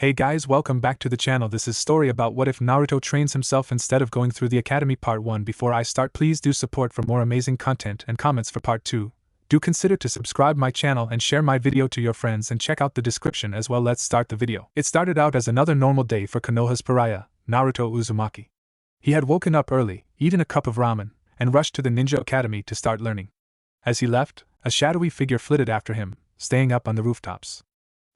Hey guys, welcome back to the channel. This is story about what if Naruto trains himself instead of going through the academy. Part 1. Before I start, please do support for more amazing content and comments for part 2. Do consider to subscribe my channel and share my video to your friends and check out the description as well. Let's start the video. It started out as another normal day for Konoha's pariah, Naruto Uzumaki. He had woken up early, eaten a cup of ramen, and rushed to the ninja academy to start learning. As he left, a shadowy figure flitted after him, staying up on the rooftops.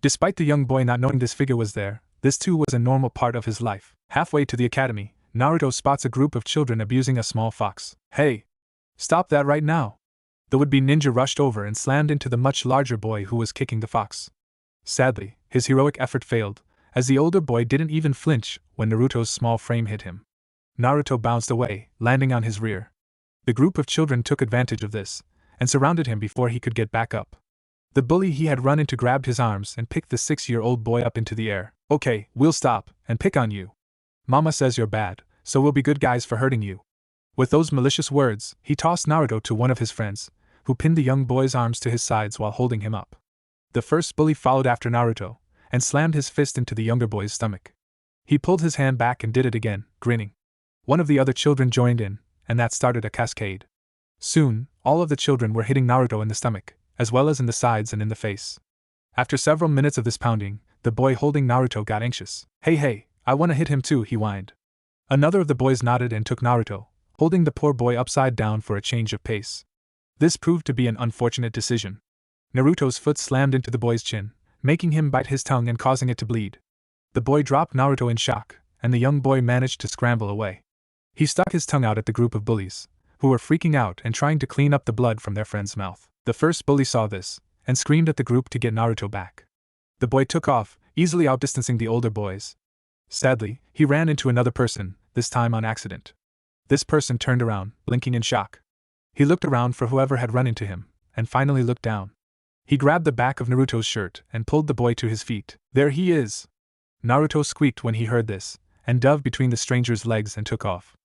Despite the young boy not knowing this figure was there, this too was a normal part of his life. Halfway to the academy, Naruto spots a group of children abusing a small fox. Hey! Stop that right now! The would-be ninja rushed over and slammed into the much larger boy who was kicking the fox. Sadly, his heroic effort failed, as the older boy didn't even flinch when Naruto's small frame hit him. Naruto bounced away, landing on his rear. The group of children took advantage of this, and surrounded him before he could get back up. The bully he had run into grabbed his arms and picked the 6-year-old boy up into the air. Okay, we'll stop and pick on you. Mama says you're bad, so we'll be good guys for hurting you. With those malicious words, he tossed Naruto to one of his friends, who pinned the young boy's arms to his sides while holding him up. The first bully followed after Naruto, and slammed his fist into the younger boy's stomach. He pulled his hand back and did it again, grinning. One of the other children joined in, and that started a cascade. Soon, all of the children were hitting Naruto in the stomach, as well as in the sides and in the face. After several minutes of this pounding, the boy holding Naruto got anxious. Hey, I wanna hit him too, he whined. Another of the boys nodded and took Naruto, holding the poor boy upside down for a change of pace. This proved to be an unfortunate decision. Naruto's foot slammed into the boy's chin, making him bite his tongue and causing it to bleed. The boy dropped Naruto in shock, and the young boy managed to scramble away. He stuck his tongue out at the group of bullies, who were freaking out and trying to clean up the blood from their friend's mouth. The first bully saw this, and screamed at the group to get Naruto back. The boy took off, easily outdistancing the older boys. Sadly, he ran into another person, this time on accident. This person turned around, blinking in shock. He looked around for whoever had run into him, and finally looked down. He grabbed the back of Naruto's shirt and pulled the boy to his feet. There he is! Naruto squeaked when he heard this, and dove between the stranger's legs and took off.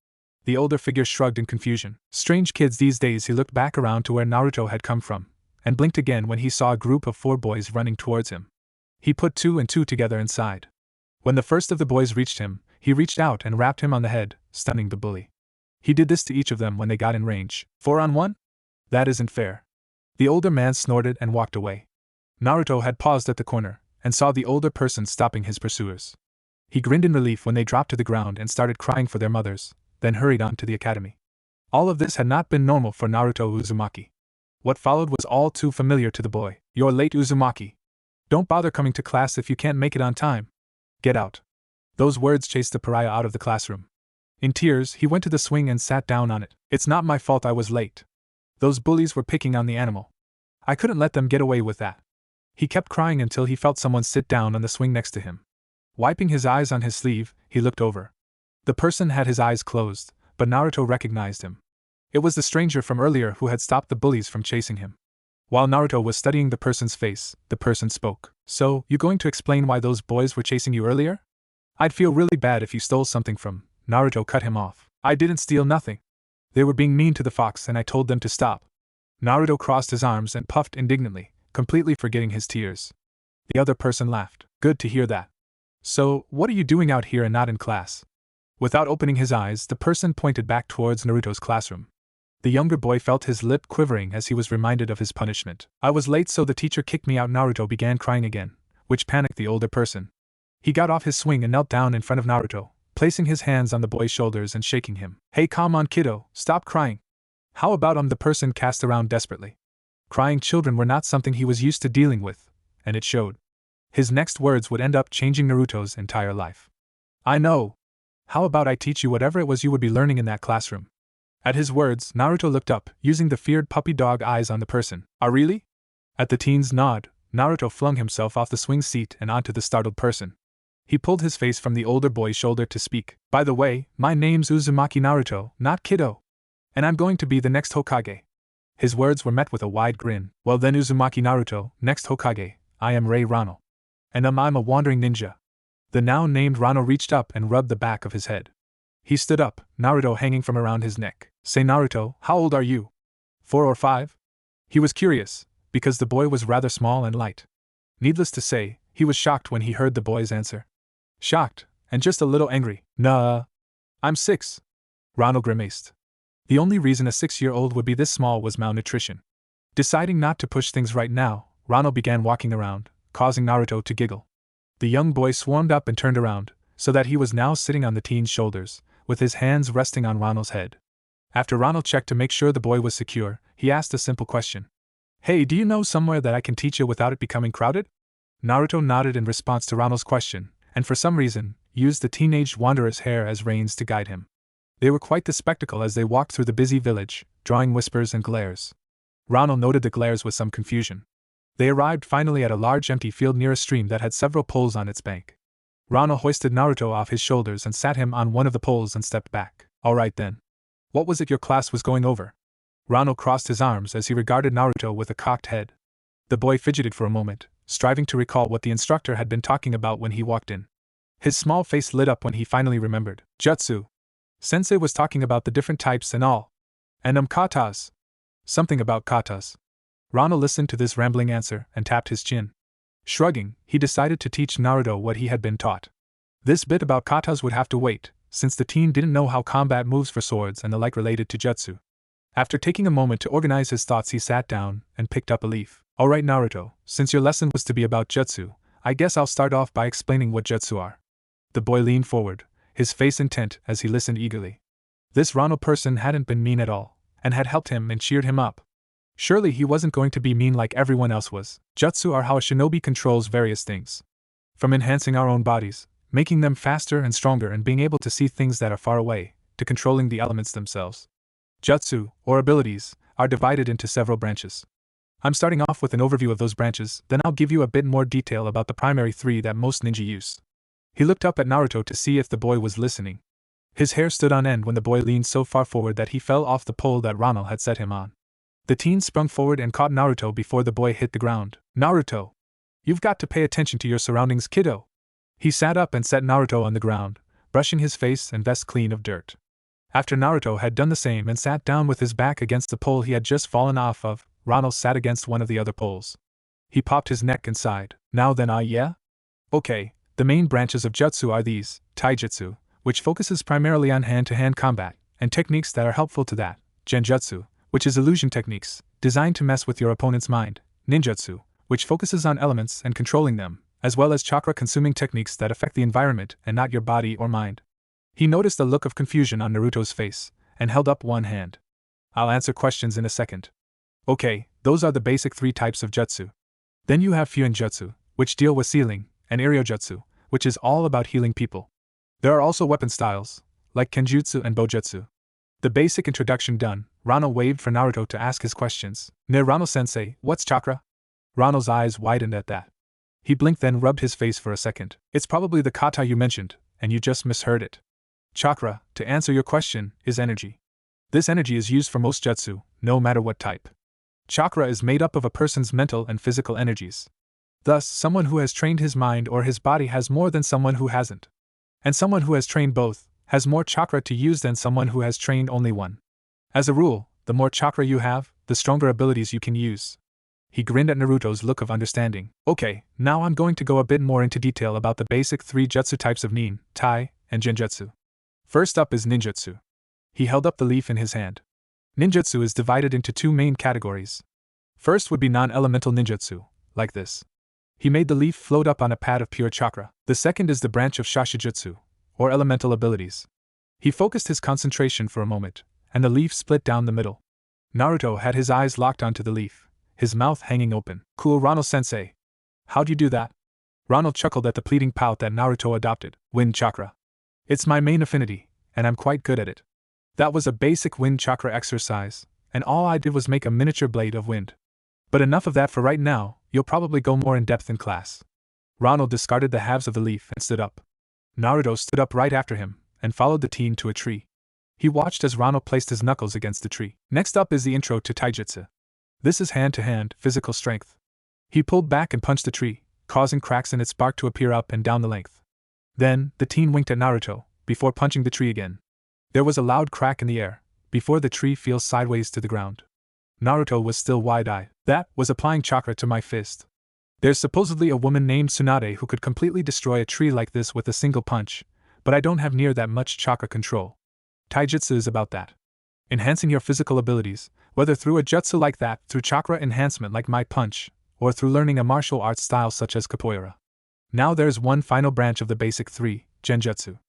The older figure shrugged in confusion. Strange kids these days. He looked back around to where Naruto had come from, and blinked again when he saw a group of 4 boys running towards him. He put 2 and 2 together and sighed. When the first of the boys reached him, he reached out and rapped him on the head, stunning the bully. He did this to each of them when they got in range. 4 on 1? That isn't fair. The older man snorted and walked away. Naruto had paused at the corner, and saw the older person stopping his pursuers. He grinned in relief when they dropped to the ground and started crying for their mothers, then hurried on to the academy. All of this had not been normal for Naruto Uzumaki. What followed was all too familiar to the boy. You're late, Uzumaki. Don't bother coming to class if you can't make it on time. Get out. Those words chased the pariah out of the classroom. In tears, he went to the swing and sat down on it. It's not my fault I was late. Those bullies were picking on the animal. I couldn't let them get away with that. He kept crying until he felt someone sit down on the swing next to him. Wiping his eyes on his sleeve, he looked over. The person had his eyes closed, but Naruto recognized him. It was the stranger from earlier who had stopped the bullies from chasing him. While Naruto was studying the person's face, the person spoke. So, you going to explain why those boys were chasing you earlier? I'd feel really bad if you stole something from. Naruto cut him off. I didn't steal nothing. They were being mean to the fox and I told them to stop. Naruto crossed his arms and puffed indignantly, completely forgetting his tears. The other person laughed. Good to hear that. So, what are you doing out here and not in class? Without opening his eyes, the person pointed back towards Naruto's classroom. The younger boy felt his lip quivering as he was reminded of his punishment. I was late, so the teacher kicked me out. Naruto began crying again, which panicked the older person. He got off his swing and knelt down in front of Naruto, placing his hands on the boy's shoulders and shaking him. Hey, come on, kiddo, stop crying. How about the person cast around desperately. Crying children were not something he was used to dealing with, and it showed. His next words would end up changing Naruto's entire life. I know. How about I teach you whatever it was you would be learning in that classroom? At his words, Naruto looked up, using the feared puppy dog eyes on the person. Ah, really? At the teen's nod, Naruto flung himself off the swing seat and onto the startled person. He pulled his face from the older boy's shoulder to speak. By the way, my name's Uzumaki Naruto, not Kiddo. And I'm going to be the next Hokage. His words were met with a wide grin. Well then, Uzumaki Naruto, next Hokage, I am Rei Rano. And I'm a wandering ninja. The now named Rano reached up and rubbed the back of his head. He stood up, Naruto hanging from around his neck. Say, Naruto, how old are you? 4 or 5? He was curious, because the boy was rather small and light. Needless to say, He was shocked when he heard the boy's answer. Shocked, and just a little angry. Nah. I'm 6. Ronald grimaced. The only reason a 6-year-old would be this small was malnutrition. Deciding not to push things right now, Ronald began walking around, causing Naruto to giggle. The young boy swarmed up and turned around, so that he was now sitting on the teen's shoulders, with his hands resting on Ronald's head. After Ronald checked to make sure the boy was secure, he asked a simple question. Hey, do you know somewhere that I can teach you without it becoming crowded? Naruto nodded in response to Ronald's question, and for some reason, used the teenage wanderer's hair as reins to guide him. They were quite the spectacle as they walked through the busy village, drawing whispers and glares. Ronald noted the glares with some confusion. They arrived finally at a large empty field near a stream that had several poles on its bank. Ronald hoisted Naruto off his shoulders and sat him on one of the poles and stepped back. All right then. What was it your class was going over? Ronald crossed his arms as he regarded Naruto with a cocked head. The boy fidgeted for a moment, striving to recall what the instructor had been talking about when he walked in. His small face lit up when he finally remembered. Jutsu. Sensei was talking about the different types and all. And katas. Something about katas. Ronald listened to this rambling answer and tapped his chin. Shrugging, he decided to teach Naruto what he had been taught. This bit about katas would have to wait, since the teen didn't know how combat moves for swords and the like related to jutsu. After taking a moment to organize his thoughts, he sat down and picked up a leaf. Alright Naruto, since your lesson was to be about jutsu, I guess I'll start off by explaining what jutsu are. The boy leaned forward, his face intent as he listened eagerly. This Ronald person hadn't been mean at all, and had helped him and cheered him up. Surely he wasn't going to be mean like everyone else was. Jutsu are how a shinobi controls various things. From enhancing our own bodies, making them faster and stronger and being able to see things that are far away, to controlling the elements themselves. Jutsu, or abilities, are divided into several branches. I'm starting off with an overview of those branches, then I'll give you a bit more detail about the primary 3 that most ninja use. He looked up at Naruto to see if the boy was listening. His hair stood on end when the boy leaned so far forward that he fell off the pole that Ronald had set him on. The teen sprung forward and caught Naruto before the boy hit the ground. Naruto! You've got to pay attention to your surroundings, kiddo! He sat up and set Naruto on the ground, brushing his face and vest clean of dirt. After Naruto had done the same and sat down with his back against the pole he had just fallen off of, Ronald sat against one of the other poles. He popped his neck and sighed. Now then, yeah? Okay, the main branches of jutsu are these: taijutsu, which focuses primarily on hand-to-hand combat, and techniques that are helpful to that; genjutsu, which is illusion techniques, designed to mess with your opponent's mind; ninjutsu, which focuses on elements and controlling them, as well as chakra-consuming techniques that affect the environment and not your body or mind. He noticed a look of confusion on Naruto's face, and held up one hand. I'll answer questions in a second. Okay, those are the basic 3 types of jutsu. Then you have Fuinjutsu, which deal with sealing, and Iryojutsu, which is all about healing people. There are also weapon styles, like Kenjutsu and Bojutsu. The basic introduction done, Ronald waved for Naruto to ask his questions. Ne Ronald-sensei, what's chakra? Ronald's eyes widened at that. He blinked, then rubbed his face for a second. It's probably the kata you mentioned, and you just misheard it. Chakra, to answer your question, is energy. This energy is used for most jutsu, no matter what type. Chakra is made up of a person's mental and physical energies. Thus, someone who has trained his mind or his body has more than someone who hasn't. And someone who has trained both has more chakra to use than someone who has trained only one. As a rule, the more chakra you have, the stronger abilities you can use. He grinned at Naruto's look of understanding. Okay, now I'm going to go a bit more into detail about the basic 3 jutsu types of nin, tai, and genjutsu. First up is ninjutsu. He held up the leaf in his hand. Ninjutsu is divided into 2 main categories. First would be non-elemental ninjutsu, like this. He made the leaf float up on a pad of pure chakra. The second is the branch of shashijutsu, or elemental abilities. He focused his concentration for a moment, and the leaf split down the middle. Naruto had his eyes locked onto the leaf, his mouth hanging open. Cool, Ronald-sensei. How'd you do that? Ronald chuckled at the pleading pout that Naruto adopted. Wind chakra. It's my main affinity, and I'm quite good at it. That was a basic wind chakra exercise, and all I did was make a miniature blade of wind. But enough of that for right now, you'll probably go more in depth in class. Ronald discarded the halves of the leaf and stood up. Naruto stood up right after him, and followed the teen to a tree. He watched as Ronald placed his knuckles against the tree. Next up is the intro to taijutsu. This is hand-to-hand, physical strength. He pulled back and punched the tree, causing cracks in its bark to appear up and down the length. Then, the teen winked at Naruto, before punching the tree again. There was a loud crack in the air, before the tree fell sideways to the ground. Naruto was still wide-eyed. That was applying chakra to my fist. There's supposedly a woman named Tsunade who could completely destroy a tree like this with a single punch, but I don't have near that much chakra control. Taijutsu is about that. Enhancing your physical abilities, whether through a jutsu like that, through chakra enhancement like my punch, or through learning a martial arts style such as capoeira. Now there's one final branch of the basic three, genjutsu.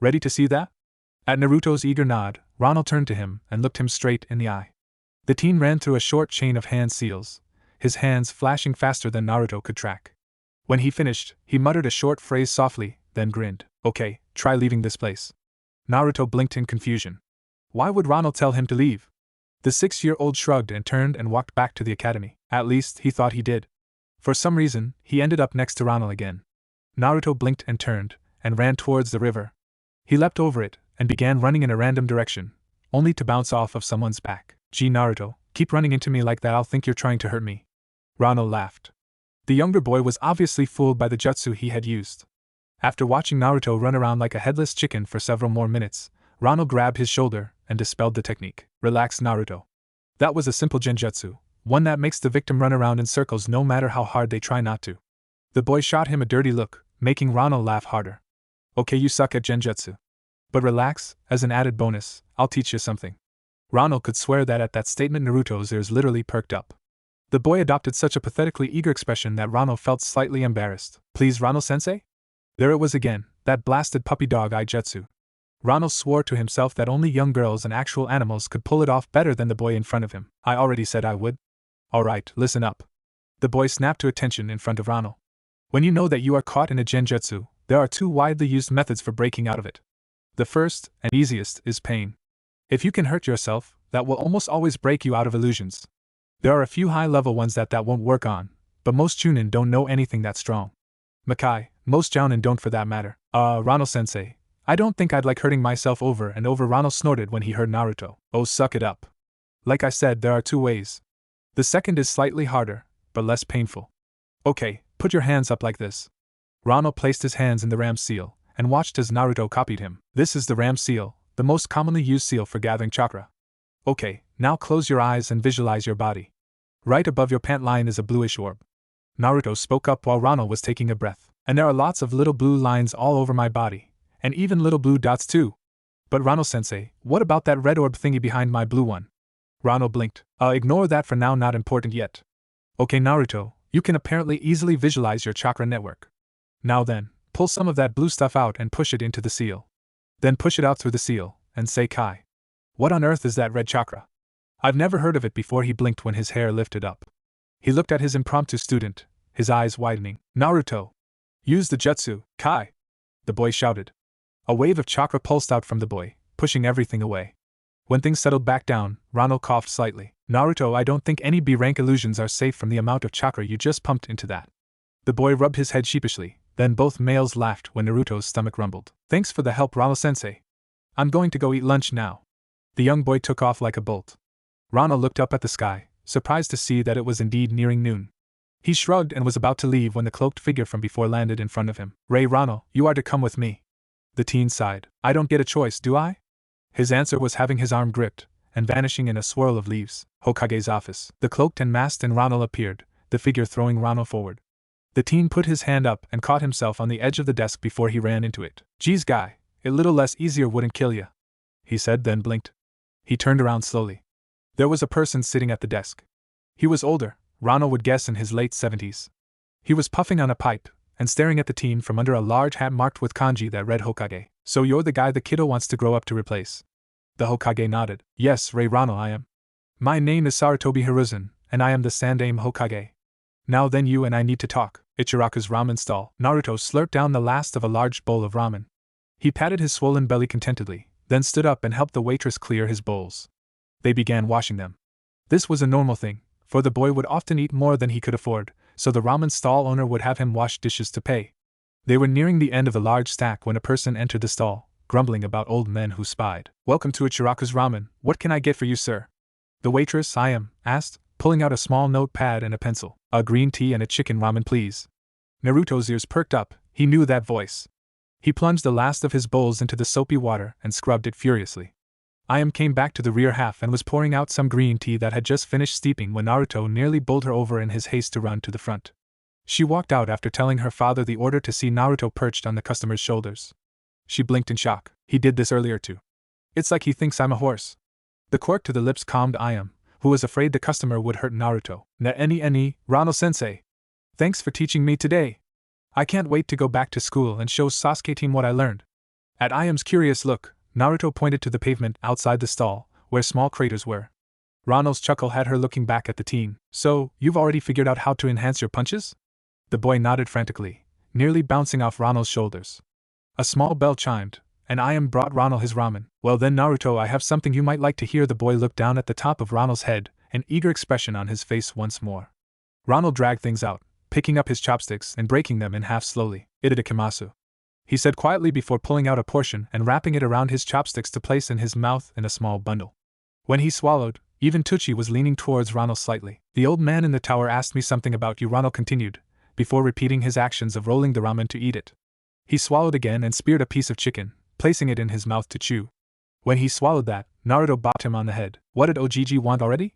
Ready to see that? At Naruto's eager nod, Ronald turned to him and looked him straight in the eye. The teen ran through a short chain of hand seals, his hands flashing faster than Naruto could track. When he finished, he muttered a short phrase softly, then grinned. Okay, try leaving this place. Naruto blinked in confusion. Why would Ronald tell him to leave? The 6-year-old shrugged and turned and walked back to the academy. At least, he thought he did. For some reason, he ended up next to Ronald again. Naruto blinked and turned, and ran towards the river. He leapt over it, and began running in a random direction, only to bounce off of someone's back. Gee Naruto, keep running into me like that, I'll think you're trying to hurt me. Ronald laughed. The younger boy was obviously fooled by the jutsu he had used. After watching Naruto run around like a headless chicken for several more minutes, Ronald grabbed his shoulder and dispelled the technique. Relax, Naruto. That was a simple genjutsu, one that makes the victim run around in circles no matter how hard they try not to. The boy shot him a dirty look, making Ronald laugh harder. Okay, you suck at genjutsu. But relax, as an added bonus, I'll teach you something. Ronald could swear that at that statement Naruto's ears literally perked up. The boy adopted such a pathetically eager expression that Ronald felt slightly embarrassed. Please, Ronald-sensei? There it was again, that blasted puppy dog eye jutsu. Ronald swore to himself that only young girls and actual animals could pull it off better than the boy in front of him. I already said I would. Alright, listen up. The boy snapped to attention in front of Ronald. When you know that you are caught in a genjutsu, there are two widely used methods for breaking out of it. The first, and easiest, is pain. If you can hurt yourself, that will almost always break you out of illusions. There are a few high-level ones that won't work on, but most chunin don't know anything that strong. Makai, most jounin don't for that matter. Ronald-sensei, I don't think I'd like hurting myself over and over, Ronald snorted when he heard Naruto. Oh, suck it up. Like I said, there are two ways. The second is slightly harder, but less painful. Okay, put your hands up like this. Ronald placed his hands in the ram seal, and watched as Naruto copied him. This is the ram seal, the most commonly used seal for gathering chakra. Okay, now close your eyes and visualize your body. Right above your pant line is a bluish orb. Naruto spoke up while Ronald was taking a breath. And there are lots of little blue lines all over my body, and even little blue dots too. But Ronald-sensei, what about that red orb thingy behind my blue one? Ronald blinked. Ignore that for now, not important yet. Okay, Naruto, you can apparently easily visualize your chakra network. Now then, pull some of that blue stuff out and push it into the seal. Then push it out through the seal, and say Kai. What on earth is that red chakra? I've never heard of it before. He blinked when his hair lifted up. He looked at his impromptu student, his eyes widening. Naruto. Use the jutsu, Kai! The boy shouted. A wave of chakra pulsed out from the boy, pushing everything away. When things settled back down, Ronald coughed slightly. Naruto, I don't think any B-rank illusions are safe from the amount of chakra you just pumped into that. The boy rubbed his head sheepishly, then both males laughed when Naruto's stomach rumbled. Thanks for the help, Ronald-sensei. I'm going to go eat lunch now. The young boy took off like a bolt. Ronald looked up at the sky, surprised to see that it was indeed nearing noon. He shrugged and was about to leave when the cloaked figure from before landed in front of him. Ronald, you are to come with me. The teen sighed. I don't get a choice, do I? His answer was having his arm gripped, and vanishing in a swirl of leaves. Hokage's office. The cloaked and masked and Ronald appeared, the figure throwing Ronald forward. The teen put his hand up and caught himself on the edge of the desk before he ran into it. Geez guy, a little less easier wouldn't kill ya, he said, then blinked. He turned around slowly. There was a person sitting at the desk. He was older, Ronald would guess in his late 70s. He was puffing on a pipe, and staring at the teen from under a large hat marked with kanji that read Hokage. So you're the guy the kiddo wants to grow up to replace? The Hokage nodded. Yes, Ronald, I am. My name is Sarutobi Hiruzen, and I am the Sandaime Hokage. Now then, you and I need to talk. Ichiraku's ramen stall. Naruto slurped down the last of a large bowl of ramen. He patted his swollen belly contentedly, then stood up and helped the waitress clear his bowls. They began washing them. This was a normal thing, for the boy would often eat more than he could afford, so the ramen stall owner would have him wash dishes to pay. They were nearing the end of the large stack when a person entered the stall, grumbling about old men who spied. Welcome to Ichiraku's Ramen, what can I get for you, sir? The waitress, asked, pulling out a small notepad and a pencil. A green tea and a chicken ramen, please. Naruto's ears perked up, he knew that voice. He plunged the last of his bowls into the soapy water and scrubbed it furiously. Came back to the rear half and was pouring out some green tea that had just finished steeping when Naruto nearly bowled her over in his haste to run to the front. She walked out after telling her father the order to see Naruto perched on the customer's shoulders. She blinked in shock. He did this earlier too. It's like he thinks I'm a horse. The quirk to the lips calmed Ayam, who was afraid the customer would hurt Naruto. Any, Rano-sensei. Thanks for teaching me today. I can't wait to go back to school and show Sasuke team what I learned. At Ayam's curious look, Naruto pointed to the pavement outside the stall, where small craters were. Rano's chuckle had her looking back at the teen. So, you've already figured out how to enhance your punches? The boy nodded frantically, nearly bouncing off Rano's shoulders. A small bell chimed, and Ayam brought Rano his ramen. Well then, Naruto, I have something you might like to hear. The boy looked down at the top of Rano's head, an eager expression on his face once more. Rano dragged things out, picking up his chopsticks and breaking them in half slowly. Itadakimasu, he said quietly before pulling out a portion and wrapping it around his chopsticks to place in his mouth in a small bundle. When he swallowed, even Tucci was leaning towards Rano slightly. The old man in the tower asked me something about you, Rano continued, before repeating his actions of rolling the ramen to eat it. He swallowed again and speared a piece of chicken, placing it in his mouth to chew. When he swallowed that, Naruto bopped him on the head. What did Ogigi want already?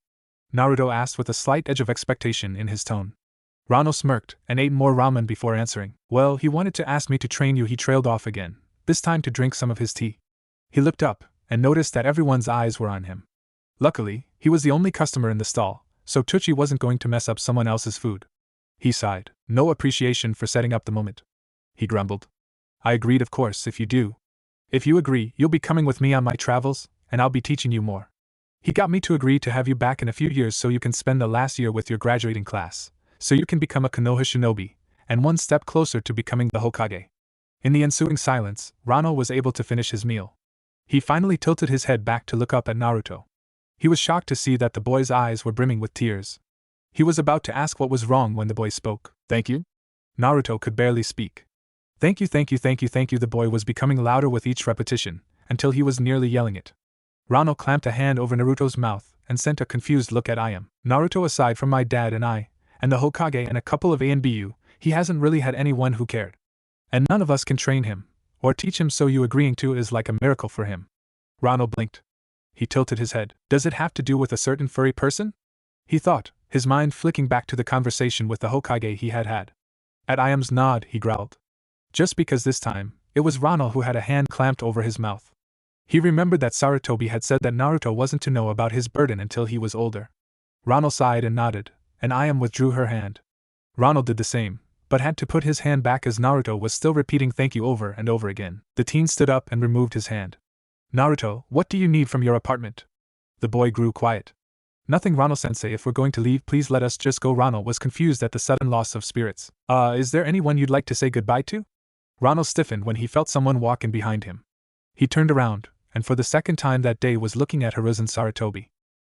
Naruto asked with a slight edge of expectation in his tone. Rano smirked and ate more ramen before answering. Well, he wanted to ask me to train you. He trailed off again, this time to drink some of his tea. He looked up and noticed that everyone's eyes were on him. Luckily, he was the only customer in the stall, so Tucci wasn't going to mess up someone else's food. He sighed. No appreciation for setting up the moment. He grumbled. I agreed, of course, if you do. If you agree, you'll be coming with me on my travels, and I'll be teaching you more. He got me to agree to have you back in a few years so you can spend the last year with your graduating class, so you can become a Konoha shinobi, and one step closer to becoming the Hokage. In the ensuing silence, Rano was able to finish his meal. He finally tilted his head back to look up at Naruto. He was shocked to see that the boy's eyes were brimming with tears. He was about to ask what was wrong when the boy spoke. Thank you? Naruto could barely speak. Thank you, thank you, thank you, thank you. The boy was becoming louder with each repetition, until he was nearly yelling it. Rano clamped a hand over Naruto's mouth and sent a confused look at Ayam. Naruto, aside from my dad and I, and the Hokage and a couple of ANBU, he hasn't really had anyone who cared. And none of us can train him, or teach him, so you agreeing to it is like a miracle for him. Rano blinked. He tilted his head. Does it have to do with a certain furry person? He thought, his mind flicking back to the conversation with the Hokage he had had. At Ayam's nod, he growled. Just because this time, it was Rano who had a hand clamped over his mouth. He remembered that Sarutobi had said that Naruto wasn't to know about his burden until he was older. Rano sighed and nodded, and Ayam withdrew her hand. Rano did the same, but had to put his hand back as Naruto was still repeating thank you over and over again. The teen stood up and removed his hand. Naruto, what do you need from your apartment? The boy grew quiet. Nothing, Rano-sensei, if we're going to leave, please let us just go. Rano was confused at the sudden loss of spirits. Is there anyone you'd like to say goodbye to? Rano stiffened when he felt someone walk in behind him. He turned around, and for the second time that day was looking at Hiruzen Sarutobi.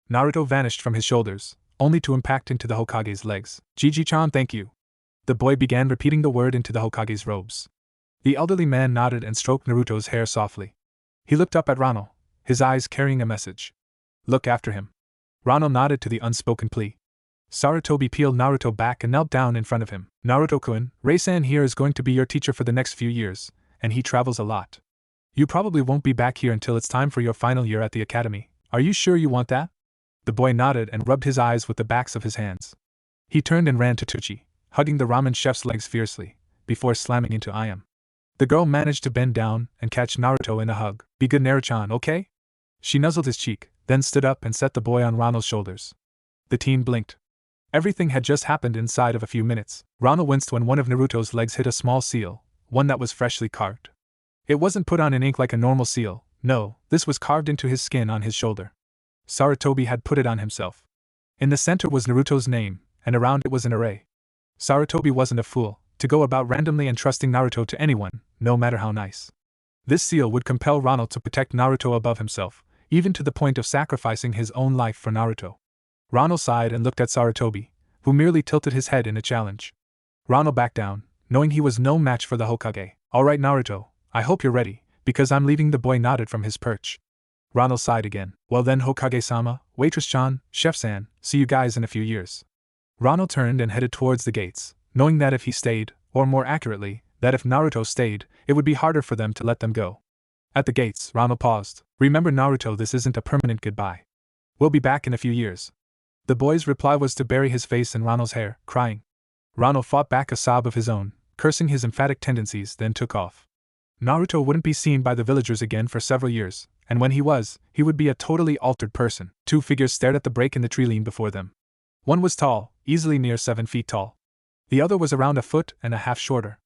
Naruto vanished from his shoulders, only to impact into the Hokage's legs. Gigi-chan, thank you. The boy began repeating the word into the Hokage's robes. The elderly man nodded and stroked Naruto's hair softly. He looked up at Rano, his eyes carrying a message. Look after him. Rano nodded to the unspoken plea. Sarutobi peeled Naruto back and knelt down in front of him. Naruto-kun, Rei-san here is going to be your teacher for the next few years, and he travels a lot. You probably won't be back here until it's time for your final year at the academy. Are you sure you want that? The boy nodded and rubbed his eyes with the backs of his hands. He turned and ran to Tucci, hugging the ramen chef's legs fiercely, before slamming into Ayam. The girl managed to bend down and catch Naruto in a hug. Be good, Naruto-chan, okay? She nuzzled his cheek, then stood up and set the boy on Rano's shoulders. The teen blinked. Everything had just happened inside of a few minutes. Rano winced when one of Naruto's legs hit a small seal, one that was freshly carved. It wasn't put on in ink like a normal seal, no, this was carved into his skin on his shoulder. Sarutobi had put it on himself. In the center was Naruto's name, and around it was an array. Sarutobi wasn't a fool to go about randomly entrusting Naruto to anyone, no matter how nice. This seal would compel Rano to protect Naruto above himself, even to the point of sacrificing his own life for Naruto. Rano sighed and looked at Sarutobi, who merely tilted his head in a challenge. Rano backed down, knowing he was no match for the Hokage. Alright, Naruto, I hope you're ready, because I'm leaving. The boy nodded from his perch. Rano sighed again. Well then, Hokage-sama, Waitress-chan, Chef-san, see you guys in a few years. Rano turned and headed towards the gates, knowing that if he stayed, or more accurately, that if Naruto stayed, it would be harder for them to let them go. At the gates, Rano paused. Remember, Naruto, this isn't a permanent goodbye. We'll be back in a few years. The boy's reply was to bury his face in Rano's hair, crying. Rano fought back a sob of his own, cursing his emphatic tendencies, then took off. Naruto wouldn't be seen by the villagers again for several years, and when he would be a totally altered person. Two figures stared at the break in the tree line before them. One was tall, easily near 7 feet tall. The other was around a foot and a half shorter.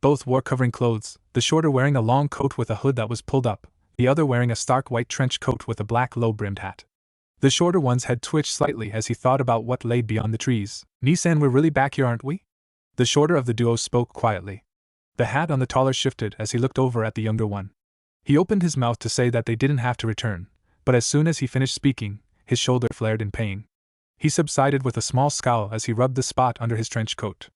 Both wore covering clothes, the shorter wearing a long coat with a hood that was pulled up, the other wearing a stark white trench coat with a black low-brimmed hat. The shorter one's head twitched slightly as he thought about what lay beyond the trees. "Nissan, we're really back here, aren't we?" The shorter of the duo spoke quietly. The hat on the taller shifted as he looked over at the younger one. He opened his mouth to say that they didn't have to return, but as soon as he finished speaking, his shoulder flared in pain. He subsided with a small scowl as he rubbed the spot under his trench coat.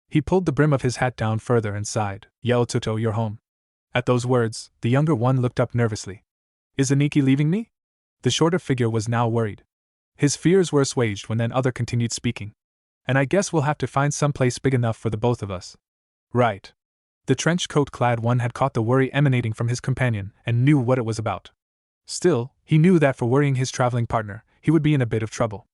He pulled the brim of his hat down further and sighed. "Yeah, Ototo, you're home." At those words, the younger one looked up nervously. "Is Aniki leaving me?" The shorter figure was now worried. His fears were assuaged when the other continued speaking. "And I guess we'll have to find some place big enough for the both of us." "Right." The trench coat-clad one had caught the worry emanating from his companion and knew what it was about. Still, he knew that for worrying his traveling partner, he would be in a bit of trouble.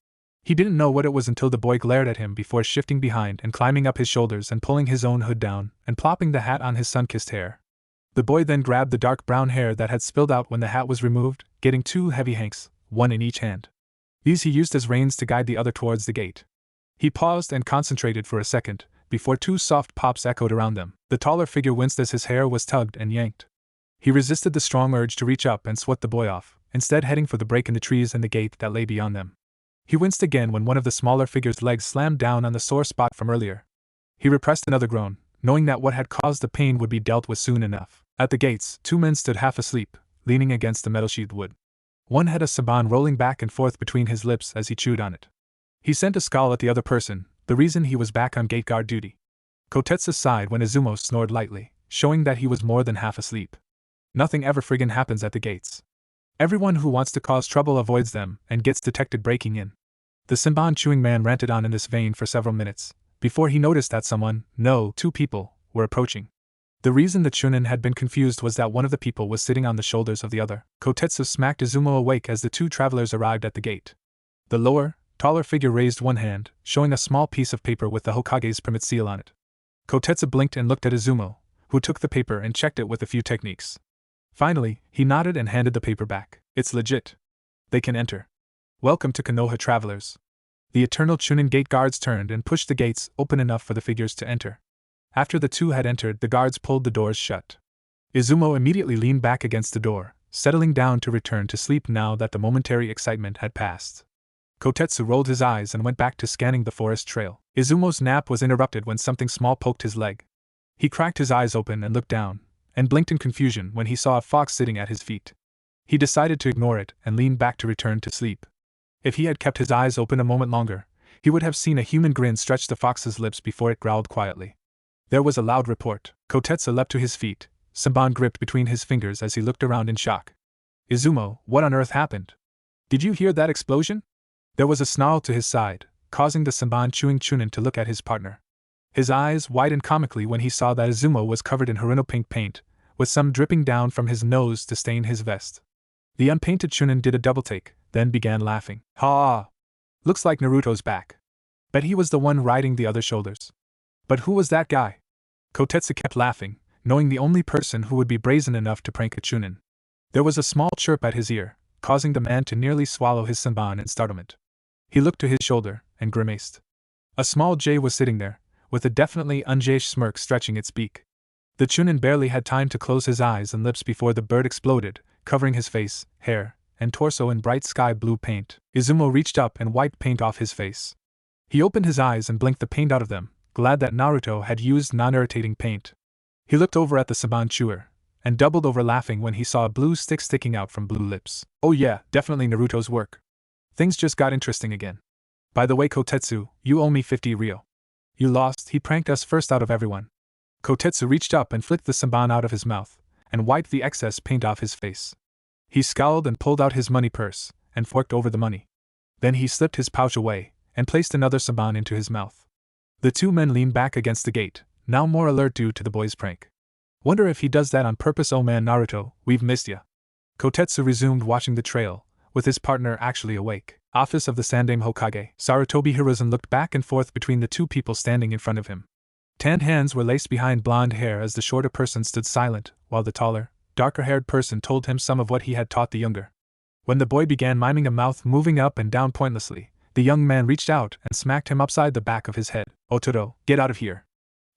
He didn't know what it was until the boy glared at him before shifting behind and climbing up his shoulders and pulling his own hood down and plopping the hat on his sun-kissed hair. The boy then grabbed the dark brown hair that had spilled out when the hat was removed, getting 2 heavy hanks, one in each hand. These he used as reins to guide the other towards the gate. He paused and concentrated for a second, before 2 soft pops echoed around them. The taller figure winced as his hair was tugged and yanked. He resisted the strong urge to reach up and swat the boy off, instead heading for the break in the trees and the gate that lay beyond them. He winced again when one of the smaller figure's legs slammed down on the sore spot from earlier. He repressed another groan, knowing that what had caused the pain would be dealt with soon enough. At the gates, 2 men stood half asleep, leaning against the metal-sheathed wood. One had a saban rolling back and forth between his lips as he chewed on it. He sent a scowl at the other person, the reason he was back on gate guard duty. Kotetsu sighed when Izumo snored lightly, showing that he was more than half asleep. Nothing ever friggin' happens at the gates. Everyone who wants to cause trouble avoids them and gets detected breaking in. The Senban chewing man ranted on in this vein for several minutes, before he noticed that someone, no, 2 people, were approaching. The reason the Chunin had been confused was that one of the people was sitting on the shoulders of the other. Kotetsu smacked Izumo awake as the 2 travelers arrived at the gate. The lower, taller figure raised one hand, showing a small piece of paper with the Hokage's permit seal on it. Kotetsu blinked and looked at Izumo, who took the paper and checked it with a few techniques. Finally, he nodded and handed the paper back. "It's legit. They can enter. Welcome to Konoha travelers." The eternal Chunin gate guards turned and pushed the gates open enough for the figures to enter. After the 2 had entered, the guards pulled the doors shut. Izumo immediately leaned back against the door, settling down to return to sleep now that the momentary excitement had passed. Kotetsu rolled his eyes and went back to scanning the forest trail. Izumo's nap was interrupted when something small poked his leg. He cracked his eyes open and looked down, and blinked in confusion when he saw a fox sitting at his feet. He decided to ignore it and leaned back to return to sleep. If he had kept his eyes open a moment longer, he would have seen a human grin stretch the fox's lips before it growled quietly. There was a loud report. Kotetsu leapt to his feet, Senban gripped between his fingers as he looked around in shock. "Izumo, what on earth happened? Did you hear that explosion?" There was a snarl to his side, causing the Senban chewing Chunin to look at his partner. His eyes widened comically when he saw that Izumo was covered in Haruno pink paint, with some dripping down from his nose to stain his vest. The unpainted Chunin did a double-take, then began laughing. "Ha! Looks like Naruto's back. Bet he was the one riding the other shoulders. But who was that guy?" Kotetsu kept laughing, knowing the only person who would be brazen enough to prank a Chunin. There was a small chirp at his ear, causing the man to nearly swallow his Senban in startlement. He looked to his shoulder and grimaced. A small jay was sitting there, with a definitely unjayish smirk stretching its beak. The Chunin barely had time to close his eyes and lips before the bird exploded, covering his face, hair, and torso in bright sky blue paint. Izumo reached up and wiped paint off his face. He opened his eyes and blinked the paint out of them, glad that Naruto had used non-irritating paint. He looked over at the Senban chewer, and doubled over laughing when he saw a blue stick sticking out from blue lips. "Oh yeah, definitely Naruto's work. Things just got interesting again. By the way, Kotetsu, you owe me 50 ryo. You lost, he pranked us first out of everyone." Kotetsu reached up and flicked the Senban out of his mouth, and wiped the excess paint off his face. He scowled and pulled out his money purse, and forked over the money. Then he slipped his pouch away, and placed another Senban into his mouth. The 2 men leaned back against the gate, now more alert due to the boy's prank. "Wonder if he does that on purpose. Oh man, Naruto, we've missed ya." Kotetsu resumed watching the trail, with his partner actually awake. Office of the Sandaime Hokage. Sarutobi Hiruzen looked back and forth between the two people standing in front of him. Tanned hands were laced behind blonde hair as the shorter person stood silent, while the taller, darker-haired person told him some of what he had taught the younger. When the boy began miming a mouth moving up and down pointlessly, the young man reached out and smacked him upside the back of his head. Otoro, get out of here.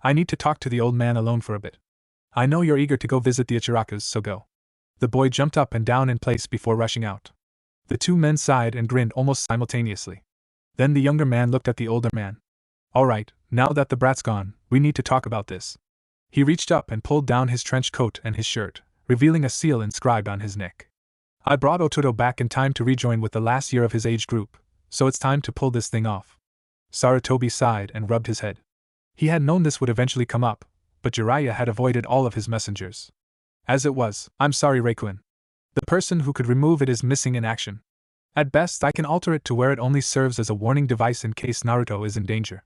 I need to talk to the old man alone for a bit. I know you're eager to go visit the Ichirakus, so go. The boy jumped up and down in place before rushing out. The two men sighed and grinned almost simultaneously. Then the younger man looked at the older man. All right, now that the brat's gone, we need to talk about this. He reached up and pulled down his trench coat and his shirt, revealing a seal inscribed on his neck. I brought Otoro back in time to rejoin with the last year of his age group, so it's time to pull this thing off. Sarutobi sighed and rubbed his head. He had known this would eventually come up, but Jiraiya had avoided all of his messengers. As it was, I'm sorry, Reikuen. The person who could remove it is missing in action. At best, I can alter it to where it only serves as a warning device in case Naruto is in danger.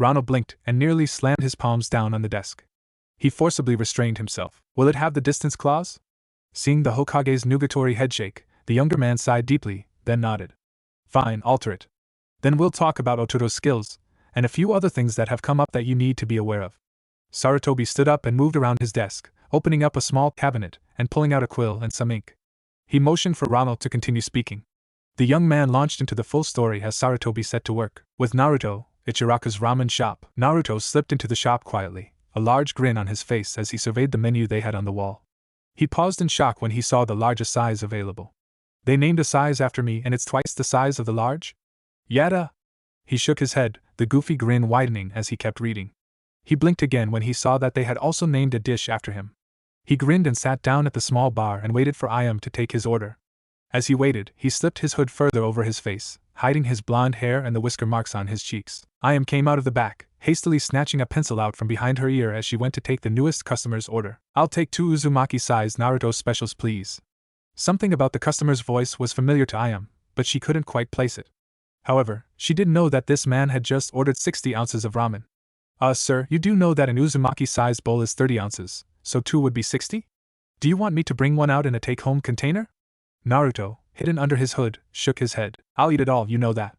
Rano blinked and nearly slammed his palms down on the desk. He forcibly restrained himself. Will it have the distance clause? Seeing the Hokage's nugatory headshake, the younger man sighed deeply, then nodded. Fine, alter it. Then we'll talk about Otoro's skills, and a few other things that have come up that you need to be aware of. Sarutobi stood up and moved around his desk, opening up a small cabinet and pulling out a quill and some ink. He motioned for Ronald to continue speaking. The young man launched into the full story as Sarutobi set to work. With Naruto, Ichiraku's ramen shop. Naruto slipped into the shop quietly, a large grin on his face as he surveyed the menu they had on the wall. He paused in shock when he saw the largest size available. They named a size after me and it's twice the size of the large? Yada! He shook his head, the goofy grin widening as he kept reading. He blinked again when he saw that they had also named a dish after him. He grinned and sat down at the small bar and waited for Ayam to take his order. As he waited, he slipped his hood further over his face, hiding his blonde hair and the whisker marks on his cheeks. Ayam came out of the back, hastily snatching a pencil out from behind her ear as she went to take the newest customer's order. I'll take 2 Uzumaki-sized Naruto specials, please. Something about the customer's voice was familiar to Ayam, but she couldn't quite place it. However, she did know that this man had just ordered 60 ounces of ramen. Sir, you do know that an Uzumaki-sized bowl is 30 ounces, so 2 would be 60? Do you want me to bring one out in a take-home container? Naruto, hidden under his hood, shook his head. I'll eat it all, you know that.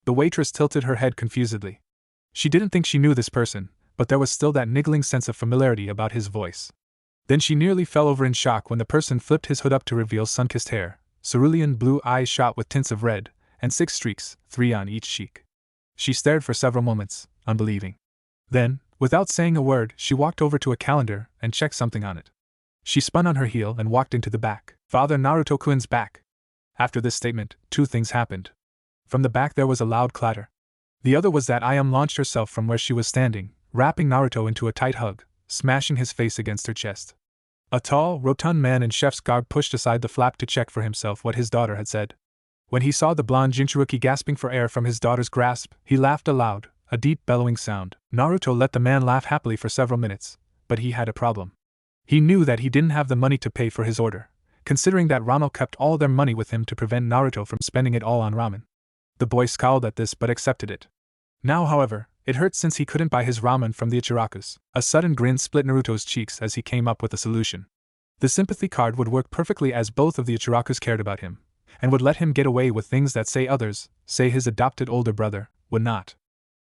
The waitress tilted her head confusedly. She didn't think she knew this person, but there was still that niggling sense of familiarity about his voice. Then she nearly fell over in shock when the person flipped his hood up to reveal sun-kissed hair, cerulean blue eyes shot with tints of red, and 6 streaks, 3 on each cheek. She stared for several moments, unbelieving. Then, without saying a word, she walked over to a calendar and checked something on it. She spun on her heel and walked into the back. Father Naruto-kun's back. After this statement, 2 things happened. From the back there was a loud clatter. The other was that Ayam launched herself from where she was standing, wrapping Naruto into a tight hug, smashing his face against her chest. A tall, rotund man in chef's garb pushed aside the flap to check for himself what his daughter had said. When he saw the blonde Jinchuruki gasping for air from his daughter's grasp, he laughed aloud, a deep bellowing sound. Naruto let the man laugh happily for several minutes, but he had a problem. He knew that he didn't have the money to pay for his order, considering that Rano kept all their money with him to prevent Naruto from spending it all on ramen. The boy scowled at this but accepted it. Now, however, it hurt since he couldn't buy his ramen from the Ichirakus. A sudden grin split Naruto's cheeks as he came up with a solution. The sympathy card would work perfectly as both of the Ichirakus cared about him, and would let him get away with things that others, say his adopted older brother, would not.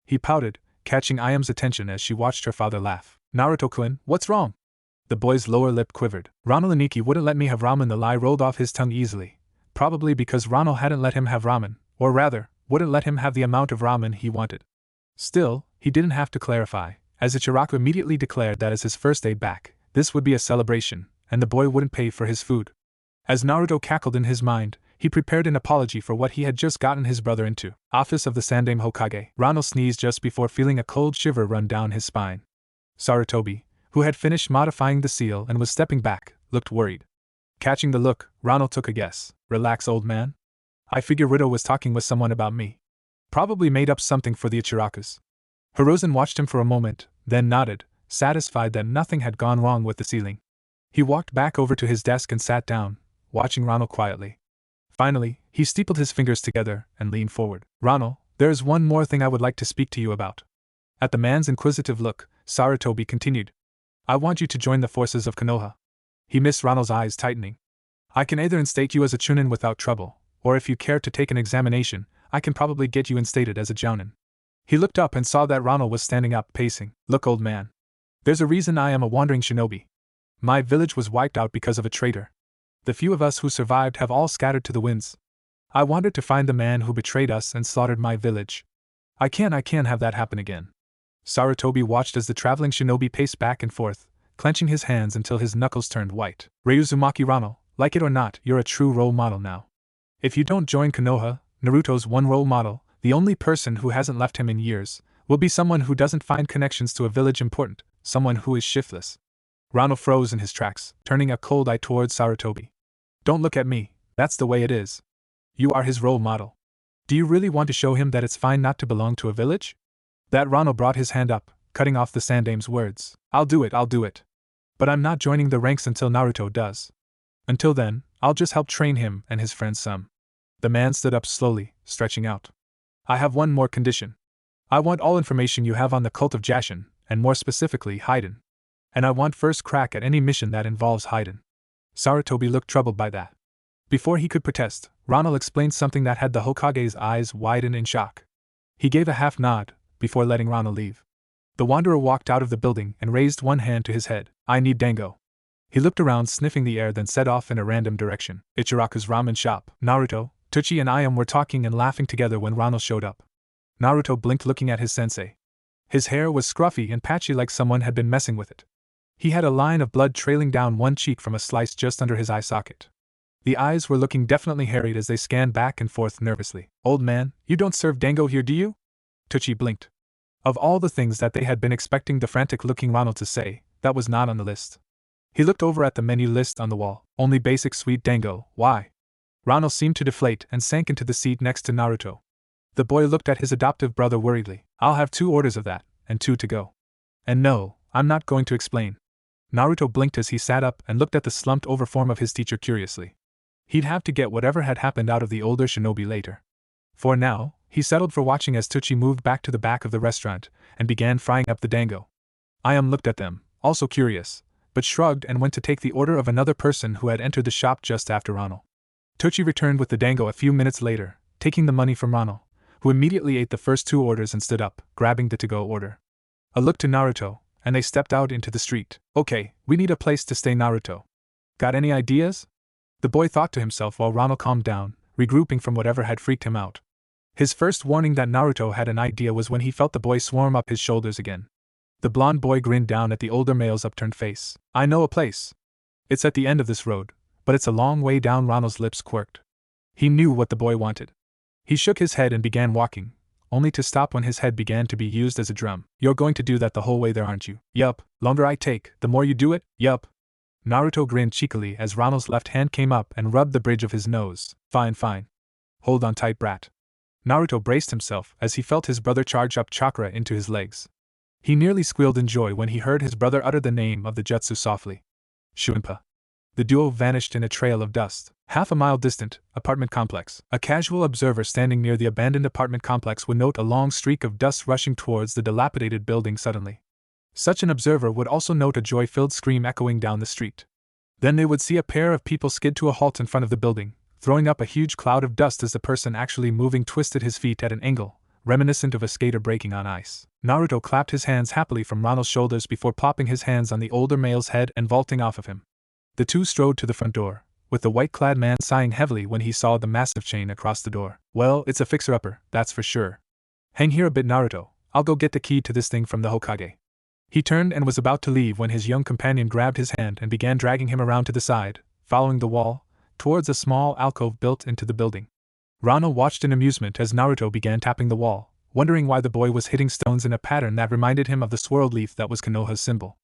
He pouted, catching Ayam's attention as she watched her father laugh. Naruto-kun, what's wrong? The boy's lower lip quivered. Rano Laniki wouldn't let me have ramen. The lie rolled off his tongue easily, probably because Rano hadn't let him have ramen, or rather, wouldn't let him have the amount of ramen he wanted. Still, he didn't have to clarify, as Ichiraku immediately declared that as his first day back, this would be a celebration, and the boy wouldn't pay for his food. As Naruto cackled in his mind, he prepared an apology for what he had just gotten his brother into. Office of the Sandaime Hokage. Rano sneezed just before feeling a cold shiver run down his spine. Sarutobi, who had finished modifying the seal and was stepping back, looked worried. Catching the look, Rano took a guess. Relax, old man. I figure Rito was talking with someone about me. Probably made up something for the Ichirakus. Hiruzen watched him for a moment, then nodded, satisfied that nothing had gone wrong with the ceiling. He walked back over to his desk and sat down, watching Ronald quietly. Finally, he steepled his fingers together and leaned forward. Ronald, there is one more thing I would like to speak to you about. At the man's inquisitive look, Sarutobi continued. I want you to join the forces of Konoha. He missed Ronald's eyes tightening. I can either instate you as a chunin without trouble, or if you care to take an examination, I can probably get you instated as a jounin. He looked up and saw that Ronald was standing up, pacing. Look, old man. There's a reason I am a wandering shinobi. My village was wiped out because of a traitor. The few of us who survived have all scattered to the winds. I wanted to find the man who betrayed us and slaughtered my village. I can't have that happen again. Sarutobi watched as the traveling shinobi paced back and forth, clenching his hands until his knuckles turned white. Ryuzumaki Ronald, like it or not, you're a true role model now. If you don't join Konoha, Naruto's one role model, the only person who hasn't left him in years, will be someone who doesn't find connections to a village important, someone who is shiftless. Ronald froze in his tracks, turning a cold eye towards Sarutobi. Don't look at me, that's the way it is. You are his role model. Do you really want to show him that it's fine not to belong to a village? That Ronald brought his hand up, cutting off the Sandame's words. I'll do it. But I'm not joining the ranks until Naruto does. Until then, I'll just help train him and his friends some. The man stood up slowly, stretching out. I have one more condition. I want all information you have on the cult of Jashin, and more specifically Haiden. And I want first crack at any mission that involves Haiden. Sarutobi looked troubled by that. Before he could protest, Ronald explained something that had the Hokage's eyes widen in shock. He gave a half nod, before letting Ronald leave. The wanderer walked out of the building and raised one hand to his head. I need dango. He looked around, sniffing the air, then set off in a random direction. Ichiraku's ramen shop. Naruto, Tsuchi and Ayam were talking and laughing together when Ronald showed up. Naruto blinked, looking at his sensei. His hair was scruffy and patchy, like someone had been messing with it. He had a line of blood trailing down one cheek from a slice just under his eye socket. The eyes were looking definitely harried as they scanned back and forth nervously. Old man, you don't serve dango here, do you? Tsuchi blinked. Of all the things that they had been expecting the frantic-looking Ronald to say, that was not on the list. He looked over at the menu list on the wall. Only basic sweet dango. Why? Ronald seemed to deflate and sank into the seat next to Naruto. The boy looked at his adoptive brother worriedly. I'll have 2 orders of that, and 2 to go. And no, I'm not going to explain. Naruto blinked as he sat up and looked at the slumped-over form of his teacher curiously. He'd have to get whatever had happened out of the older shinobi later. For now, he settled for watching as Tsuchi moved back to the back of the restaurant and began frying up the dango. Ayam looked at them, also curious, but shrugged and went to take the order of another person who had entered the shop just after Ronald. Tsuchi returned with the dango a few minutes later, taking the money from Ronald, who immediately ate the first 2 orders and stood up, grabbing the to-go order. A look to Naruto, and they stepped out into the street. Okay, we need a place to stay, Naruto. Got any ideas? The boy thought to himself while Ronald calmed down, regrouping from whatever had freaked him out. His first warning that Naruto had an idea was when he felt the boy swarm up his shoulders again. The blond boy grinned down at the older male's upturned face. I know a place. It's at the end of this road, but it's a long way down. Ronald's lips quirked. He knew what the boy wanted. He shook his head and began walking, only to stop when his head began to be used as a drum. You're going to do that the whole way there, aren't you? Yup. Longer I take, the more you do it? Yup. Naruto grinned cheekily as Ronald's left hand came up and rubbed the bridge of his nose. Fine. Hold on tight, brat. Naruto braced himself as he felt his brother charge up chakra into his legs. He nearly squealed in joy when he heard his brother utter the name of the jutsu softly. Shuinpa. The duo vanished in a trail of dust. Half a mile distant, apartment complex. A casual observer standing near the abandoned apartment complex would note a long streak of dust rushing towards the dilapidated building suddenly. Such an observer would also note a joy-filled scream echoing down the street. Then they would see a pair of people skid to a halt in front of the building, throwing up a huge cloud of dust as the person actually moving twisted his feet at an angle, reminiscent of a skater breaking on ice. Naruto clapped his hands happily from Ronald's shoulders before plopping his hands on the older male's head and vaulting off of him. The two strode to the front door, with the white-clad man sighing heavily when he saw the massive chain across the door. Well, it's a fixer-upper, that's for sure. Hang here a bit, Naruto. I'll go get the key to this thing from the Hokage. He turned and was about to leave when his young companion grabbed his hand and began dragging him around to the side, following the wall, towards a small alcove built into the building. Ronald watched in amusement as Naruto began tapping the wall, wondering why the boy was hitting stones in a pattern that reminded him of the swirled leaf that was Konoha's symbol.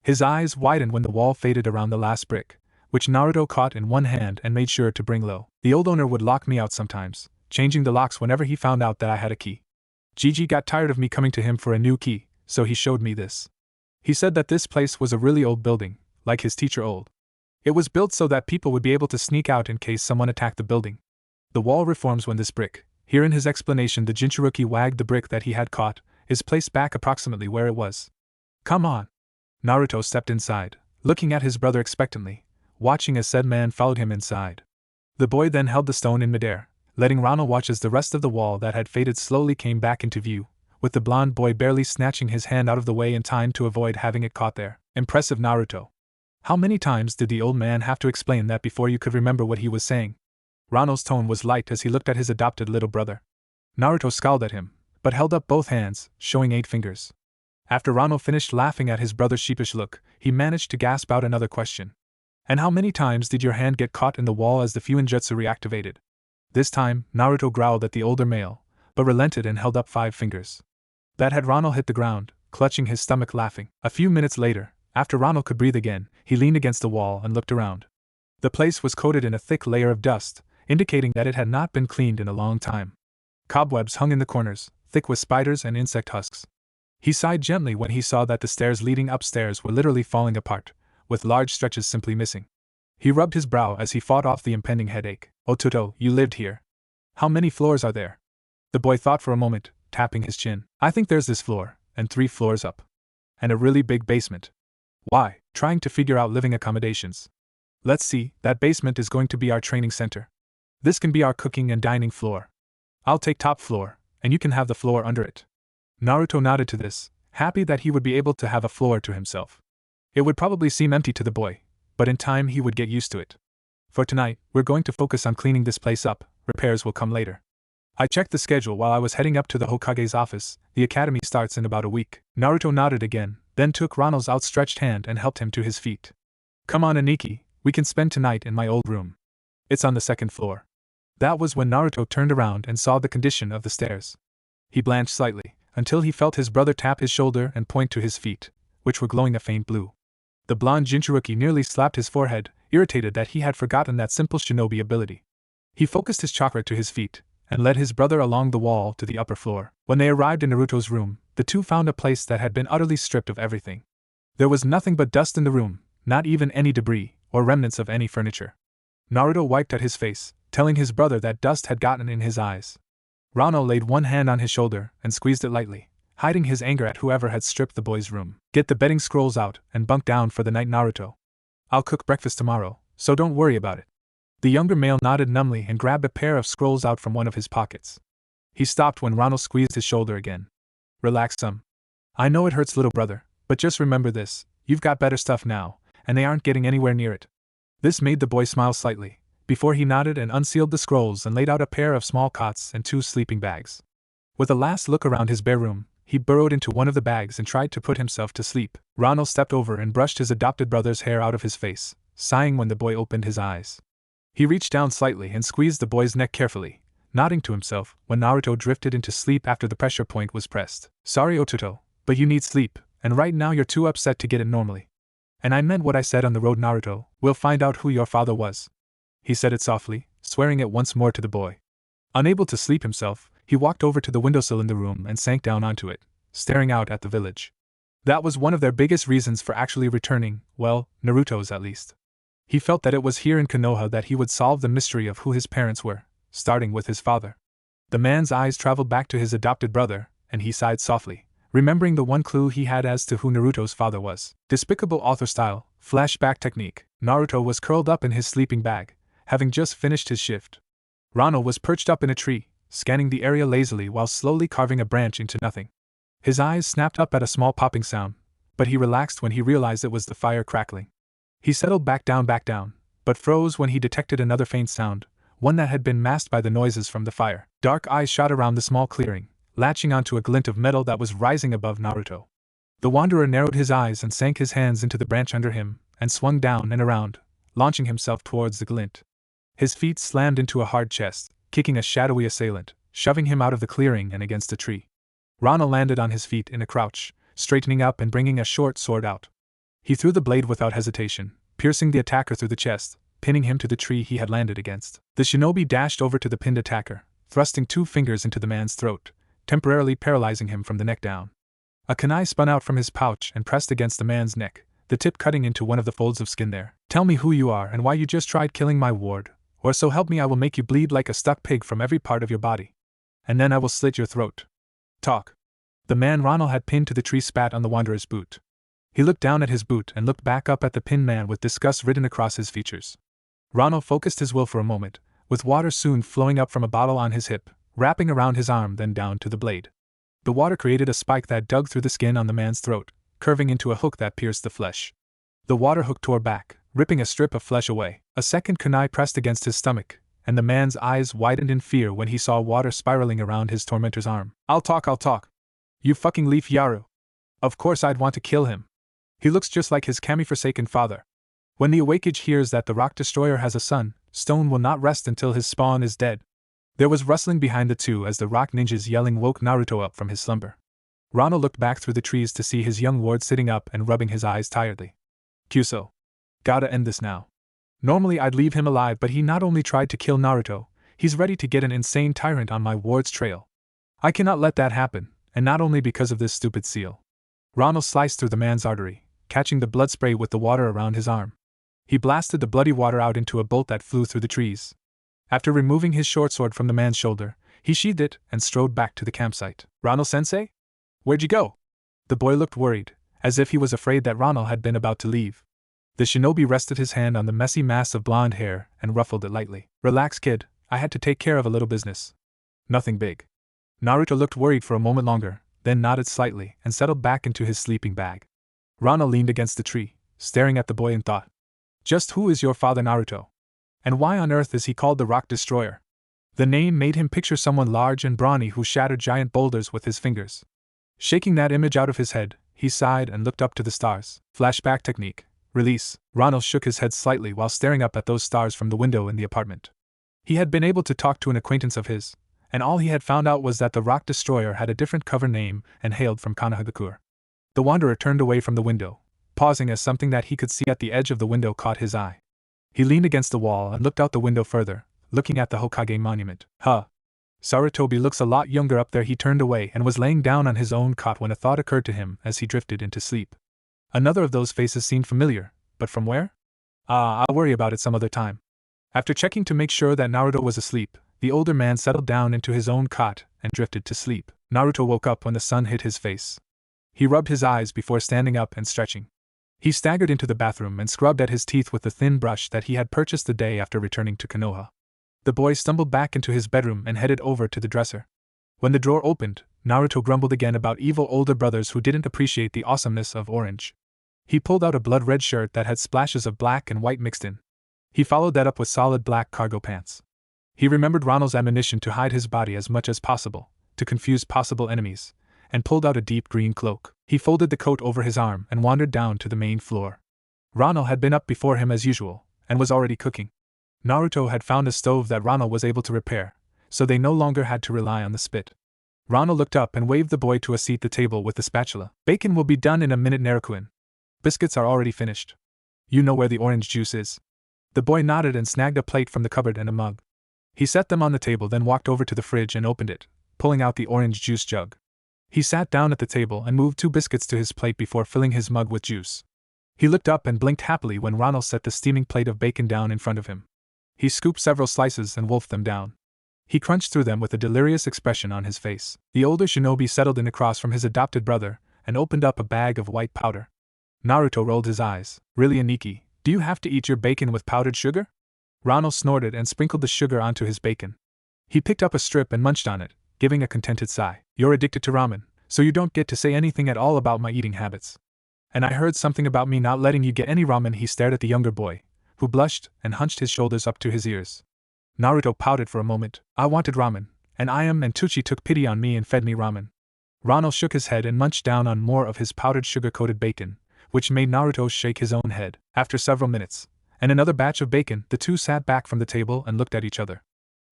His eyes widened when the wall faded around the last brick, which Naruto caught in one hand and made sure to bring low. The old owner would lock me out sometimes, changing the locks whenever he found out that I had a key. Gigi got tired of me coming to him for a new key, so he showed me this. He said that this place was a really old building, like his teacher old. It was built so that people would be able to sneak out in case someone attacked the building. The wall reforms when this brick, here in his explanation the Jinchuruki wagged the brick that he had caught, is placed back approximately where it was. Come on. Naruto stepped inside, looking at his brother expectantly, watching as said man followed him inside. The boy then held the stone in midair, letting Ronald watch as the rest of the wall that had faded slowly came back into view, with the blonde boy barely snatching his hand out of the way in time to avoid having it caught there. Impressive, Naruto. How many times did the old man have to explain that before you could remember what he was saying? Ronald's tone was light as he looked at his adopted little brother. Naruto scowled at him, but held up both hands, showing 8 fingers. After Ronald finished laughing at his brother's sheepish look, he managed to gasp out another question. And how many times did your hand get caught in the wall as the Fuinjutsu reactivated? This time, Naruto growled at the older male, but relented and held up 5 fingers. That had Ronald hit the ground, clutching his stomach laughing. A few minutes later, after Ronald could breathe again, he leaned against the wall and looked around. The place was coated in a thick layer of dust, indicating that it had not been cleaned in a long time. Cobwebs hung in the corners, thick with spiders and insect husks. He sighed gently when he saw that the stairs leading upstairs were literally falling apart, with large stretches simply missing. He rubbed his brow as he fought off the impending headache. Otuto, you lived here. How many floors are there? The boy thought for a moment, tapping his chin. I think there's this floor, and 3 floors up. And a really big basement. Why? Trying to figure out living accommodations. Let's see, that basement is going to be our training center. This can be our cooking and dining floor. I'll take top floor, and you can have the floor under it. Naruto nodded to this, happy that he would be able to have a floor to himself. It would probably seem empty to the boy, but in time he would get used to it. For tonight, we're going to focus on cleaning this place up, repairs will come later. I checked the schedule while I was heading up to the Hokage's office. The academy starts in about a week. Naruto nodded again, then took Ronald's outstretched hand and helped him to his feet. Come on, Aniki, we can spend tonight in my old room. It's on the 2nd floor. That was when Naruto turned around and saw the condition of the stairs. He blanched slightly, until he felt his brother tap his shoulder and point to his feet, which were glowing a faint blue. The blonde Jinchuruki nearly slapped his forehead, irritated that he had forgotten that simple shinobi ability. He focused his chakra to his feet, and led his brother along the wall to the upper floor. When they arrived in Naruto's room, the two found a place that had been utterly stripped of everything. There was nothing but dust in the room, not even any debris, or remnants of any furniture. Naruto wiped at his face, telling his brother that dust had gotten in his eyes. Rano laid one hand on his shoulder and squeezed it lightly, hiding his anger at whoever had stripped the boy's room. Get the bedding scrolls out and bunk down for the night, Naruto. I'll cook breakfast tomorrow, so don't worry about it. The younger male nodded numbly and grabbed a pair of scrolls out from one of his pockets. He stopped when Ronald squeezed his shoulder again. Relax some. I know it hurts, little brother, but just remember this, you've got better stuff now, and they aren't getting anywhere near it. This made the boy smile slightly, before he nodded and unsealed the scrolls and laid out a pair of small cots and 2 sleeping bags. With a last look around his bare room, he burrowed into one of the bags and tried to put himself to sleep. Ronald stepped over and brushed his adopted brother's hair out of his face, sighing when the boy opened his eyes. He reached down slightly and squeezed the boy's neck carefully, nodding to himself when Naruto drifted into sleep after the pressure point was pressed. Sorry, Otuto, but you need sleep, and right now you're too upset to get it normally. And I meant what I said on the road, Naruto. We'll find out who your father was. He said it softly, swearing it once more to the boy. Unable to sleep himself, he walked over to the windowsill in the room and sank down onto it, staring out at the village. That was one of their biggest reasons for actually returning, well, Naruto's at least. He felt that it was here in Konoha that he would solve the mystery of who his parents were, starting with his father. The man's eyes traveled back to his adopted brother, and he sighed softly, remembering the one clue he had as to who Naruto's father was. Despicable author-style, flashback technique. Naruto was curled up in his sleeping bag, having just finished his shift. Rano was perched up in a tree, scanning the area lazily while slowly carving a branch into nothing. His eyes snapped up at a small popping sound, but he relaxed when he realized it was the fire crackling. He settled back down, but froze when he detected another faint sound, one that had been masked by the noises from the fire. Dark eyes shot around the small clearing, latching onto a glint of metal that was rising above Naruto. The wanderer narrowed his eyes and sank his hands into the branch under him, and swung down and around, launching himself towards the glint. His feet slammed into a hard chest, kicking a shadowy assailant, shoving him out of the clearing and against a tree. Rana landed on his feet in a crouch, straightening up and bringing a short sword out. He threw the blade without hesitation, piercing the attacker through the chest, pinning him to the tree he had landed against. The shinobi dashed over to the pinned attacker, thrusting 2 fingers into the man's throat, temporarily paralyzing him from the neck down. A kunai spun out from his pouch and pressed against the man's neck, the tip cutting into one of the folds of skin there. Tell me who you are and why you just tried killing my ward, or so help me I will make you bleed like a stuck pig from every part of your body. And then I will slit your throat. Talk. The man Ronald had pinned to the tree spat on the wanderer's boot. He looked down at his boot and looked back up at the pinned man with disgust written across his features. Ronald focused his will for a moment, with water soon flowing up from a bottle on his hip, wrapping around his arm then down to the blade. The water created a spike that dug through the skin on the man's throat, curving into a hook that pierced the flesh. The water hook tore back, ripping a strip of flesh away. A second kunai pressed against his stomach, and the man's eyes widened in fear when he saw water spiraling around his tormentor's arm. I'll talk. You fucking leaf Yaru. Of course I'd want to kill him. He looks just like his kami-forsaken father. When the Awakage hears that the Rock Destroyer has a son, Stone will not rest until his spawn is dead. There was rustling behind the two as the rock ninja's yelling woke Naruto up from his slumber. Ronald looked back through the trees to see his young ward sitting up and rubbing his eyes tiredly. Kyuso. Gotta end this now. Normally I'd leave him alive, but he not only tried to kill Naruto, he's ready to get an insane tyrant on my ward's trail. I cannot let that happen, and not only because of this stupid seal. Ronald sliced through the man's artery, catching the blood spray with the water around his arm. He blasted the bloody water out into a bolt that flew through the trees. After removing his short sword from the man's shoulder, he sheathed it and strode back to the campsite. Ronald-sensei? Where'd you go? The boy looked worried, as if he was afraid that Ronald had been about to leave. The shinobi rested his hand on the messy mass of blonde hair and ruffled it lightly. Relax, kid, I had to take care of a little business. Nothing big. Naruto looked worried for a moment longer, then nodded slightly and settled back into his sleeping bag. Ronald leaned against the tree, staring at the boy in thought. Just who is your father, Naruto? And why on earth is he called the Rock Destroyer? The name made him picture someone large and brawny who shattered giant boulders with his fingers. Shaking that image out of his head, he sighed and looked up to the stars. Flashback technique. Release. Ronald shook his head slightly while staring up at those stars from the window in the apartment. He had been able to talk to an acquaintance of his, and all he had found out was that the Rock Destroyer had a different cover name and hailed from Konohagakure. The wanderer turned away from the window, pausing as something that he could see at the edge of the window caught his eye. He leaned against the wall and looked out the window further, looking at the Hokage monument. Sarutobi looks a lot younger up there. He turned away and was laying down on his own cot when a thought occurred to him as he drifted into sleep. Another of those faces seemed familiar, but from where? I'll worry about it some other time. After checking to make sure that Naruto was asleep, the older man settled down into his own cot and drifted to sleep. Naruto woke up when the sun hit his face. He rubbed his eyes before standing up and stretching. He staggered into the bathroom and scrubbed at his teeth with the thin brush that he had purchased the day after returning to Konoha. The boy stumbled back into his bedroom and headed over to the dresser. When the drawer opened, Naruto grumbled again about evil older brothers who didn't appreciate the awesomeness of orange. He pulled out a blood-red shirt that had splashes of black and white mixed in. He followed that up with solid black cargo pants. He remembered Ronald's admonition to hide his body as much as possible, to confuse possible enemies, and pulled out a deep green cloak. He folded the coat over his arm and wandered down to the main floor. Ronald had been up before him as usual, and was already cooking. Naruto had found a stove that Ronald was able to repair, so they no longer had to rely on the spit. Ronald looked up and waved the boy to a seat at the table with the spatula. Bacon will be done in a minute, Narukuin. Biscuits are already finished. You know where the orange juice is. The boy nodded and snagged a plate from the cupboard and a mug. He set them on the table, then walked over to the fridge and opened it, pulling out the orange juice jug. He sat down at the table and moved 2 biscuits to his plate before filling his mug with juice. He looked up and blinked happily when Ronald set the steaming plate of bacon down in front of him. He scooped several slices and wolfed them down. He crunched through them with a delirious expression on his face. The older shinobi settled in across from his adopted brother and opened up a bag of white powder. Naruto rolled his eyes. Really, Aniki, do you have to eat your bacon with powdered sugar? Ronald snorted and sprinkled the sugar onto his bacon. He picked up a strip and munched on it, giving a contented sigh. You're addicted to ramen, so you don't get to say anything at all about my eating habits. And I heard something about me not letting you get any ramen. He stared at the younger boy, who blushed and hunched his shoulders up to his ears. Naruto pouted for a moment. I wanted ramen, and Ayam and Tucci took pity on me and fed me ramen. Ronald shook his head and munched down on more of his powdered sugar-coated bacon, which made Naruto shake his own head. After several minutes, and another batch of bacon, the two sat back from the table and looked at each other.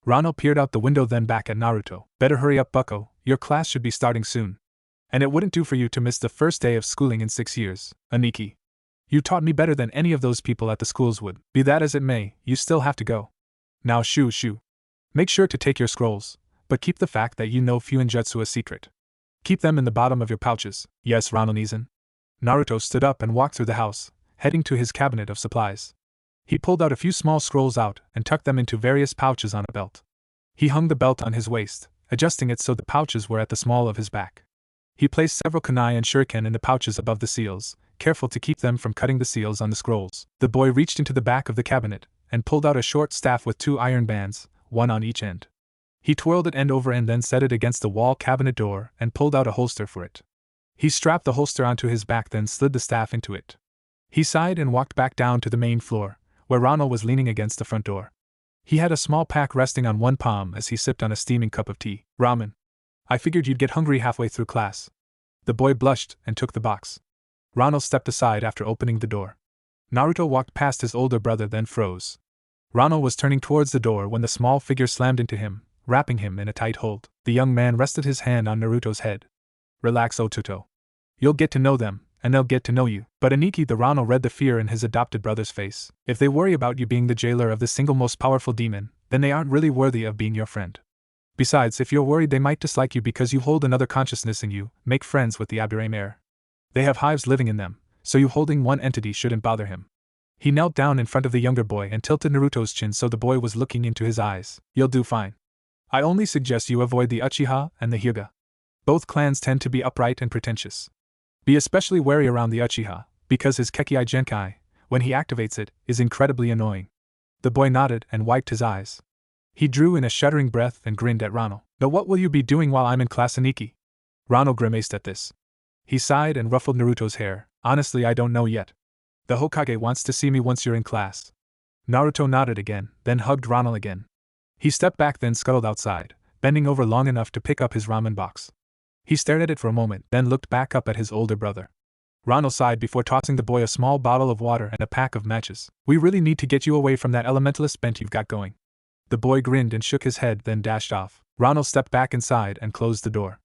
Ronald peered out the window, then back at Naruto. Better hurry up, bucko, your class should be starting soon. And it wouldn't do for you to miss the first day of schooling in 6 years, Aniki. You taught me better than any of those people at the schools would. Be that as it may, you still have to go. Now shoo. Make sure to take your scrolls, but keep the fact that you know Fuinjutsu a secret. Keep them in the bottom of your pouches. Yes, Ronald-san. Naruto stood up and walked through the house, heading to his cabinet of supplies. He pulled out a few small scrolls out and tucked them into various pouches on a belt. He hung the belt on his waist, adjusting it so the pouches were at the small of his back. He placed several kunai and shuriken in the pouches above the seals, careful to keep them from cutting the seals on the scrolls. The boy reached into the back of the cabinet and pulled out a short staff with 2 iron bands, one on each end. He twirled it end over end, then set it against the wall cabinet door and pulled out a holster for it. He strapped the holster onto his back, then slid the staff into it. He sighed and walked back down to the main floor, where Ronald was leaning against the front door. He had a small pack resting on one palm as he sipped on a steaming cup of tea. Ramen. I figured you'd get hungry halfway through class. The boy blushed and took the box. Ronald stepped aside after opening the door. Naruto walked past his older brother, then froze. Ronald was turning towards the door when the small figure slammed into him, wrapping him in a tight hold. The young man rested his hand on Naruto's head. Relax, Otuto. You'll get to know them, and they'll get to know you. But Aniki, the Ronald read the fear in his adopted brother's face. If they worry about you being the jailer of the single most powerful demon, then they aren't really worthy of being your friend. Besides, if you're worried they might dislike you because you hold another consciousness in you, make friends with the Aburame heir. They have hives living in them, so you holding one entity shouldn't bother him. He knelt down in front of the younger boy and tilted Naruto's chin so the boy was looking into his eyes. You'll do fine. I only suggest you avoid the Uchiha and the Hyuga. Both clans tend to be upright and pretentious. Be especially wary around the Uchiha, because his Kekkei Genkai, when he activates it, is incredibly annoying. The boy nodded and wiped his eyes. He drew in a shuddering breath and grinned at Ronald. Now what will you be doing while I'm in class, Aniki? Ronald grimaced at this. He sighed and ruffled Naruto's hair. Honestly, I don't know yet. The Hokage wants to see me once you're in class. Naruto nodded again, then hugged Ronald again. He stepped back, then scuttled outside, bending over long enough to pick up his ramen box. He stared at it for a moment, then looked back up at his older brother. Ronald sighed before tossing the boy a small bottle of water and a pack of matches. We really need to get you away from that elementalist bent you've got going. The boy grinned and shook his head, then dashed off. Ronald stepped back inside and closed the door.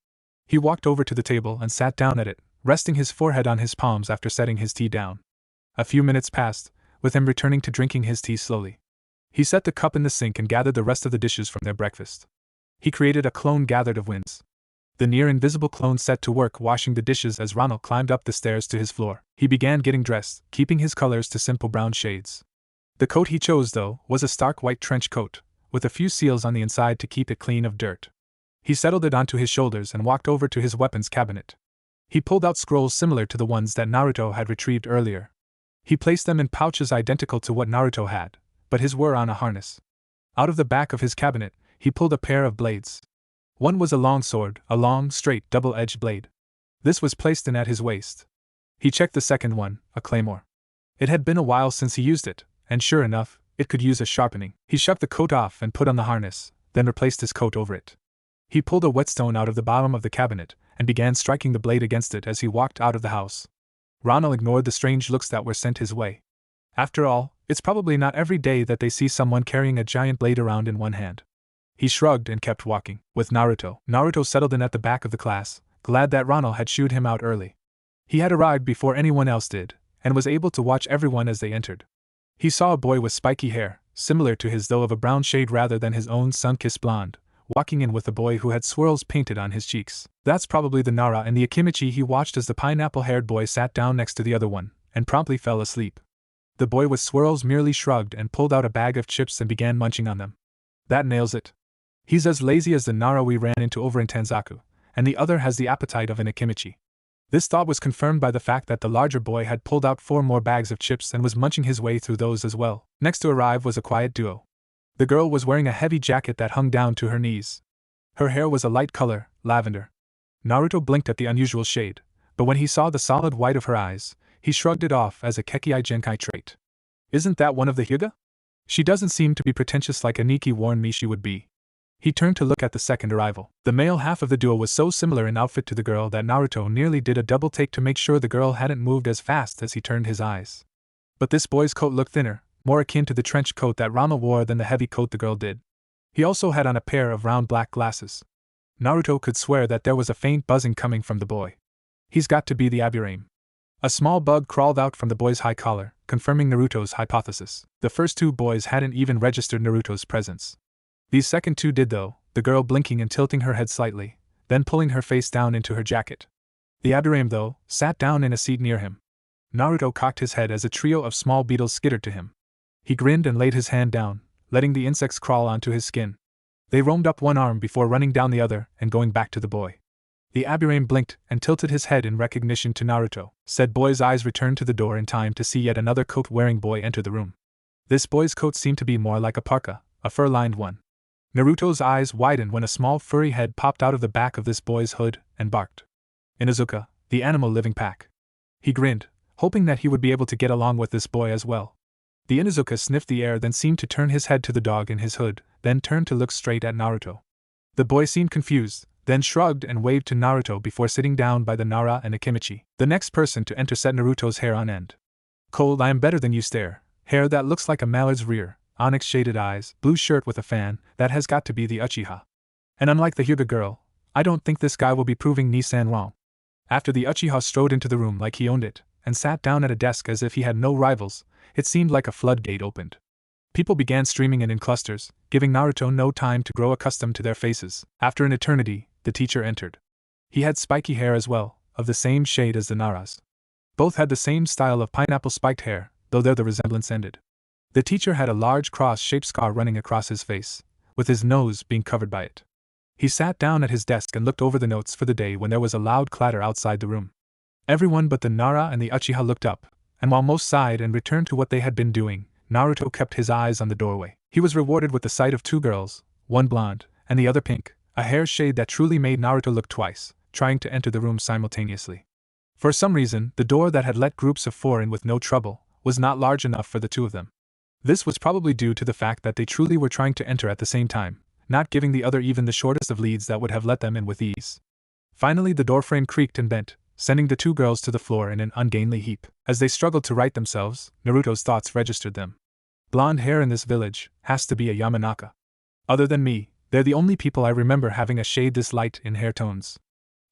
He walked over to the table and sat down at it, resting his forehead on his palms after setting his tea down. A few minutes passed, with him returning to drinking his tea slowly. He set the cup in the sink and gathered the rest of the dishes from their breakfast. He created a clone gathered of winds. The near-invisible clone set to work washing the dishes as Ronald climbed up the stairs to his floor. He began getting dressed, keeping his colors to simple brown shades. The coat he chose, though, was a stark white trench coat, with a few seals on the inside to keep it clean of dirt. He settled it onto his shoulders and walked over to his weapons cabinet. He pulled out scrolls similar to the ones that Naruto had retrieved earlier. He placed them in pouches identical to what Naruto had, but his were on a harness. Out of the back of his cabinet, he pulled a pair of blades. One was a long sword, a long, straight, double-edged blade. This was placed in at his waist. He checked the second one, a claymore. It had been a while since he used it, and sure enough, it could use a sharpening. He shoved the coat off and put on the harness, then replaced his coat over it. He pulled a whetstone out of the bottom of the cabinet and began striking the blade against it as he walked out of the house. Ronald ignored the strange looks that were sent his way. After all, it's probably not every day that they see someone carrying a giant blade around in one hand. He shrugged and kept walking. With Naruto. Naruto settled in at the back of the class, glad that Ronald had shooed him out early. He had arrived before anyone else did, and was able to watch everyone as they entered. He saw a boy with spiky hair, similar to his though of a brown shade rather than his own sun-kissed blonde, walking in with a boy who had swirls painted on his cheeks. That's probably the Nara and the Akimichi. He watched as the pineapple-haired boy sat down next to the other one, and promptly fell asleep. The boy with swirls merely shrugged and pulled out a bag of chips and began munching on them. That nails it. He's as lazy as the Nara we ran into over in Tanzaku, and the other has the appetite of an Akimichi. This thought was confirmed by the fact that the larger boy had pulled out 4 more bags of chips and was munching his way through those as well. Next to arrive was a quiet duo. The girl was wearing a heavy jacket that hung down to her knees. Her hair was a light color, lavender. Naruto blinked at the unusual shade, but when he saw the solid white of her eyes, he shrugged it off as a Kekkei Genkai trait. Isn't that one of the Hyuga? She doesn't seem to be pretentious like Aniki warned me she would be. He turned to look at the second arrival. The male half of the duo was so similar in outfit to the girl that Naruto nearly did a double take to make sure the girl hadn't moved as fast as he turned his eyes. But this boy's coat looked thinner, more akin to the trench coat that Ronald wore than the heavy coat the girl did. He also had on a pair of round black glasses. Naruto could swear that there was a faint buzzing coming from the boy. He's got to be the Aburame. A small bug crawled out from the boy's high collar, confirming Naruto's hypothesis. The first 2 boys hadn't even registered Naruto's presence. These second 2 did though, the girl blinking and tilting her head slightly, then pulling her face down into her jacket. The Aburame, though, sat down in a seat near him. Naruto cocked his head as a trio of small beetles skittered to him. He grinned and laid his hand down, letting the insects crawl onto his skin. They roamed up one arm before running down the other and going back to the boy. The Aburame blinked and tilted his head in recognition to Naruto. Said boy's eyes returned to the door in time to see yet another coat-wearing boy enter the room. This boy's coat seemed to be more like a parka, a fur-lined one. Naruto's eyes widened when a small furry head popped out of the back of this boy's hood and barked. Inuzuka, the animal living pack. He grinned, hoping that he would be able to get along with this boy as well. The Inuzuka sniffed the air, then seemed to turn his head to the dog in his hood, then turned to look straight at Naruto. The boy seemed confused, then shrugged and waved to Naruto before sitting down by the Nara and Akimichi. The next person to enter set Naruto's hair on end. Cold, I am better than you stare. Hair that looks like a mallard's rear, onyx-shaded eyes, blue shirt with a fan, that has got to be the Uchiha. And unlike the Hyuga girl, I don't think this guy will be proving Nissan wrong. After the Uchiha strode into the room like he owned it, and sat down at a desk as if he had no rivals, it seemed like a floodgate opened. People began streaming in clusters, giving Naruto no time to grow accustomed to their faces. After an eternity, the teacher entered. He had spiky hair as well, of the same shade as the Nara's. Both had the same style of pineapple spiked hair, though there the resemblance ended. The teacher had a large cross-shaped scar running across his face, with his nose being covered by it. He sat down at his desk and looked over the notes for the day when there was a loud clatter outside the room. Everyone but the Nara and the Uchiha looked up, and while most sighed and returned to what they had been doing, Naruto kept his eyes on the doorway. He was rewarded with the sight of two girls, one blonde, and the other pink, a hair shade that truly made Naruto look twice, trying to enter the room simultaneously. For some reason, the door that had let groups of four in with no trouble was not large enough for the two of them. This was probably due to the fact that they truly were trying to enter at the same time, not giving the other even the shortest of leads that would have let them in with ease. Finally, the doorframe creaked and bent, sending the two girls to the floor in an ungainly heap. As they struggled to right themselves, Naruto's thoughts registered them. Blonde hair in this village has to be a Yamanaka. Other than me, they're the only people I remember having a shade this light in hair tones.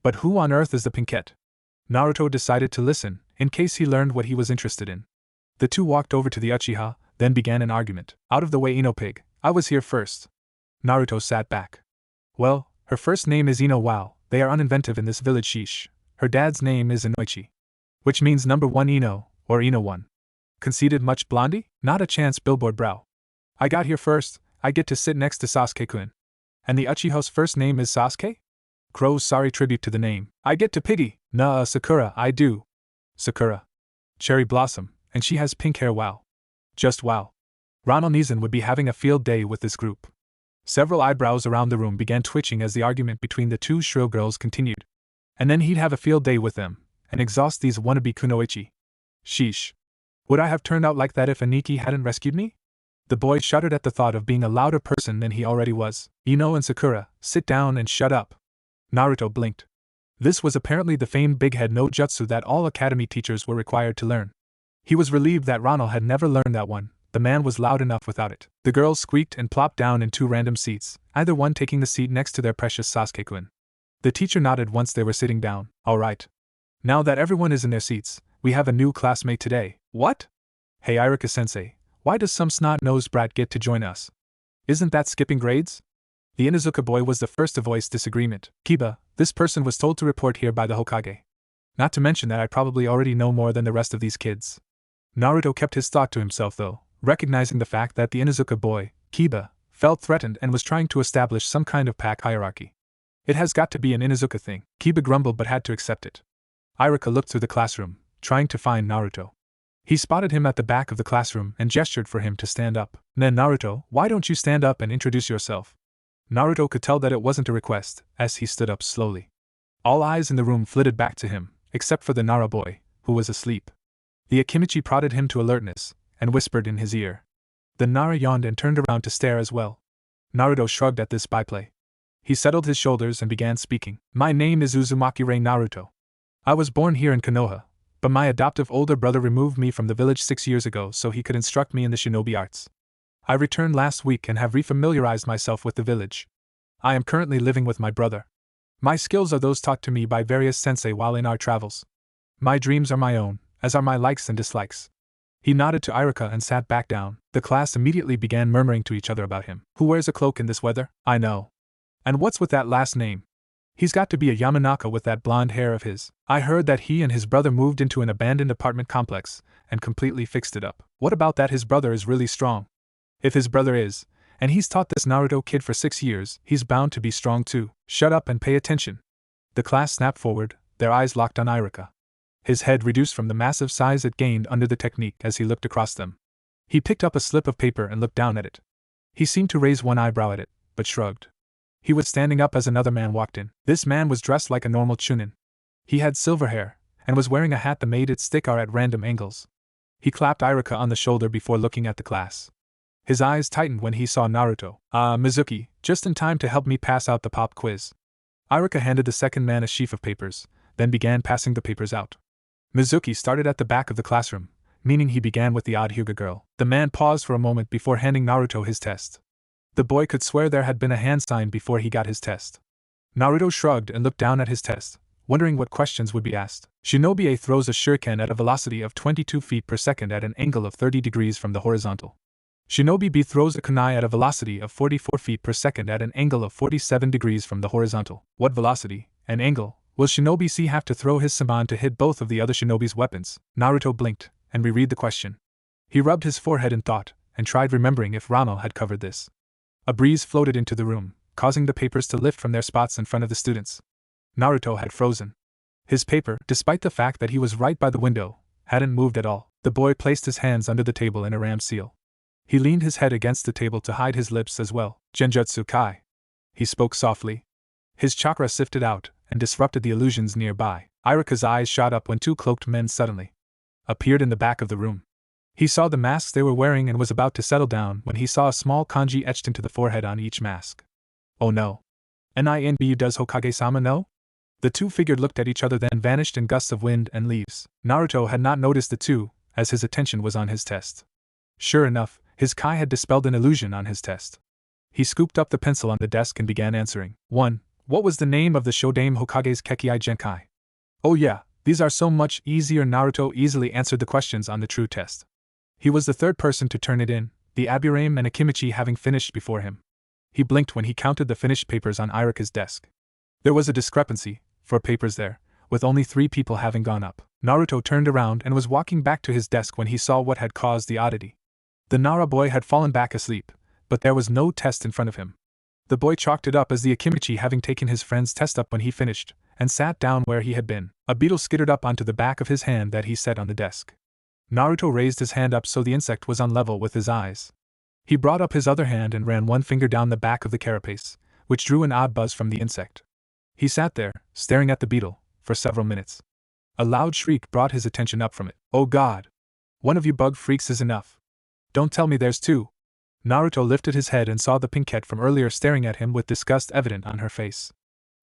But who on earth is the pinkette? Naruto decided to listen, in case he learned what he was interested in. The two walked over to the Uchiha, then began an argument. Out of the way, Ino pig, I was here first. Naruto sat back. Well, her first name is Ino. Wow, they are uninventive in this village. Sheesh. Her dad's name is Inoichi. Which means number 1 Ino, or Ino 1. Conceded much, Blondie? Not a chance, billboard brow. I got here first, I get to sit next to Sasuke-kun. And the Uchiha's first name is Sasuke? Crow's sorry tribute to the name. I get to piggy. Nah, Sakura, I do. Sakura. Cherry Blossom, and she has pink hair. Wow. Just wow. Ronald Neeson would be having a field day with this group. Several eyebrows around the room began twitching as the argument between the two shrill girls continued. And then he'd have a field day with them, and exhaust these wannabe kunoichi. Sheesh. Would I have turned out like that if Aniki hadn't rescued me? The boy shuddered at the thought of being a louder person than he already was. Ino and Sakura, sit down and shut up. Naruto blinked. This was apparently the famed big head no jutsu that all academy teachers were required to learn. He was relieved that Ronald had never learned that one. The man was loud enough without it. The girls squeaked and plopped down in two random seats, either one taking the seat next to their precious Sasuke-kun. The teacher nodded once they were sitting down. All right. Now that everyone is in their seats, we have a new classmate today. What? Hey Iruka-sensei, why does some snot-nosed brat get to join us? Isn't that skipping grades? The Inuzuka boy was the first to voice disagreement. Kiba, this person was told to report here by the Hokage. Not to mention that I probably already know more than the rest of these kids. Naruto kept his thought to himself though, recognizing the fact that the Inuzuka boy, Kiba, felt threatened and was trying to establish some kind of pack hierarchy. It has got to be an Inuzuka thing. Kiba grumbled but had to accept it. Iruka looked through the classroom, trying to find Naruto. He spotted him at the back of the classroom and gestured for him to stand up. Then Naruto, why don't you stand up and introduce yourself? Naruto could tell that it wasn't a request, as he stood up slowly. All eyes in the room flitted back to him, except for the Nara boy, who was asleep. The Akimichi prodded him to alertness, and whispered in his ear. The Nara yawned and turned around to stare as well. Naruto shrugged at this byplay. He settled his shoulders and began speaking. My name is Uzumaki Rei Naruto. I was born here in Konoha, but my adoptive older brother removed me from the village 6 years ago so he could instruct me in the shinobi arts. I returned last week and have refamiliarized myself with the village. I am currently living with my brother. My skills are those taught to me by various sensei while in our travels. My dreams are my own, as are my likes and dislikes. He nodded to Iruka and sat back down. The class immediately began murmuring to each other about him. Who wears a cloak in this weather? I know. And what's with that last name? He's got to be a Yamanaka with that blonde hair of his. I heard that he and his brother moved into an abandoned apartment complex and completely fixed it up. What about that his brother is really strong? If his brother is, and he's taught this Naruto kid for 6 years, he's bound to be strong too. Shut up and pay attention. The class snapped forward, their eyes locked on Iruka. His head reduced from the massive size it gained under the technique as he looked across them. He picked up a slip of paper and looked down at it. He seemed to raise one eyebrow at it, but shrugged. He was standing up as another man walked in. This man was dressed like a normal chunin. He had silver hair, and was wearing a hat that made its stick out at random angles. He clapped Iruka on the shoulder before looking at the class. His eyes tightened when he saw Naruto. Mizuki, just in time to help me pass out the pop quiz. Iruka handed the second man a sheaf of papers, then began passing the papers out. Mizuki started at the back of the classroom, meaning he began with the odd Hyuga girl. The man paused for a moment before handing Naruto his test. The boy could swear there had been a hand sign before he got his test. Naruto shrugged and looked down at his test, wondering what questions would be asked. Shinobi A throws a shuriken at a velocity of 22 feet per second at an angle of 30 degrees from the horizontal. Shinobi B throws a kunai at a velocity of 44 feet per second at an angle of 47 degrees from the horizontal. What velocity and angle will Shinobi C have to throw his summon to hit both of the other shinobi's weapons? Naruto blinked and reread the question. He rubbed his forehead in thought and tried remembering if Rano had covered this. A breeze floated into the room, causing the papers to lift from their spots in front of the students. Naruto had frozen. His paper, despite the fact that he was right by the window, hadn't moved at all. The boy placed his hands under the table in a ram seal. He leaned his head against the table to hide his lips as well. Genjutsu Kai. He spoke softly. His chakra sifted out and disrupted the illusions nearby. Iruka's eyes shot up when two cloaked men suddenly appeared in the back of the room. He saw the masks they were wearing and was about to settle down when he saw a small kanji etched into the forehead on each mask. Oh no. NINBU, does Hokage-sama know? The two figures looked at each other, then vanished in gusts of wind and leaves. Naruto had not noticed the two, as his attention was on his test. Sure enough, his Kai had dispelled an illusion on his test. He scooped up the pencil on the desk and began answering. 1. What was the name of the Shodame Hokage's Kekkei Genkai? Oh yeah, these are so much easier. Naruto easily answered the questions on the true test. He was the third person to turn it in, the Aburame and Akimichi having finished before him. He blinked when he counted the finished papers on Iruka's desk. There was a discrepancy, for papers there, with only 3 people having gone up. Naruto turned around and was walking back to his desk when he saw what had caused the oddity. The Nara boy had fallen back asleep, but there was no test in front of him. The boy chalked it up as the Akimichi having taken his friend's test up when he finished, and sat down where he had been. A beetle skittered up onto the back of his hand that he set on the desk. Naruto raised his hand up so the insect was on level with his eyes. He brought up his other hand and ran one finger down the back of the carapace, which drew an odd buzz from the insect. He sat there, staring at the beetle, for several minutes. A loud shriek brought his attention up from it. Oh God! One of you bug freaks is enough. Don't tell me there's 2. Naruto lifted his head and saw the pinkette from earlier staring at him with disgust evident on her face.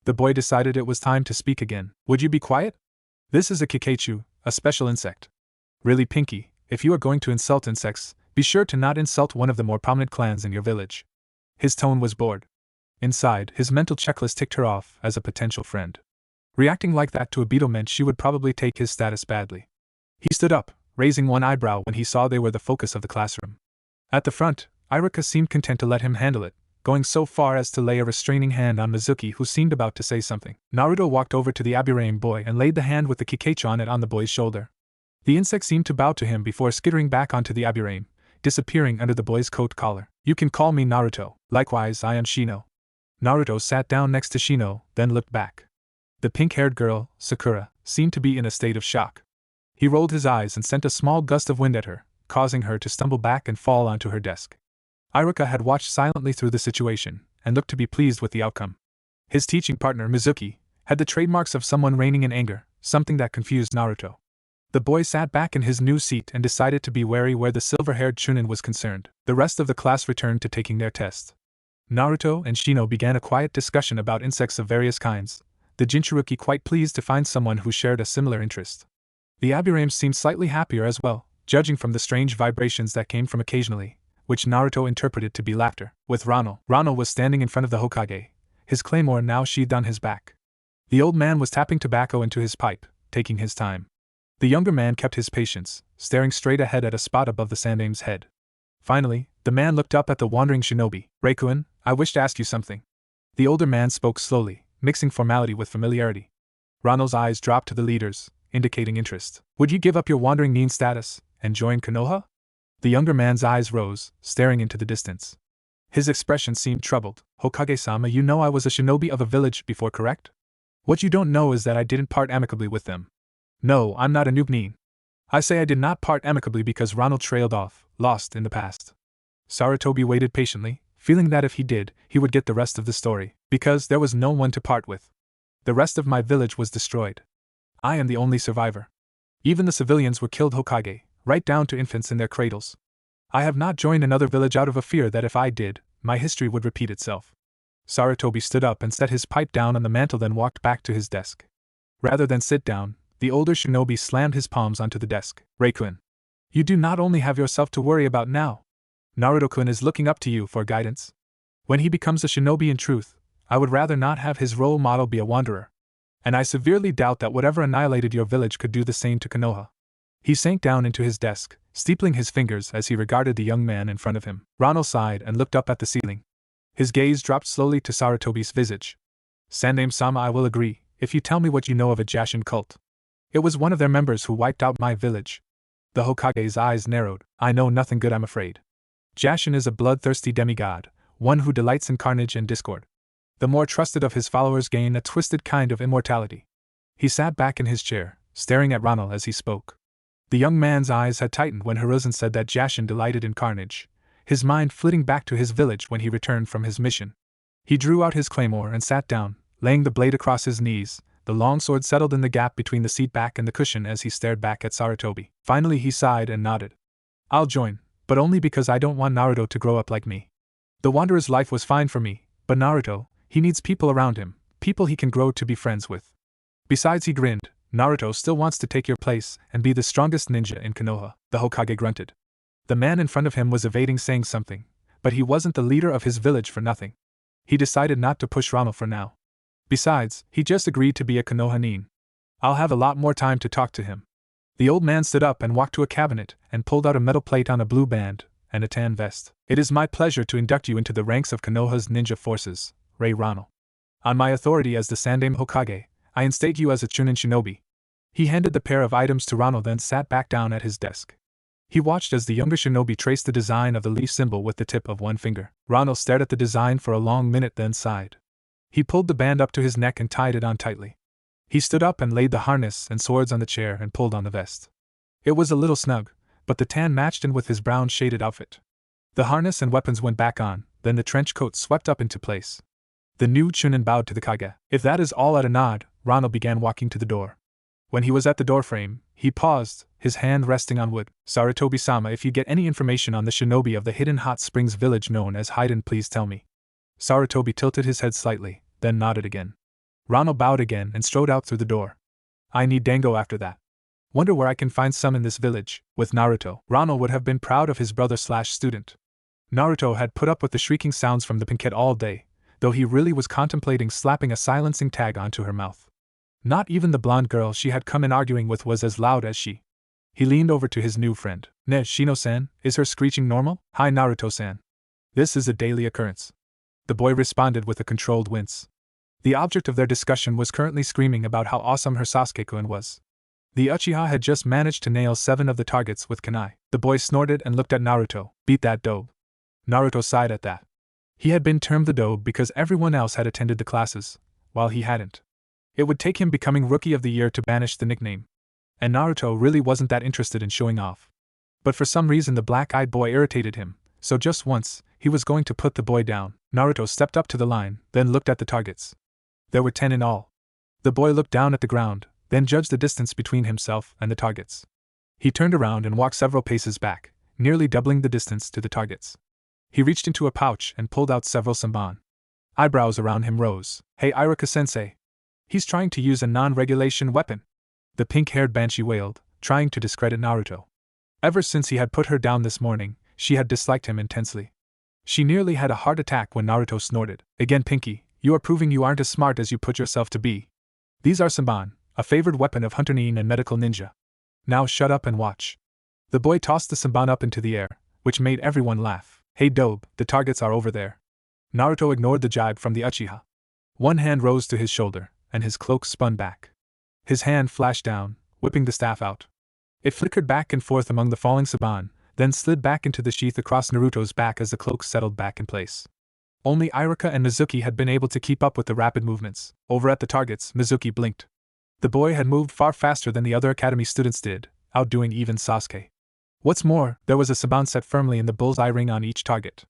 The boy decided it was time to speak again. Would you be quiet? This is a Kikeichu, a special insect. Really, Pinky, if you are going to insult insects, be sure to not insult one of the more prominent clans in your village. His tone was bored. Inside, his mental checklist ticked her off as a potential friend. Reacting like that to a beetle meant she would probably take his status badly. He stood up, raising one eyebrow when he saw they were the focus of the classroom. At the front, Iruka seemed content to let him handle it, going so far as to lay a restraining hand on Mizuki, who seemed about to say something. Naruto walked over to the Aburame boy and laid the hand with the Kikeichu on it on the boy's shoulder. The insect seemed to bow to him before skittering back onto the Aburame, disappearing under the boy's coat collar. You can call me Naruto. Likewise, I am Shino. Naruto sat down next to Shino, then looked back. The pink-haired girl, Sakura, seemed to be in a state of shock. He rolled his eyes and sent a small gust of wind at her, causing her to stumble back and fall onto her desk. Iruka had watched silently through the situation, and looked to be pleased with the outcome. His teaching partner, Mizuki, had the trademarks of someone reigning in anger, something that confused Naruto. The boy sat back in his new seat and decided to be wary where the silver-haired Chunin was concerned. The rest of the class returned to taking their test. Naruto and Shino began a quiet discussion about insects of various kinds, the Jinchuruki quite pleased to find someone who shared a similar interest. The Aburame seemed slightly happier as well, judging from the strange vibrations that came from occasionally, which Naruto interpreted to be laughter. With Rano was standing in front of the Hokage, his claymore now sheathed on his back. The old man was tapping tobacco into his pipe, taking his time. The younger man kept his patience, staring straight ahead at a spot above the Sandame's head. Finally, the man looked up at the wandering shinobi. Reikuen, I wish to ask you something. The older man spoke slowly, mixing formality with familiarity. Rano's eyes dropped to the leaders, indicating interest. Would you give up your wandering nin status and join Konoha? The younger man's eyes rose, staring into the distance. His expression seemed troubled. Hokage-sama, you know I was a shinobi of a village before, correct? What you don't know is that I didn't part amicably with them. No, I'm not a noob nin. I say I did not part amicably because Ronald trailed off, lost in the past. Sarutobi waited patiently, feeling that if he did, he would get the rest of the story, because there was no one to part with. The rest of my village was destroyed. I am the only survivor. Even the civilians were killed Hokage, right down to infants in their cradles. I have not joined another village out of a fear that if I did, my history would repeat itself. Sarutobi stood up and set his pipe down on the mantel, then walked back to his desk. Rather than sit down, the older shinobi slammed his palms onto the desk. Rei-kun, you do not only have yourself to worry about now. Naruto-kun is looking up to you for guidance. When he becomes a shinobi in truth, I would rather not have his role model be a wanderer. And I severely doubt that whatever annihilated your village could do the same to Konoha. He sank down into his desk, steepling his fingers as he regarded the young man in front of him. Ronald sighed and looked up at the ceiling. His gaze dropped slowly to Sarutobi's visage. Sandaime-sama, I will agree, if you tell me what you know of a Jashin cult. It was one of their members who wiped out my village. The Hokage's eyes narrowed. I know nothing good, I'm afraid. Jashin is a bloodthirsty demigod, one who delights in carnage and discord. The more trusted of his followers gain a twisted kind of immortality. He sat back in his chair, staring at Ronald as he spoke. The young man's eyes had tightened when Hiruzen said that Jashin delighted in carnage, his mind flitting back to his village when he returned from his mission. He drew out his claymore and sat down, laying the blade across his knees. The long sword settled in the gap between the seat back and the cushion as he stared back at Sarutobi. Finally he sighed and nodded. I'll join, but only because I don't want Naruto to grow up like me. The Wanderer's life was fine for me, but Naruto, he needs people around him, people he can grow to be friends with. Besides, he grinned, Naruto still wants to take your place and be the strongest ninja in Konoha. The Hokage grunted. The man in front of him was evading saying something, but he wasn't the leader of his village for nothing. He decided not to push Ronald for now. Besides, he just agreed to be a Konoha nin. I'll have a lot more time to talk to him. The old man stood up and walked to a cabinet and pulled out a metal plate on a blue band and a tan vest. It is my pleasure to induct you into the ranks of Konoha's ninja forces, Rei Ronald. On my authority as the Sandaime Hokage, I instate you as a Chunin shinobi. He handed the pair of items to Ronald, then sat back down at his desk. He watched as the younger shinobi traced the design of the leaf symbol with the tip of one finger. Ronald stared at the design for a long minute, then sighed. He pulled the band up to his neck and tied it on tightly. He stood up and laid the harness and swords on the chair and pulled on the vest. It was a little snug, but the tan matched in with his brown shaded outfit. The harness and weapons went back on, then the trench coat swept up into place. The new Chunin bowed to the Kage. If that is all, at a nod, Ronald began walking to the door. When he was at the doorframe, he paused, his hand resting on wood. Sarutobi-sama, if you get any information on the shinobi of the hidden hot springs village known as Haiden, please tell me. Sarutobi tilted his head slightly, then nodded again. Ronald bowed again and strode out through the door. I need dango after that. Wonder where I can find some in this village. With Naruto, Ronald would have been proud of his brother/student. Naruto had put up with the shrieking sounds from the pinkette all day, though he really was contemplating slapping a silencing tag onto her mouth. Not even the blonde girl she had come in arguing with was as loud as she. He leaned over to his new friend. Ne, Shino-san, is her screeching normal? Hi, Naruto-san. This is a daily occurrence. The boy responded with a controlled wince. The object of their discussion was currently screaming about how awesome her Sasuke-kun was. The Uchiha had just managed to nail 7 of the targets with kunai. The boy snorted and looked at Naruto. Beat that dope. Naruto sighed at that. He had been termed the dope because everyone else had attended the classes, while he hadn't. It would take him becoming Rookie of the Year to banish the nickname. And Naruto really wasn't that interested in showing off. But for some reason the black-eyed boy irritated him, so just once, he was going to put the boy down. Naruto stepped up to the line, then looked at the targets. There were 10 in all. The boy looked down at the ground, then judged the distance between himself and the targets. He turned around and walked several paces back, nearly doubling the distance to the targets. He reached into a pouch and pulled out several samban. Eyebrows around him rose. Hey, Iruka-sensei. He's trying to use a non-regulation weapon. The pink-haired banshee wailed, trying to discredit Naruto. Ever since he had put her down this morning, she had disliked him intensely. She nearly had a heart attack when Naruto snorted. Again, Pinky, you are proving you aren't as smart as you put yourself to be. These are samban, a favored weapon of hunter nin and medical ninja. Now shut up and watch. The boy tossed the samban up into the air, which made everyone laugh. Hey Dobe, the targets are over there. Naruto ignored the jibe from the Uchiha. One hand rose to his shoulder, and his cloak spun back. His hand flashed down, whipping the staff out. It flickered back and forth among the falling samban, then slid back into the sheath across Naruto's back as the cloak settled back in place. Only Iruka and Mizuki had been able to keep up with the rapid movements. Over at the targets, Mizuki blinked. The boy had moved far faster than the other academy students did, outdoing even Sasuke. What's more, there was a Saban set firmly in the bullseye ring on each target.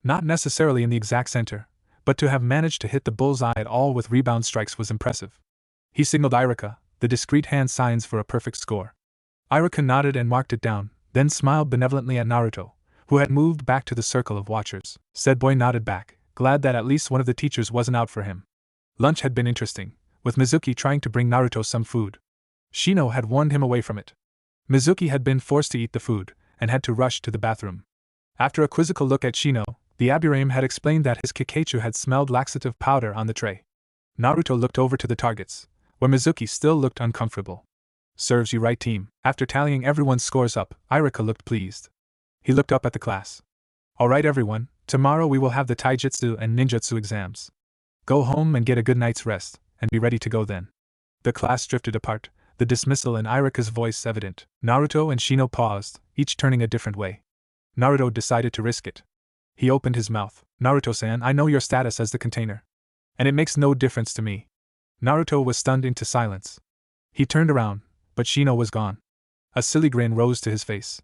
Not necessarily in the exact center, but to have managed to hit the bullseye at all with rebound strikes was impressive. He signaled Irika, the discreet hand signs for a perfect score. Irika nodded and marked it down, then smiled benevolently at Naruto, who had moved back to the circle of watchers. Said boy nodded back, glad that at least one of the teachers wasn't out for him. Lunch had been interesting, with Mizuki trying to bring Naruto some food. Shino had warned him away from it. Mizuki had been forced to eat the food, and had to rush to the bathroom. After a quizzical look at Shino, the Aburame had explained that his Kakachu had smelled laxative powder on the tray. Naruto looked over to the targets, where Mizuki still looked uncomfortable. Serves you right, team. After tallying everyone's scores up, Irika looked pleased. He looked up at the class. Alright everyone, tomorrow we will have the taijutsu and ninjutsu exams. Go home and get a good night's rest, and be ready to go then. The class drifted apart, the dismissal in Irika's voice evident. Naruto and Shino paused, each turning a different way. Naruto decided to risk it. He opened his mouth. Naruto-san, I know your status as the container. And it makes no difference to me. Naruto was stunned into silence. He turned around, but Shino was gone. A silly grin rose to his face.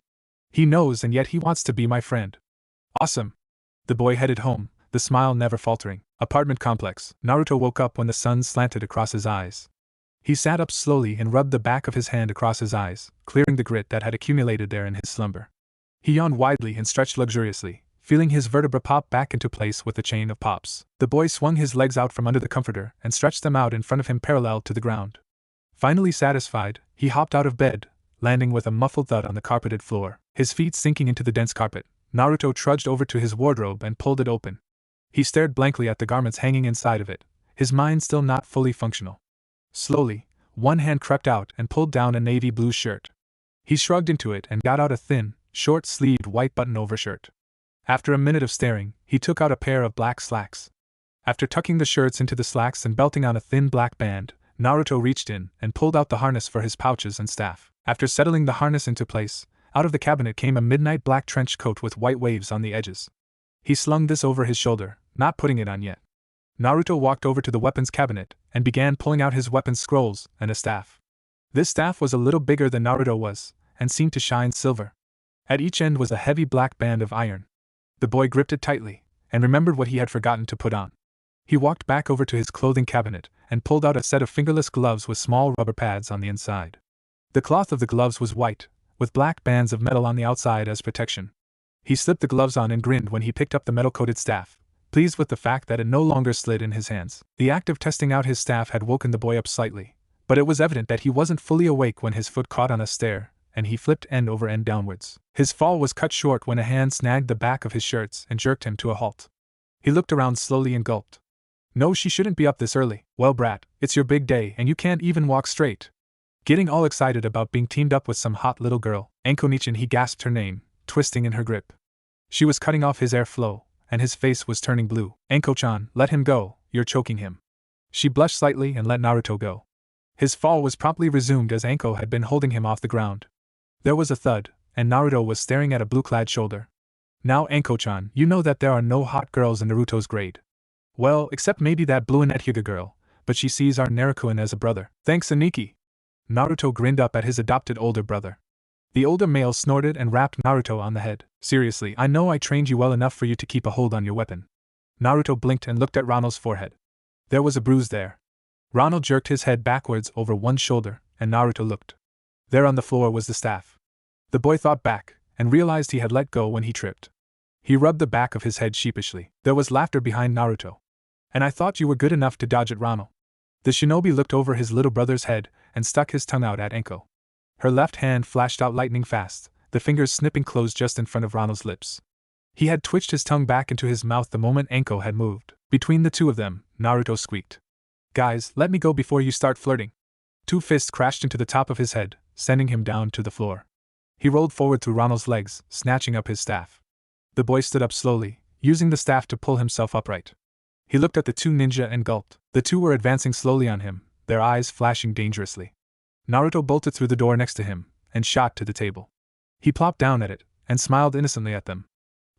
He knows and yet he wants to be my friend. Awesome. The boy headed home, the smile never faltering. Apartment complex. Naruto woke up when the sun slanted across his eyes. He sat up slowly and rubbed the back of his hand across his eyes, clearing the grit that had accumulated there in his slumber. He yawned widely and stretched luxuriously, feeling his vertebra pop back into place with a chain of pops. The boy swung his legs out from under the comforter and stretched them out in front of him parallel to the ground. Finally satisfied, he hopped out of bed, landing with a muffled thud on the carpeted floor. His feet sinking into the dense carpet, Naruto trudged over to his wardrobe and pulled it open. He stared blankly at the garments hanging inside of it, his mind still not fully functional. Slowly, one hand crept out and pulled down a navy blue shirt. He shrugged into it and got out a thin, short-sleeved white button overshirt. After a minute of staring, he took out a pair of black slacks. After tucking the shirts into the slacks and belting on a thin black band, Naruto reached in and pulled out the harness for his pouches and staff. After settling the harness into place, out of the cabinet came a midnight black trench coat with white waves on the edges. He slung this over his shoulder, not putting it on yet. Naruto walked over to the weapons cabinet and began pulling out his weapons scrolls and a staff. This staff was a little bigger than Naruto was, and seemed to shine silver. At each end was a heavy black band of iron. The boy gripped it tightly, and remembered what he had forgotten to put on. He walked back over to his clothing cabinet and pulled out a set of fingerless gloves with small rubber pads on the inside. The cloth of the gloves was white, with black bands of metal on the outside as protection. He slipped the gloves on and grinned when he picked up the metal-coated staff, pleased with the fact that it no longer slid in his hands. The act of testing out his staff had woken the boy up slightly, but it was evident that he wasn't fully awake when his foot caught on a stair, and he flipped end over end downwards. His fall was cut short when a hand snagged the back of his shirts and jerked him to a halt. He looked around slowly and gulped. No, she shouldn't be up this early. Well, brat, it's your big day and you can't even walk straight. Getting all excited about being teamed up with some hot little girl, Anko-nichan, he gasped her name, twisting in her grip. She was cutting off his airflow, and his face was turning blue. Anko-chan, let him go, you're choking him. She blushed slightly and let Naruto go. His fall was promptly resumed as Anko had been holding him off the ground. There was a thud, and Naruto was staring at a blue-clad shoulder. Now Anko-chan, you know that there are no hot girls in Naruto's grade. Well, except maybe that blue-and-net Hyuga girl, but she sees our Naruto as a brother. Thanks, Aniki. Naruto grinned up at his adopted older brother. The older male snorted and rapped Naruto on the head. Seriously, I know I trained you well enough for you to keep a hold on your weapon. Naruto blinked and looked at Ronald's forehead. There was a bruise there. Ronald jerked his head backwards over one shoulder, and Naruto looked. There on the floor was the staff. The boy thought back, and realized he had let go when he tripped. He rubbed the back of his head sheepishly. There was laughter behind Naruto. And I thought you were good enough to dodge it, Ronald. The shinobi looked over his little brother's head and stuck his tongue out at Anko. Her left hand flashed out lightning fast, the fingers snipping closed just in front of Ronald's lips. He had twitched his tongue back into his mouth the moment Anko had moved. Between the two of them, Naruto squeaked. Guys, let me go before you start flirting. Two fists crashed into the top of his head, sending him down to the floor. He rolled forward through Ronald's legs, snatching up his staff. The boy stood up slowly, using the staff to pull himself upright. He looked at the two ninja and gulped. The two were advancing slowly on him, their eyes flashing dangerously. Naruto bolted through the door next to him, and shot to the table. He plopped down at it, and smiled innocently at them.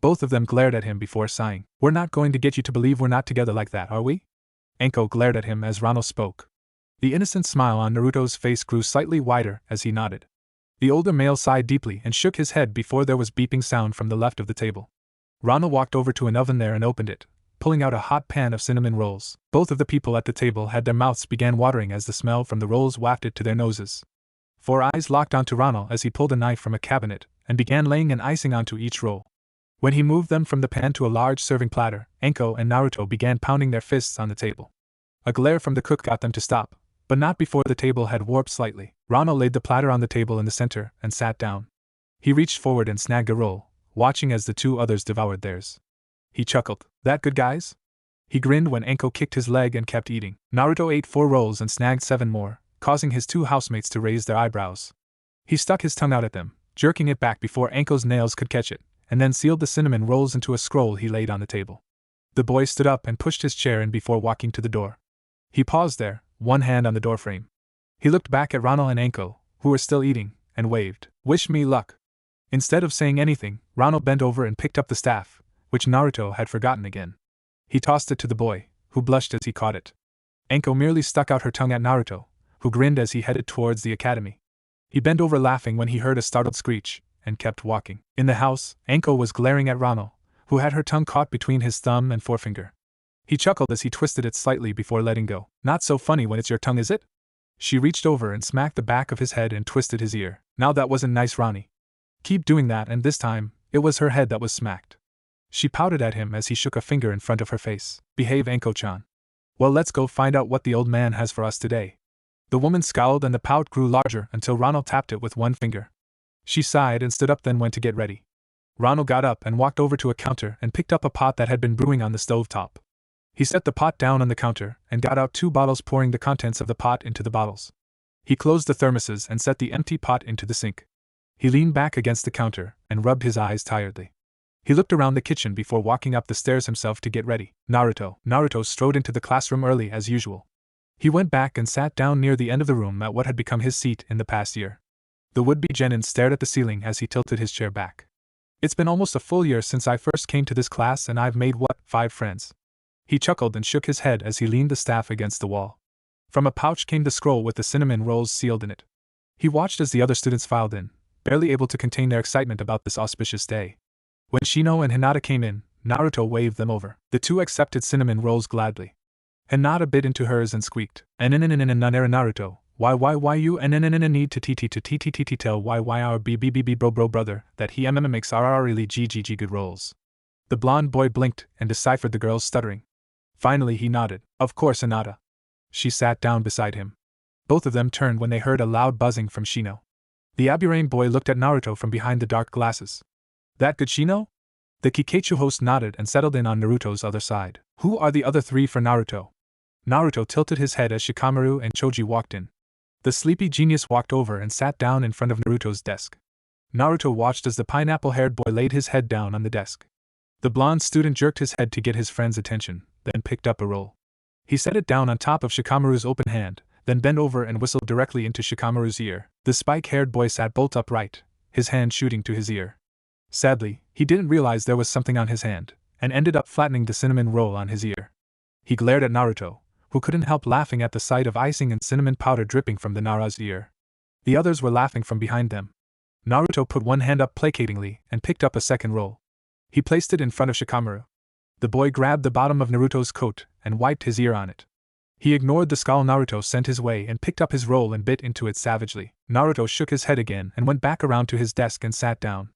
Both of them glared at him before sighing. We're not going to get you to believe we're not together like that, are we? Anko glared at him as Ronald spoke. The innocent smile on Naruto's face grew slightly wider as he nodded. The older male sighed deeply and shook his head before there was beeping sound from the left of the table. Ronald walked over to an oven there and opened it, pulling out a hot pan of cinnamon rolls. Both of the people at the table had their mouths began watering as the smell from the rolls wafted to their noses. 4 eyes locked onto Ronald as he pulled a knife from a cabinet and began laying an icing onto each roll. When he moved them from the pan to a large serving platter, Anko and Naruto began pounding their fists on the table. A glare from the cook got them to stop, but not before the table had warped slightly. Ronald laid the platter on the table in the center and sat down. He reached forward and snagged a roll, watching as the 2 others devoured theirs. He chuckled. "That good, guys?" He grinned when Anko kicked his leg and kept eating. Naruto ate 4 rolls and snagged 7 more, causing his 2 housemates to raise their eyebrows. He stuck his tongue out at them, jerking it back before Anko's nails could catch it, and then sealed the cinnamon rolls into a scroll he laid on the table. The boy stood up and pushed his chair in before walking to the door. He paused there, one hand on the doorframe. He looked back at Ronald and Anko, who were still eating, and waved. "Wish me luck." Instead of saying anything, Ronald bent over and picked up the staff, which Naruto had forgotten again. He tossed it to the boy, who blushed as he caught it. Anko merely stuck out her tongue at Naruto, who grinned as he headed towards the academy. He bent over laughing when he heard a startled screech, and kept walking. In the house, Anko was glaring at Ronald, who had her tongue caught between his thumb and forefinger. He chuckled as he twisted it slightly before letting go. "Not so funny when it's your tongue, is it?" She reached over and smacked the back of his head and twisted his ear. "Now that wasn't nice, Ronnie. Keep doing that," and this time, it was her head that was smacked. She pouted at him as he shook a finger in front of her face. "Behave, Anko-chan. Well, let's go find out what the old man has for us today." The woman scowled and the pout grew larger until Ronald tapped it with one finger. She sighed and stood up, then went to get ready. Ronald got up and walked over to a counter and picked up a pot that had been brewing on the stove top. He set the pot down on the counter and got out 2 bottles, pouring the contents of the pot into the bottles. He closed the thermoses and set the empty pot into the sink. He leaned back against the counter and rubbed his eyes tiredly. He looked around the kitchen before walking up the stairs himself to get ready. Naruto strode into the classroom early as usual. He went back and sat down near the end of the room at what had become his seat in the past year. The would-be genin stared at the ceiling as he tilted his chair back. "It's been almost a full year since I first came to this class and I've made 5 friends?" He chuckled and shook his head as he leaned the staff against the wall. From a pouch came the scroll with the cinnamon rolls sealed in it. He watched as the other students filed in, barely able to contain their excitement about this auspicious day. When Shino and Hinata came in, Naruto waved them over. The 2 accepted cinnamon rolls gladly. Hinata bit into hers and squeaked, Naruto, why you need to tell why our bro brother that he makes really good rolls." The blonde boy blinked and deciphered the girl's stuttering. Finally he nodded. "Of course, Hinata." She sat down beside him. Both of them turned when they heard a loud buzzing from Shino. The Aburame boy looked at Naruto from behind the dark glasses. "That good, Shino?" The Kikeichu host nodded and settled in on Naruto's other side. "Who are the other 3 for Naruto?" Naruto tilted his head as Shikamaru and Choji walked in. The sleepy genius walked over and sat down in front of Naruto's desk. Naruto watched as the pineapple-haired boy laid his head down on the desk. The blonde student jerked his head to get his friend's attention, then picked up a roll. He set it down on top of Shikamaru's open hand, then bent over and whistled directly into Shikamaru's ear. The spike-haired boy sat bolt upright, his hand shooting to his ear. Sadly, he didn't realize there was something on his hand, and ended up flattening the cinnamon roll on his ear. He glared at Naruto, who couldn't help laughing at the sight of icing and cinnamon powder dripping from the Nara's ear. The others were laughing from behind them. Naruto put one hand up placatingly and picked up a second roll. He placed it in front of Shikamaru. The boy grabbed the bottom of Naruto's coat and wiped his ear on it. He ignored the scowl Naruto sent his way and picked up his roll and bit into it savagely. Naruto shook his head again and went back around to his desk and sat down.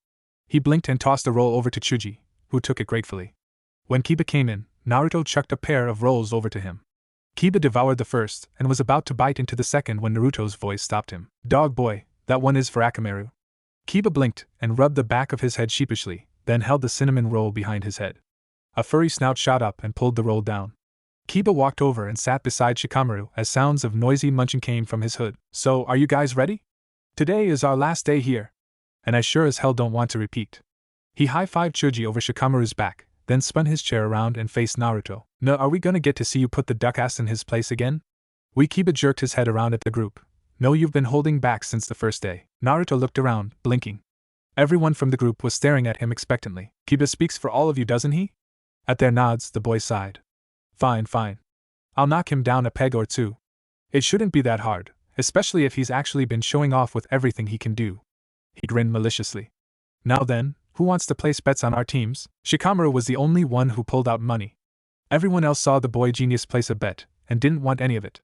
He blinked and tossed the roll over to Chuji, who took it gratefully. When Kiba came in, Naruto chucked a pair of rolls over to him. Kiba devoured the first and was about to bite into the second when Naruto's voice stopped him. "Dog boy, that one is for Akamaru." Kiba blinked and rubbed the back of his head sheepishly, then held the cinnamon roll behind his head. A furry snout shot up and pulled the roll down. Kiba walked over and sat beside Shikamaru as sounds of noisy munching came from his hood. "So, are you guys ready? Today is our last day here. And I sure as hell don't want to repeat." He high-fived Chuji over Shikamaru's back, then spun his chair around and faced Naruto. "No, are we gonna get to see you put the duck ass in his place again?" Kiba jerked his head around at the group. "No, you've been holding back since the first day." Naruto looked around, blinking. Everyone from the group was staring at him expectantly. "Kiba speaks for all of you, doesn't he?" At their nods, the boy sighed. Fine. I'll knock him down a peg or 2. It shouldn't be that hard, especially if he's actually been showing off with everything he can do." He grinned maliciously. Now then, who wants to place bets on our teams? Shikamaru was the only one who pulled out money. Everyone else saw the boy genius place a bet, and didn't want any of it.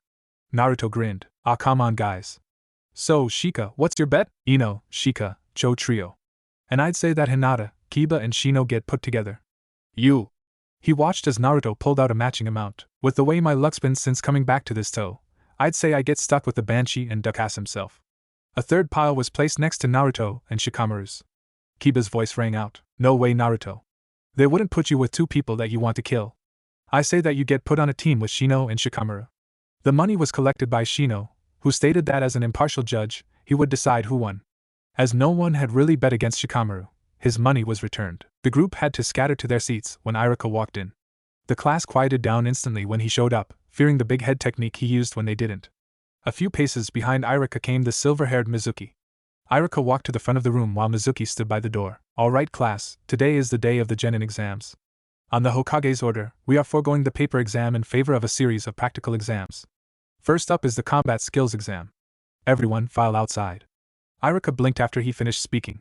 Naruto grinned. Ah, come on guys. So, Shika, what's your bet? Ino, Shika, Cho trio. And I'd say that Hinata, Kiba and Shino get put together. You. He watched as Naruto pulled out a matching amount. With the way my luck's been since coming back to this toe, I'd say I get stuck with the Banshee and Duck Ass himself. A third pile was placed next to Naruto and Shikamaru's. Kiba's voice rang out. No way, Naruto. They wouldn't put you with two people that you want to kill. I say that you get put on a team with Shino and Shikamaru. The money was collected by Shino, who stated that as an impartial judge, he would decide who won. As no one had really bet against Shikamaru, his money was returned. The group had to scatter to their seats when Iruka walked in. The class quieted down instantly when he showed up, fearing the big head technique he used when they didn't. A few paces behind Iruka came the silver-haired Mizuki. Iruka walked to the front of the room while Mizuki stood by the door. All right class, today is the day of the Genin exams. On the Hokage's order, we are foregoing the paper exam in favor of a series of practical exams. First up is the combat skills exam. Everyone file outside. Iruka blinked after he finished speaking.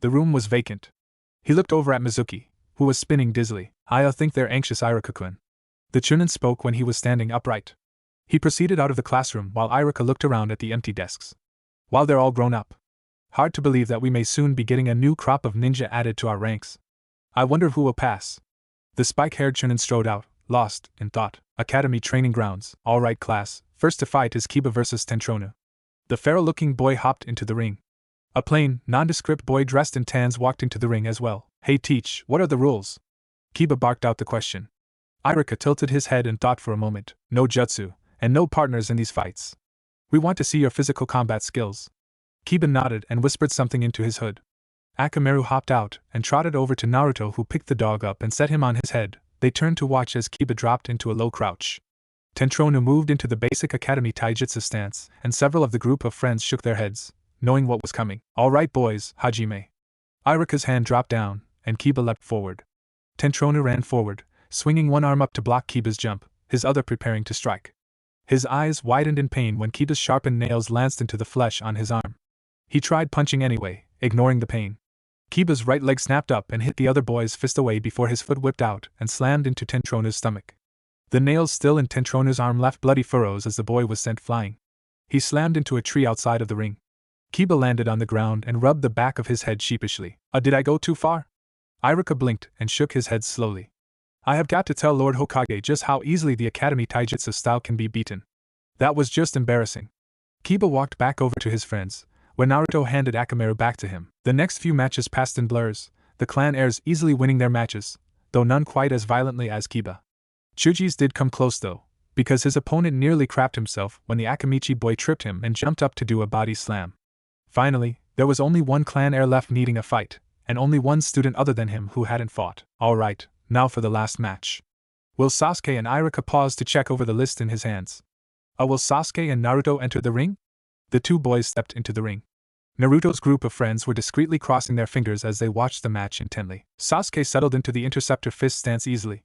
The room was vacant. He looked over at Mizuki, who was spinning dizzily. I think they're anxious, Iruka-kun. The Chunin spoke when he was standing upright. He proceeded out of the classroom while Iruka looked around at the empty desks. While they're all grown up. Hard to believe that we may soon be getting a new crop of ninja added to our ranks. I wonder who will pass. The spike-haired Chunin strode out, lost in thought. Academy training grounds. All right class, first to fight is Kiba versus Tentronu. The feral-looking boy hopped into the ring. A plain, nondescript boy dressed in tans walked into the ring as well. Hey teach, what are the rules? Kiba barked out the question. Iruka tilted his head and thought for a moment. No jutsu, and no partners in these fights. We want to see your physical combat skills. Kiba nodded and whispered something into his hood. Akamaru hopped out and trotted over to Naruto, who picked the dog up and set him on his head. They turned to watch as Kiba dropped into a low crouch. Tentronu moved into the basic academy taijutsu stance, and several of the group of friends shook their heads, knowing what was coming. All right boys, Hajime. Iruka's hand dropped down, and Kiba leapt forward. Tentronu ran forward, swinging one arm up to block Kiba's jump, his other preparing to strike. His eyes widened in pain when Kiba's sharpened nails lanced into the flesh on his arm. He tried punching anyway, ignoring the pain. Kiba's right leg snapped up and hit the other boy's fist away before his foot whipped out and slammed into Tentronu's stomach. The nails still in Tentronu's arm left bloody furrows as the boy was sent flying. He slammed into a tree outside of the ring. Kiba landed on the ground and rubbed the back of his head sheepishly. Did I go too far? Iruka blinked and shook his head slowly. I have got to tell Lord Hokage just how easily the Academy Taijutsu style can be beaten. That was just embarrassing. Kiba walked back over to his friends, when Naruto handed Akamaru back to him. The next few matches passed in blurs, the clan heirs easily winning their matches, though none quite as violently as Kiba. Chuji's did come close though, because his opponent nearly crapped himself when the Akamichi boy tripped him and jumped up to do a body slam. Finally, there was only one clan heir left needing a fight, and only one student other than him who hadn't fought. Alright, now for the last match. Will Sasuke and Iruka pause to check over the list in his hands? Will Sasuke and Naruto enter the ring? The two boys stepped into the ring. Naruto's group of friends were discreetly crossing their fingers as they watched the match intently. Sasuke settled into the interceptor fist stance easily.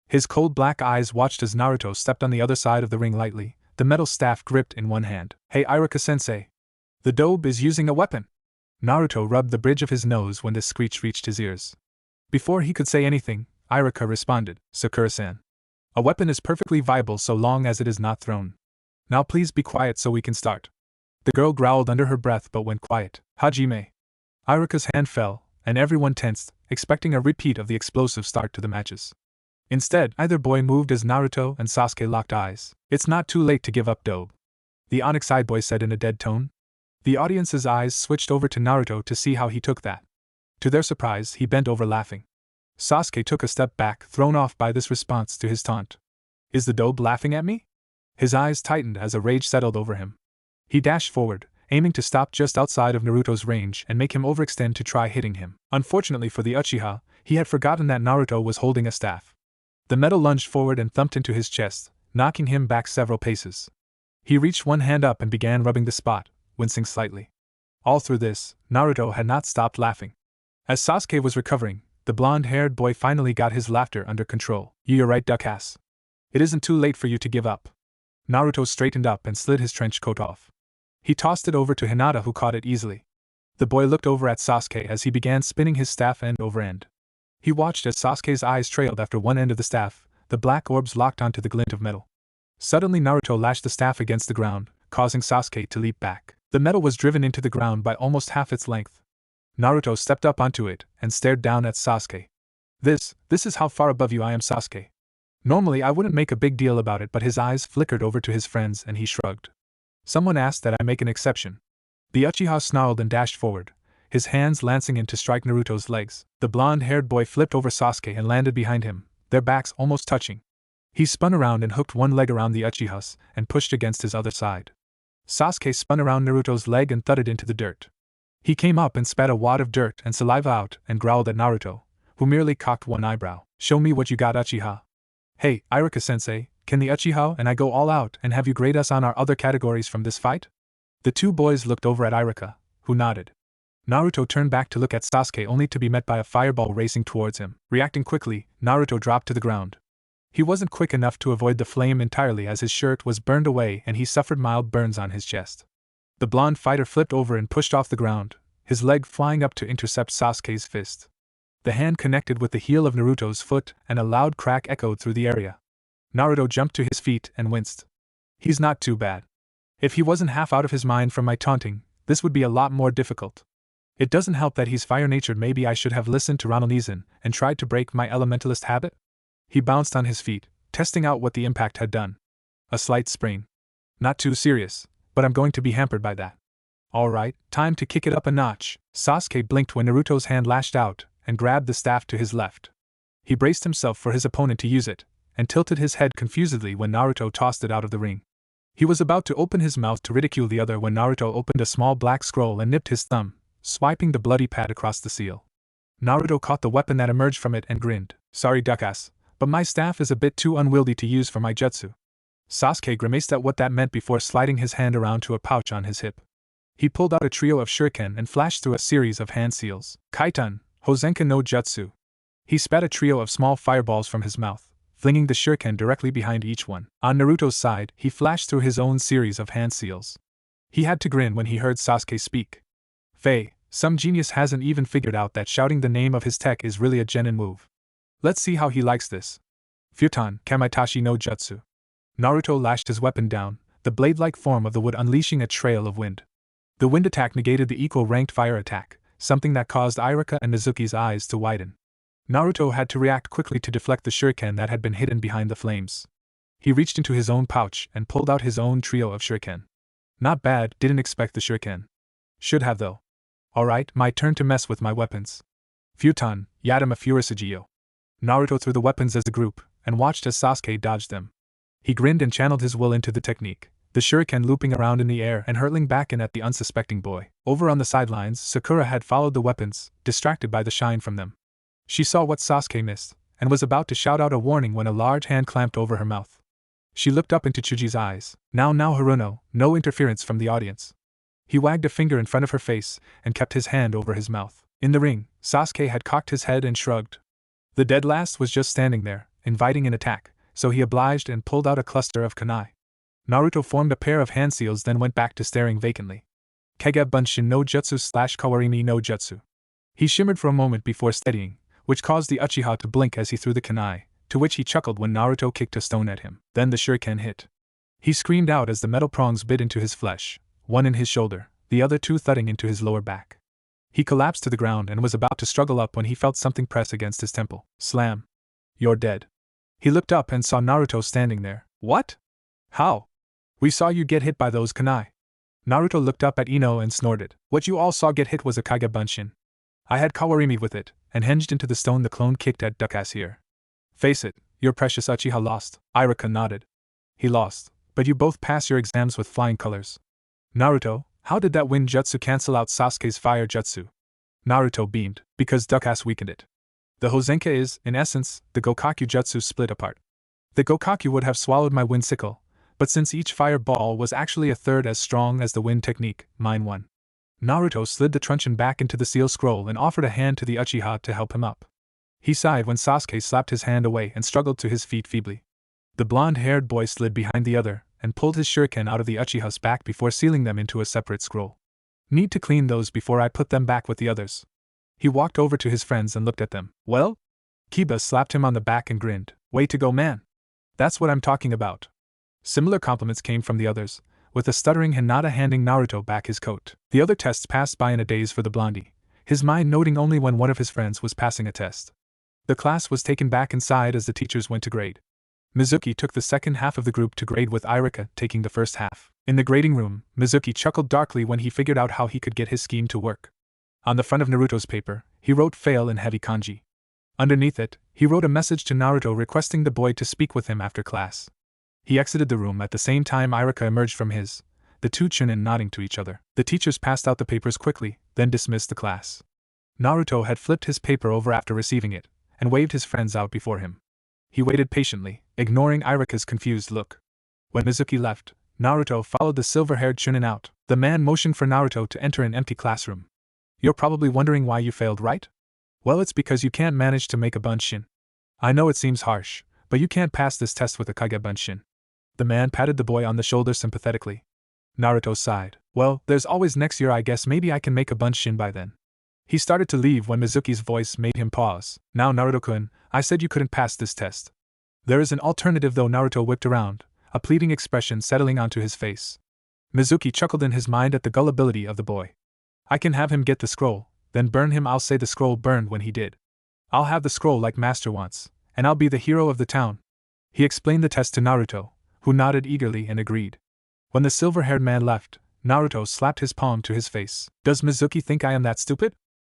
His cold black eyes watched as Naruto stepped on the other side of the ring lightly, the metal staff gripped in one hand. Hey Iruka-sensei. The dobe is using a weapon. Naruto rubbed the bridge of his nose when this screech reached his ears. Before he could say anything, Iruka responded, Sakura-san. A weapon is perfectly viable so long as it is not thrown. Now please be quiet so we can start. The girl growled under her breath but went quiet. Hajime. Iruka's hand fell, and everyone tensed, expecting a repeat of the explosive start to the matches. Instead, either boy moved as Naruto and Sasuke locked eyes. It's not too late to give up, dobe. The Onyx-eyed boy said in a dead tone. The audience's eyes switched over to Naruto to see how he took that. To their surprise, he bent over laughing. Sasuke took a step back, thrown off by this response to his taunt. Is the dobe laughing at me? His eyes tightened as a rage settled over him. He dashed forward, aiming to stop just outside of Naruto's range and make him overextend to try hitting him. Unfortunately for the Uchiha, he had forgotten that Naruto was holding a staff. The metal lunged forward and thumped into his chest, knocking him back several paces. He reached one hand up and began rubbing the spot, wincing slightly. All through this, Naruto had not stopped laughing. As Sasuke was recovering, the blonde-haired boy finally got his laughter under control. You're right, duckass. It isn't too late for you to give up. Naruto straightened up and slid his trench coat off. He tossed it over to Hinata, who caught it easily. The boy looked over at Sasuke as he began spinning his staff end over end. He watched as Sasuke's eyes trailed after one end of the staff, the black orbs locked onto the glint of metal. Suddenly Naruto lashed the staff against the ground, causing Sasuke to leap back. The metal was driven into the ground by almost half its length. Naruto stepped up onto it and stared down at Sasuke. This is how far above you I am, Sasuke. Normally I wouldn't make a big deal about it, but his eyes flickered over to his friends and he shrugged. Someone asked that I make an exception. The Uchiha snarled and dashed forward, his hands lancing in to strike Naruto's legs. The blonde-haired boy flipped over Sasuke and landed behind him, their backs almost touching. He spun around and hooked one leg around the Uchiha's and pushed against his other side. Sasuke spun around Naruto's leg and thudded into the dirt. He came up and spat a wad of dirt and saliva out and growled at Naruto, who merely cocked one eyebrow. Show me what you got, Uchiha. Hey, Iruka-sensei, can the Uchiha and I go all out and have you grade us on our other categories from this fight? The two boys looked over at Iruka, who nodded. Naruto turned back to look at Sasuke only to be met by a fireball racing towards him. Reacting quickly, Naruto dropped to the ground. He wasn't quick enough to avoid the flame entirely as his shirt was burned away and he suffered mild burns on his chest. The blonde fighter flipped over and pushed off the ground, his leg flying up to intercept Sasuke's fist. The hand connected with the heel of Naruto's foot and a loud crack echoed through the area. Naruto jumped to his feet and winced. He's not too bad. If he wasn't half out of his mind from my taunting, this would be a lot more difficult. It doesn't help that he's fire-natured. Maybe I should have listened to Ronaldizan and tried to break my elementalist habit? He bounced on his feet, testing out what the impact had done. A slight sprain. Not too serious, but I'm going to be hampered by that. Alright, time to kick it up a notch. Sasuke blinked when Naruto's hand lashed out and grabbed the staff to his left. He braced himself for his opponent to use it, and tilted his head confusedly when Naruto tossed it out of the ring. He was about to open his mouth to ridicule the other when Naruto opened a small black scroll and nipped his thumb, swiping the bloody pad across the seal. Naruto caught the weapon that emerged from it and grinned. Sorry, Duckass, but my staff is a bit too unwieldy to use for my jutsu. Sasuke grimaced at what that meant before sliding his hand around to a pouch on his hip. He pulled out a trio of shuriken and flashed through a series of hand seals. Kaitan, Hozenka no Jutsu. He spat a trio of small fireballs from his mouth, flinging the shuriken directly behind each one. On Naruto's side, he flashed through his own series of hand seals. He had to grin when he heard Sasuke speak. Faye, some genius hasn't even figured out that shouting the name of his tech is really a genin move. Let's see how he likes this. Futon Kamaitachi no Jutsu. Naruto lashed his weapon down, the blade-like form of the wood unleashing a trail of wind. The wind attack negated the equal-ranked fire attack, something that caused Iruka and Mizuki's eyes to widen. Naruto had to react quickly to deflect the shuriken that had been hidden behind the flames. He reached into his own pouch and pulled out his own trio of shuriken. Not bad, didn't expect the shuriken. Should have though. Alright, my turn to mess with my weapons. Futon, Yadama Furisugiyo. Naruto threw the weapons as a group, and watched as Sasuke dodged them. He grinned and channeled his will into the technique, the shuriken looping around in the air and hurtling back in at the unsuspecting boy. Over on the sidelines, Sakura had followed the weapons, distracted by the shine from them. She saw what Sasuke missed, and was about to shout out a warning when a large hand clamped over her mouth. She looked up into Chuji's eyes. Now Haruno, no interference from the audience. He wagged a finger in front of her face, and kept his hand over his mouth. In the ring, Sasuke had cocked his head and shrugged. The dead last was just standing there, inviting an attack, so he obliged and pulled out a cluster of kunai. Naruto formed a pair of hand seals, then went back to staring vacantly. Kage Bunshin no Jutsu / Kawarimi no Jutsu. He shimmered for a moment before steadying, which caused the Uchiha to blink as he threw the kunai, to which he chuckled when Naruto kicked a stone at him. Then the shuriken hit. He screamed out as the metal prongs bit into his flesh, one in his shoulder, the other two thudding into his lower back. He collapsed to the ground and was about to struggle up when he felt something press against his temple. Slam. You're dead. He looked up and saw Naruto standing there. What? How? We saw you get hit by those kunai. Naruto looked up at Ino and snorted. What you all saw get hit was a Kage Bunshin. I had Kawarimi with it, and hinged into the stone the clone kicked at Duckass here. Face it, your precious Uchiha lost. Iruka nodded. He lost, but you both pass your exams with flying colors. Naruto, how did that wind jutsu cancel out Sasuke's fire jutsu? Naruto beamed, because Duckass weakened it. The Hozenka is, in essence, the Gokakyu jutsu split apart. The Gokakyu would have swallowed my wind sickle, but since each fire ball was actually a third as strong as the wind technique, mine won. Naruto slid the truncheon back into the seal scroll and offered a hand to the Uchiha to help him up. He sighed when Sasuke slapped his hand away and struggled to his feet feebly. The blonde-haired boy slid behind the other and pulled his shuriken out of the Uchiha's back before sealing them into a separate scroll. Need to clean those before I put them back with the others. He walked over to his friends and looked at them. Well? Kiba slapped him on the back and grinned. Way to go, man. That's what I'm talking about. Similar compliments came from the others, with a stuttering Hinata handing Naruto back his coat. The other tests passed by in a daze for the blondie, his mind noting only when one of his friends was passing a test. The class was taken back inside as the teachers went to grade. Mizuki took the second half of the group to grade with Irika taking the first half. In the grading room, Mizuki chuckled darkly when he figured out how he could get his scheme to work. On the front of Naruto's paper, he wrote fail in heavy kanji. Underneath it, he wrote a message to Naruto requesting the boy to speak with him after class. He exited the room at the same time Irika emerged from his, the two chunin nodding to each other. The teachers passed out the papers quickly, then dismissed the class. Naruto had flipped his paper over after receiving it, and waved his friends out before him. He waited patiently, ignoring Irika's confused look. When Mizuki left, Naruto followed the silver-haired chunin out. The man motioned for Naruto to enter an empty classroom. You're probably wondering why you failed, right? Well, it's because you can't manage to make a bunshin. I know it seems harsh, but you can't pass this test with a kage bunshin. The man patted the boy on the shoulder sympathetically. Naruto sighed. Well, there's always next year, I guess maybe I can make a bunshin by then. He started to leave when Mizuki's voice made him pause. Now Naruto-kun, I said you couldn't pass this test. There is an alternative though. Naruto whipped around, a pleading expression settling onto his face. Mizuki chuckled in his mind at the gullibility of the boy. I can have him get the scroll, then burn him. I'll say the scroll burned when he did. I'll have the scroll like master wants, and I'll be the hero of the town. He explained the test to Naruto, who nodded eagerly and agreed. When the silver-haired man left, Naruto slapped his palm to his face. Does Mizuki think I am that stupid?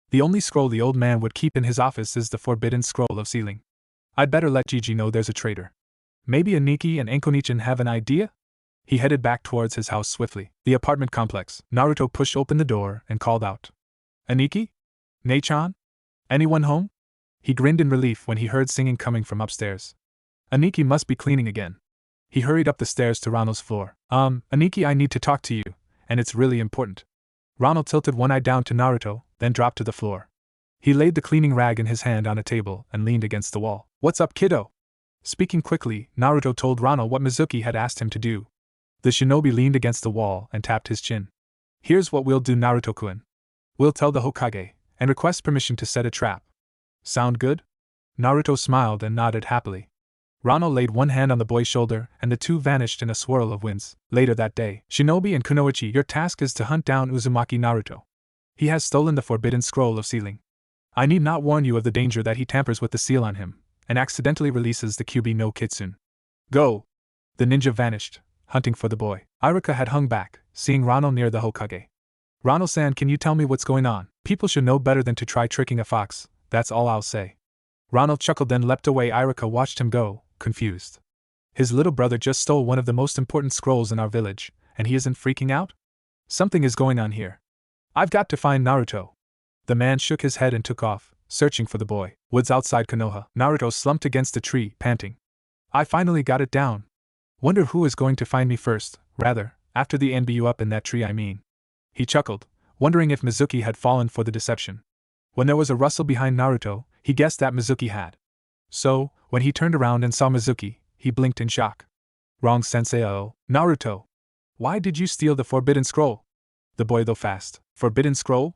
The only scroll the old man would keep in his office is the forbidden scroll of sealing. I'd better let Gigi know there's a traitor. Maybe Aniki and Enko-nichan have an idea? He headed back towards his house swiftly. The apartment complex. Naruto pushed open the door and called out. Aniki? Nei-chan? Anyone home? He grinned in relief when he heard singing coming from upstairs. Aniki must be cleaning again. He hurried up the stairs to Ronald's floor. Aniki, I need to talk to you, and it's really important. Ronald tilted one eye down to Naruto, then dropped to the floor. He laid the cleaning rag in his hand on a table and leaned against the wall. What's up, kiddo? Speaking quickly, Naruto told Ronald what Mizuki had asked him to do. The shinobi leaned against the wall and tapped his chin. Here's what we'll do, Naruto-kun. We'll tell the Hokage, and request permission to set a trap. Sound good? Naruto smiled and nodded happily. Ronald laid one hand on the boy's shoulder, and the two vanished in a swirl of winds. Later that day, Shinobi and Kunoichi, your task is to hunt down Uzumaki Naruto. He has stolen the forbidden scroll of sealing. I need not warn you of the danger that he tampers with the seal on him, and accidentally releases the Kyubi no Kitsune. Go! The ninja vanished, hunting for the boy. Irika had hung back, seeing Ronald near the Hokage. Ronald-san, can you tell me what's going on? People should know better than to try tricking a fox, that's all I'll say. Ronald chuckled, then leapt away. Irika watched him go, confused. His little brother just stole one of the most important scrolls in our village, and he isn't freaking out? Something is going on here. I've got to find Naruto. The man shook his head and took off, searching for the boy. Woods outside Konoha. Naruto slumped against a tree, panting. I finally got it down. Wonder who is going to find me first, rather, after the NBU up in that tree I mean. He chuckled, wondering if Mizuki had fallen for the deception. When there was a rustle behind Naruto, he guessed that Mizuki had. So, when he turned around and saw Mizuki, he blinked in shock. Wrong sensei. Oh, Naruto. Why did you steal the forbidden scroll? The boy though fast. Forbidden scroll?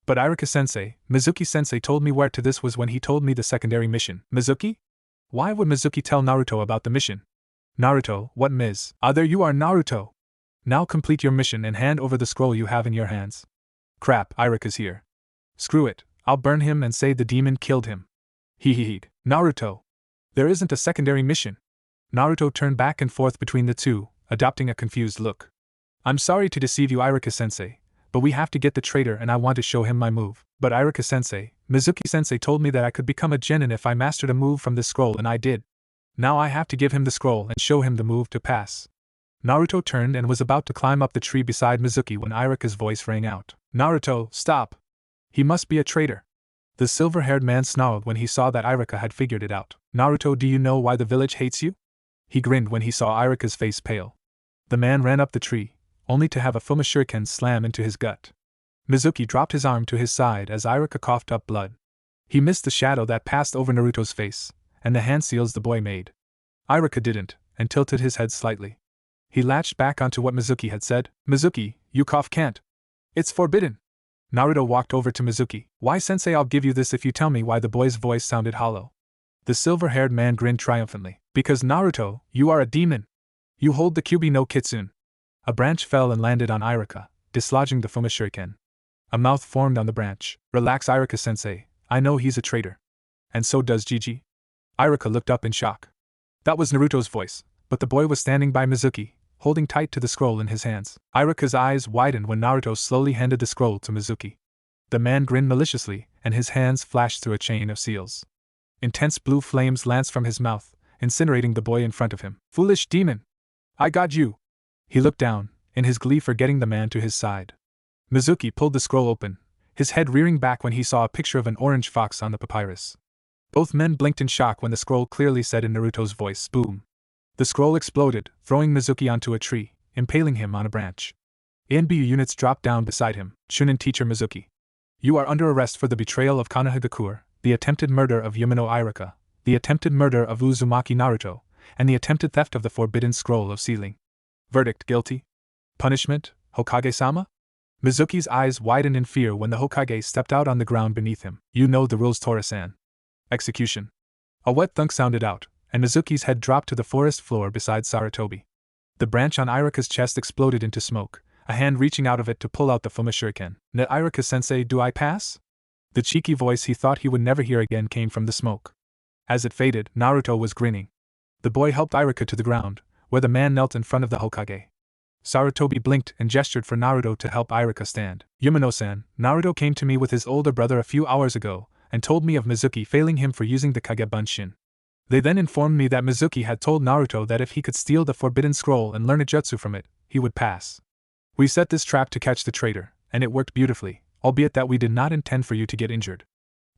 But Irika-sensei, Mizuki-sensei told me where to. This was when he told me the secondary mission. Mizuki? Why would Mizuki tell Naruto about the mission? Naruto, what Ms. Ah, there you are, Naruto. Now complete your mission and hand over the scroll you have in your hands. Crap, Irika's here. Screw it, I'll burn him and say the demon killed him. Hee. Naruto. There isn't a secondary mission. Naruto turned back and forth between the two, adopting a confused look. I'm sorry to deceive you, Irika-sensei, but we have to get the traitor and I want to show him my move. But Irika-sensei, Mizuki-sensei told me that I could become a genin if I mastered a move from this scroll, and I did. Now I have to give him the scroll and show him the move to pass. Naruto turned and was about to climb up the tree beside Mizuki when Irika's voice rang out. Naruto, stop! He must be a traitor. The silver-haired man snarled when he saw that Irika had figured it out. Naruto, do you know why the village hates you? He grinned when he saw Irika's face pale. The man ran up the tree, only to have a Fuma shuriken slam into his gut. Mizuki dropped his arm to his side as Irika coughed up blood. He missed the shadow that passed over Naruto's face, and the hand seals the boy made. Irika didn't, and tilted his head slightly. He latched back onto what Mizuki had said. Mizuki, you cough can't. It's forbidden. Naruto walked over to Mizuki. Why, sensei, I'll give you this if you tell me why. The boy's voice sounded hollow. The silver-haired man grinned triumphantly. Because Naruto, you are a demon. You hold the Kyubi no Kitsune. A branch fell and landed on Iruka, dislodging the Fuma Shuriken. A mouth formed on the branch. Relax, Iruka-sensei, I know he's a traitor. And so does Gigi. Iruka looked up in shock. That was Naruto's voice, but the boy was standing by Mizuki, holding tight to the scroll in his hands. Iruka's eyes widened when Naruto slowly handed the scroll to Mizuki. The man grinned maliciously, and his hands flashed through a chain of seals. Intense blue flames lanced from his mouth, incinerating the boy in front of him. Foolish demon! I got you! He looked down, in his glee for getting the man to his side. Mizuki pulled the scroll open, his head rearing back when he saw a picture of an orange fox on the papyrus. Both men blinked in shock when the scroll clearly said in Naruto's voice, boom. The scroll exploded, throwing Mizuki onto a tree, impaling him on a branch. ANBU units dropped down beside him. Chunin teacher Mizuki. You are under arrest for the betrayal of Konohagakure, the attempted murder of Yumino Iruka, the attempted murder of Uzumaki Naruto, and the attempted theft of the forbidden scroll of sealing. Verdict: guilty. Punishment: Hokage-sama? Mizuki's eyes widened in fear when the Hokage stepped out on the ground beneath him. You know the rules, Tora-san. Execution. A wet thunk sounded out, and Mizuki's head dropped to the forest floor beside Sarutobi. The branch on Iruka's chest exploded into smoke, a hand reaching out of it to pull out the Fuma Shuriken. Ne Iruka-sensei, do I pass? The cheeky voice he thought he would never hear again came from the smoke. As it faded, Naruto was grinning. The boy helped Iruka to the ground, where the man knelt in front of the Hokage. Sarutobi blinked and gestured for Naruto to help Iruka stand. Yumino-san, Naruto came to me with his older brother a few hours ago, and told me of Mizuki failing him for using the Kage Bunshin. They then informed me that Mizuki had told Naruto that if he could steal the forbidden scroll and learn a jutsu from it, he would pass. We set this trap to catch the traitor, and it worked beautifully, albeit that we did not intend for you to get injured.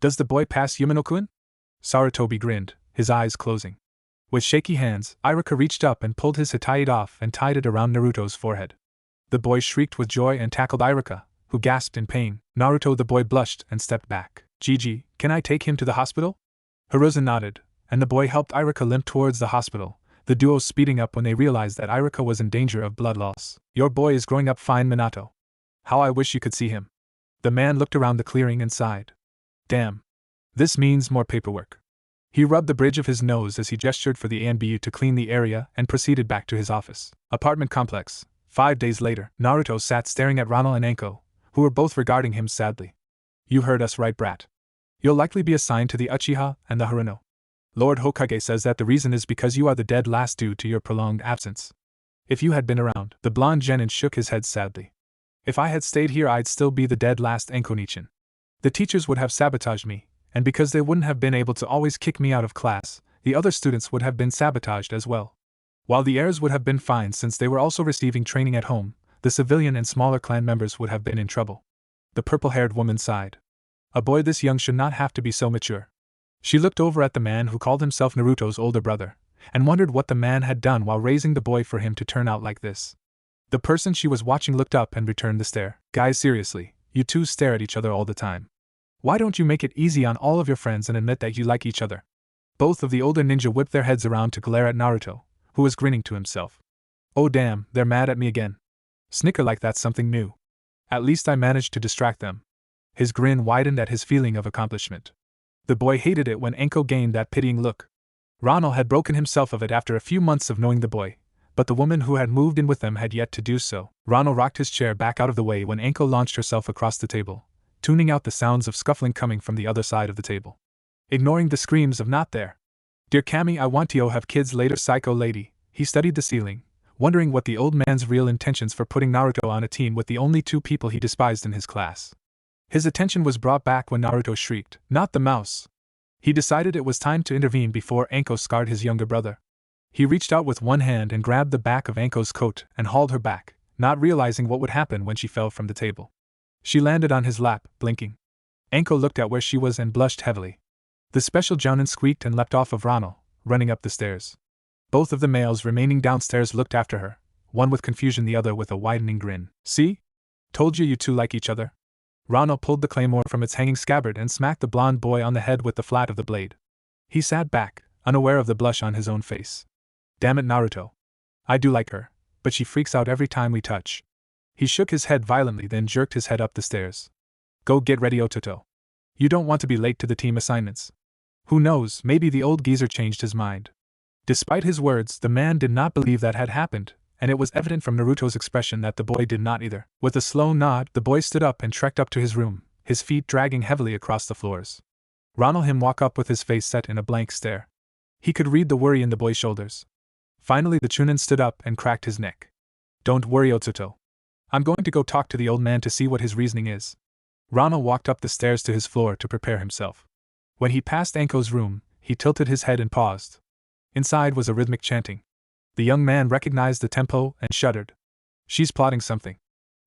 Does the boy pass, Yumino-kun? Sarutobi grinned, his eyes closing. With shaky hands, Iruka reached up and pulled his hataite off and tied it around Naruto's forehead. The boy shrieked with joy and tackled Iruka, who gasped in pain. Naruto, the boy blushed and stepped back. Gigi, can I take him to the hospital? Hiruzen nodded, and the boy helped Iruka limp towards the hospital, the duo speeding up when they realized that Iruka was in danger of blood loss. Your boy is growing up fine, Minato. How I wish you could see him. The man looked around the clearing and sighed. Damn. This means more paperwork. He rubbed the bridge of his nose as he gestured for the ANBU to clean the area and proceeded back to his office. Apartment complex. 5 days later, Naruto sat staring at Ronald and Anko, who were both regarding him sadly. You heard us right, brat. You'll likely be assigned to the Uchiha and the Haruno. Lord Hokage says that the reason is because you are the dead last due to your prolonged absence. If you had been around, the blonde genin shook his head sadly. If I had stayed here, I'd still be the dead last Anko-nichin. The teachers would have sabotaged me, and because they wouldn't have been able to always kick me out of class, the other students would have been sabotaged as well. While the heirs would have been fine since they were also receiving training at home, the civilian and smaller clan members would have been in trouble. The purple-haired woman sighed. A boy this young should not have to be so mature. She looked over at the man who called himself Naruto's older brother, and wondered what the man had done while raising the boy for him to turn out like this. The person she was watching looked up and returned the stare. Guys, seriously, you two stare at each other all the time. Why don't you make it easy on all of your friends and admit that you like each other? Both of the older ninja whipped their heads around to glare at Naruto, who was grinning to himself. Oh damn, they're mad at me again. Snicker like that's something new. At least I managed to distract them. His grin widened at his feeling of accomplishment. The boy hated it when Anko gained that pitying look. Ronald had broken himself of it after a few months of knowing the boy, but the woman who had moved in with them had yet to do so. Ronald rocked his chair back out of the way when Anko launched herself across the table, tuning out the sounds of scuffling coming from the other side of the table. Ignoring the screams of not there. Dear Cammy, I want to have kids later, psycho lady. He studied the ceiling, wondering what the old man's real intentions for putting Naruto on a team with the only two people he despised in his class. His attention was brought back when Naruto shrieked, "Not the mouse!" He decided it was time to intervene before Anko scarred his younger brother. He reached out with one hand and grabbed the back of Anko's coat and hauled her back, not realizing what would happen when she fell from the table. She landed on his lap, blinking. Anko looked at where she was and blushed heavily. The special jounin squeaked and leapt off of Ronald, running up the stairs. Both of the males remaining downstairs looked after her, one with confusion, the other with a widening grin. See? Told you two like each other. Ronald pulled the claymore from its hanging scabbard and smacked the blonde boy on the head with the flat of the blade. He sat back, unaware of the blush on his own face. Damn it, Naruto. I do like her, but she freaks out every time we touch. He shook his head violently, then jerked his head up the stairs. Go get ready, Ototo. You don't want to be late to the team assignments. Who knows, maybe the old geezer changed his mind. Despite his words, the man did not believe that had happened, and it was evident from Naruto's expression that the boy did not either. With a slow nod, the boy stood up and trekked up to his room, his feet dragging heavily across the floors. Ronald him walk up with his face set in a blank stare. He could read the worry in the boy's shoulders. Finally the Chunin stood up and cracked his neck. Don't worry, Otsuto. I'm going to go talk to the old man to see what his reasoning is. Ronald walked up the stairs to his floor to prepare himself. When he passed Anko's room, he tilted his head and paused. Inside was a rhythmic chanting. The young man recognized the tempo and shuddered. She's plotting something.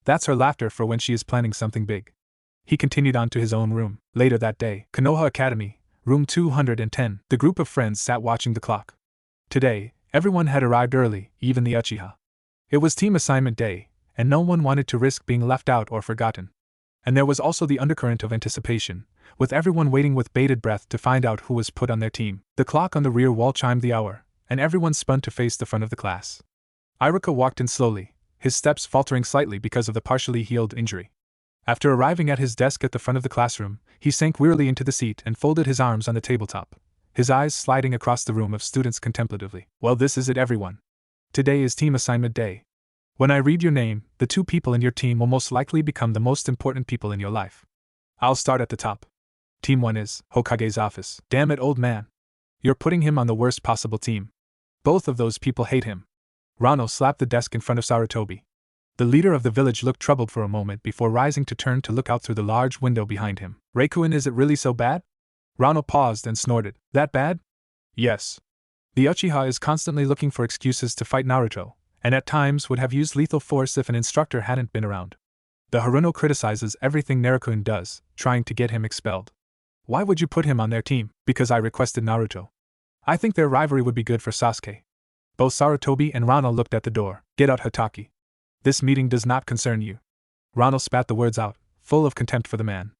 That's her laughter for when she is planning something big. He continued on to his own room. Later that day, Konoha Academy, room 210. The group of friends sat watching the clock. Today, everyone had arrived early, even the Uchiha. It was team assignment day, and no one wanted to risk being left out or forgotten. And there was also the undercurrent of anticipation, with everyone waiting with bated breath to find out who was put on their team. The clock on the rear wall chimed the hour, and everyone spun to face the front of the class. Iruka walked in slowly, his steps faltering slightly because of the partially healed injury. After arriving at his desk at the front of the classroom, he sank wearily into the seat and folded his arms on the tabletop, his eyes sliding across the room of students contemplatively. Well, this is it, everyone. Today is team assignment day. When I read your name, the 2 people in your team will most likely become the most important people in your life. I'll start at the top. Team 1 is Hokage's office. Damn it, old man. You're putting him on the worst possible team. Both of those people hate him. Rano slapped the desk in front of Sarutobi. The leader of the village looked troubled for a moment before rising to turn to look out through the large window behind him. Reikuin, is it really so bad? Rano paused and snorted. That bad? Yes. The Uchiha is constantly looking for excuses to fight Naruto, and at times would have used lethal force if an instructor hadn't been around. The Haruno criticizes everything Naruto does, trying to get him expelled. Why would you put him on their team? Because I requested Naruto. I think their rivalry would be good for Sasuke. Both Sarutobi and Rano looked at the door. Get out, Hataki. This meeting does not concern you. Rano spat the words out, full of contempt for the man.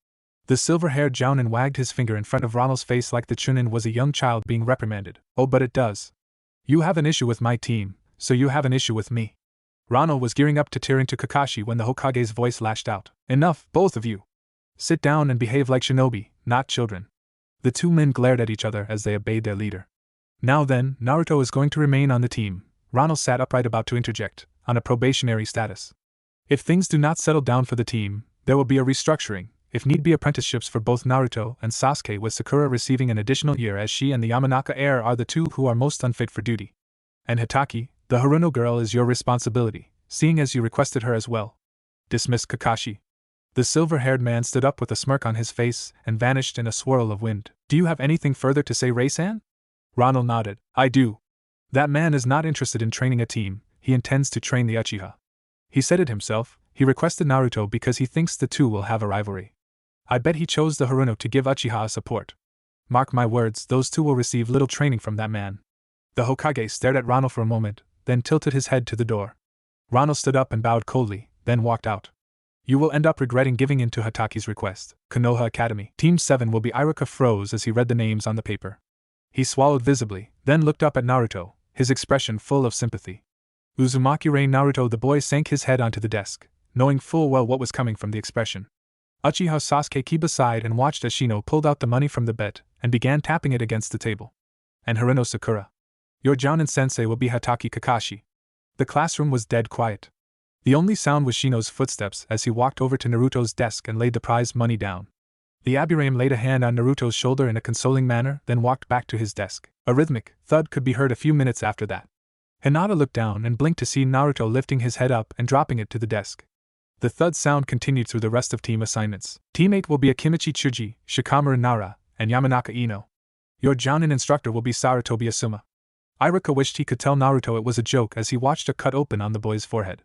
The silver-haired Jounin wagged his finger in front of Rano's face like the Chunin was a young child being reprimanded. Oh, but it does. You have an issue with my team, so you have an issue with me. Rano was gearing up to tear into Kakashi when the Hokage's voice lashed out. Enough, both of you. Sit down and behave like shinobi, not children. The 2 men glared at each other as they obeyed their leader. Now then, Naruto is going to remain on the team. Rano sat upright about to interject, on a probationary status. If things do not settle down for the team, there will be a restructuring, if need be apprenticeships for both Naruto and Sasuke, with Sakura receiving an additional year as she and the Yamanaka heir are the 2 who are most unfit for duty. And Hitaki, the Haruno girl, is your responsibility, seeing as you requested her as well. Dismissed Kakashi. The silver-haired man stood up with a smirk on his face and vanished in a swirl of wind. Do you have anything further to say, Rei-san? Ronald nodded. I do. That man is not interested in training a team, he intends to train the Uchiha. He said it himself, he requested Naruto because he thinks the 2 will have a rivalry. I bet he chose the Haruno to give Uchiha support. Mark my words, those 2 will receive little training from that man. The Hokage stared at Rano for a moment, then tilted his head to the door. Rano stood up and bowed coldly, then walked out. You will end up regretting giving in to Hataki's request. Konoha Academy. Team 7 will be. Iruka froze as he read the names on the paper. He swallowed visibly, then looked up at Naruto, his expression full of sympathy. Uzumaki-Rei Naruto. The boy sank his head onto the desk, knowing full well what was coming from the expression. Uchiha Sasuke kept aside and watched as Shino pulled out the money from the bet and began tapping it against the table. And Haruno Sakura. Your Jounin-sensei will be Hataki Kakashi. The classroom was dead quiet. The only sound was Shino's footsteps as he walked over to Naruto's desk and laid the prize money down. The Aburame laid a hand on Naruto's shoulder in a consoling manner, then walked back to his desk. A rhythmic thud could be heard a few minutes after that. Hinata looked down and blinked to see Naruto lifting his head up and dropping it to the desk. The thud sound continued through the rest of team assignments. Team 8 will be Akimichi Tsuji, Shikamaru Nara, and Yamanaka Ino. Your Jounin instructor will be Sarutobi Asuma. Iruka wished he could tell Naruto it was a joke as he watched a cut open on the boy's forehead.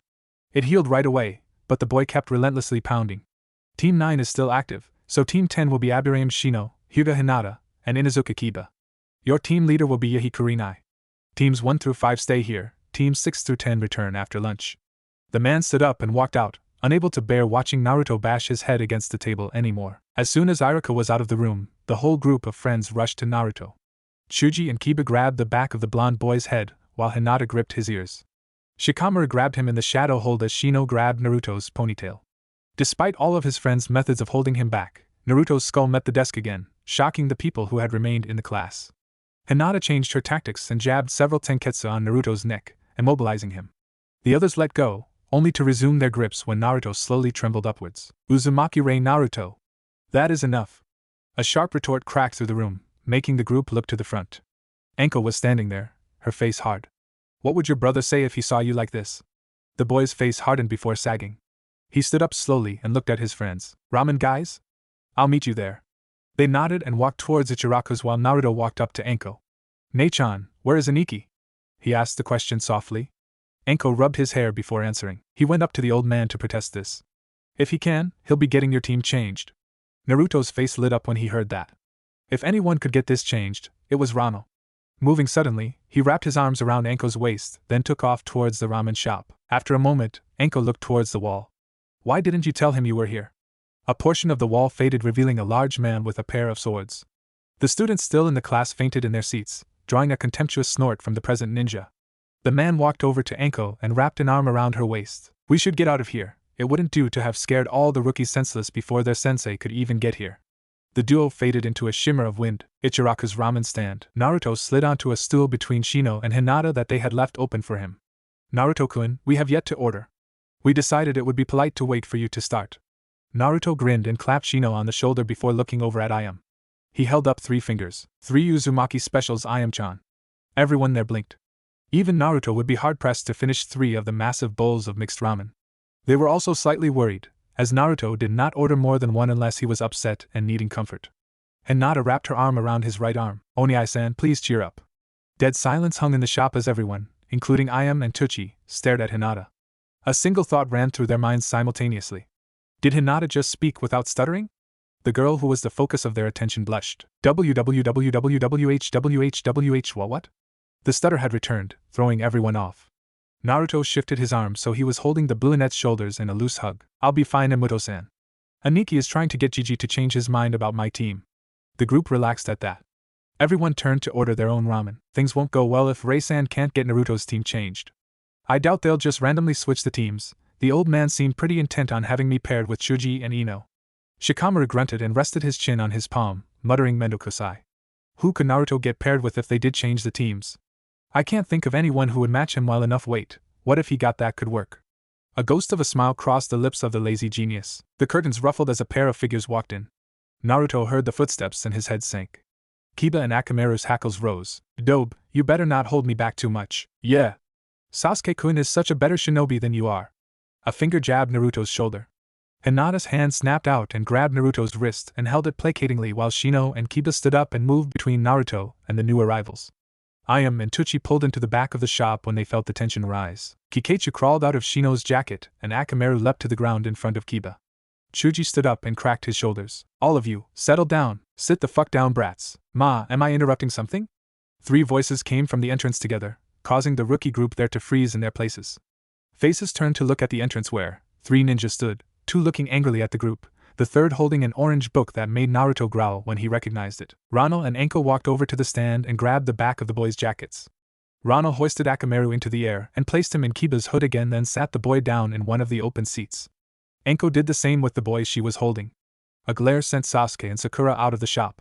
It healed right away, but the boy kept relentlessly pounding. Team 9 is still active, so Team 10 will be Aburame Shino, Hyuga Hinata, and Inazuka Kiba. Your team leader will be Yahi Kurinai. Teams 1 through 5 stay here, Teams 6 through 10 return after lunch. The man stood up and walked out, unable to bear watching Naruto bash his head against the table anymore. As soon as Iruka was out of the room, the whole group of friends rushed to Naruto. Chuji and Kiba grabbed the back of the blonde boy's head, while Hinata gripped his ears. Shikamaru grabbed him in the shadow hold as Shino grabbed Naruto's ponytail. Despite all of his friends' methods of holding him back, Naruto's skull met the desk again, shocking the people who had remained in the class. Hinata changed her tactics and jabbed several tenketsu on Naruto's neck, immobilizing him. The others let go, only to resume their grips when Naruto slowly trembled upwards. Uzumaki-Ray Naruto. That is enough. A sharp retort cracked through the room, making the group look to the front. Anko was standing there, her face hard. What would your brother say if he saw you like this? The boy's face hardened before sagging. He stood up slowly and looked at his friends. Ramen guys? I'll meet you there. They nodded and walked towards Ichiraku's while Naruto walked up to Anko. Nei-chan, where is Aniki? He asked the question softly. Anko rubbed his hair before answering. He went up to the old man to protest this. If he can, he'll be getting your team changed. Naruto's face lit up when he heard that. If anyone could get this changed, it was Rano. Moving suddenly, he wrapped his arms around Anko's waist, then took off towards the ramen shop. After a moment, Anko looked towards the wall. Why didn't you tell him you were here? A portion of the wall faded, revealing a large man with a pair of swords. The students still in the class fainted in their seats, drawing a contemptuous snort from the present ninja. The man walked over to Anko and wrapped an arm around her waist. We should get out of here. It wouldn't do to have scared all the rookies senseless before their sensei could even get here. The duo faded into a shimmer of wind. Ichiraku's ramen stand. Naruto slid onto a stool between Shino and Hinata that they had left open for him. Naruto-kun, we have yet to order. We decided it would be polite to wait for you to start. Naruto grinned and clapped Shino on the shoulder before looking over at Ayam. He held up 3 fingers. 3 Uzumaki specials, Ayam-chan. Everyone there blinked. Even Naruto would be hard-pressed to finish 3 of the massive bowls of mixed ramen. They were also slightly worried, as Naruto did not order more than 1 unless he was upset and needing comfort. Hinata wrapped her arm around his right arm. Oniai-san, please cheer up. Dead silence hung in the shop as everyone, including Ayam and Tucci, stared at Hinata. A single thought ran through their minds simultaneously. Did Hinata just speak without stuttering? The girl who was the focus of their attention blushed. WWWWHWHWH what? The stutter had returned, throwing everyone off. Naruto shifted his arm so he was holding the brunette's shoulders in a loose hug. I'll be fine, Emuto-san. Aniki is trying to get Gigi to change his mind about my team. The group relaxed at that. Everyone turned to order their own ramen. Things won't go well if Rei-san can't get Naruto's team changed. I doubt they'll just randomly switch the teams. The old man seemed pretty intent on having me paired with Shuji and Ino. Shikamaru grunted and rested his chin on his palm, muttering Mendokosai. Who could Naruto get paired with if they did change the teams? I can't think of anyone who would match him well enough. Wait, what if he got that could work? A ghost of a smile crossed the lips of the lazy genius. The curtains ruffled as a pair of figures walked in. Naruto heard the footsteps and his head sank. Kiba and Akamaru's hackles rose. Dobe, you better not hold me back too much. Yeah. Sasuke-kun is such a better shinobi than you are. A finger jabbed Naruto's shoulder. Hinata's hand snapped out and grabbed Naruto's wrist and held it placatingly while Shino and Kiba stood up and moved between Naruto and the new arrivals. Ayam and Tucci pulled into the back of the shop when they felt the tension rise. Kikeichu crawled out of Shino's jacket and Akamaru leapt to the ground in front of Kiba. Chuji stood up and cracked his shoulders. All of you, settle down. Sit the fuck down, brats. Ma, am I interrupting something? 3 voices came from the entrance together, causing the rookie group there to freeze in their places. Faces turned to look at the entrance where 3 ninjas stood, 2 looking angrily at the group, the 3rd holding an orange book that made Naruto growl when he recognized it. Rano and Anko walked over to the stand and grabbed the back of the boys' jackets. Rano hoisted Akamaru into the air and placed him in Kiba's hood again, then sat the boy down in one of the open seats. Anko did the same with the boys she was holding. A glare sent Sasuke and Sakura out of the shop.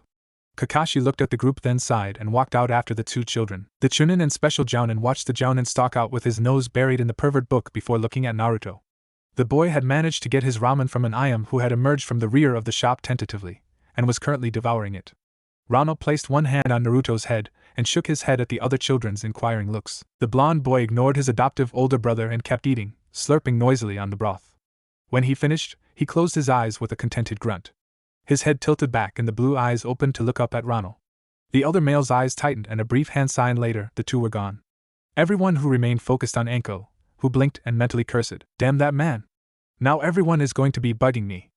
Kakashi looked at the group, then sighed and walked out after the 2 children. The Chunin and Special Jounin watched the Jounin stalk out with his nose buried in the pervert book before looking at Naruto. The boy had managed to get his ramen from an Ayam who had emerged from the rear of the shop tentatively, and was currently devouring it. Rano placed one hand on Naruto's head and shook his head at the other children's inquiring looks. The blonde boy ignored his adoptive older brother and kept eating, slurping noisily on the broth. When he finished, he closed his eyes with a contented grunt. His head tilted back and the blue eyes opened to look up at Rano. The other male's eyes tightened and a brief hand sign later, the 2 were gone. Everyone who remained focused on Anko, who blinked and mentally cursed. Damn that man! Now everyone is going to be bugging me.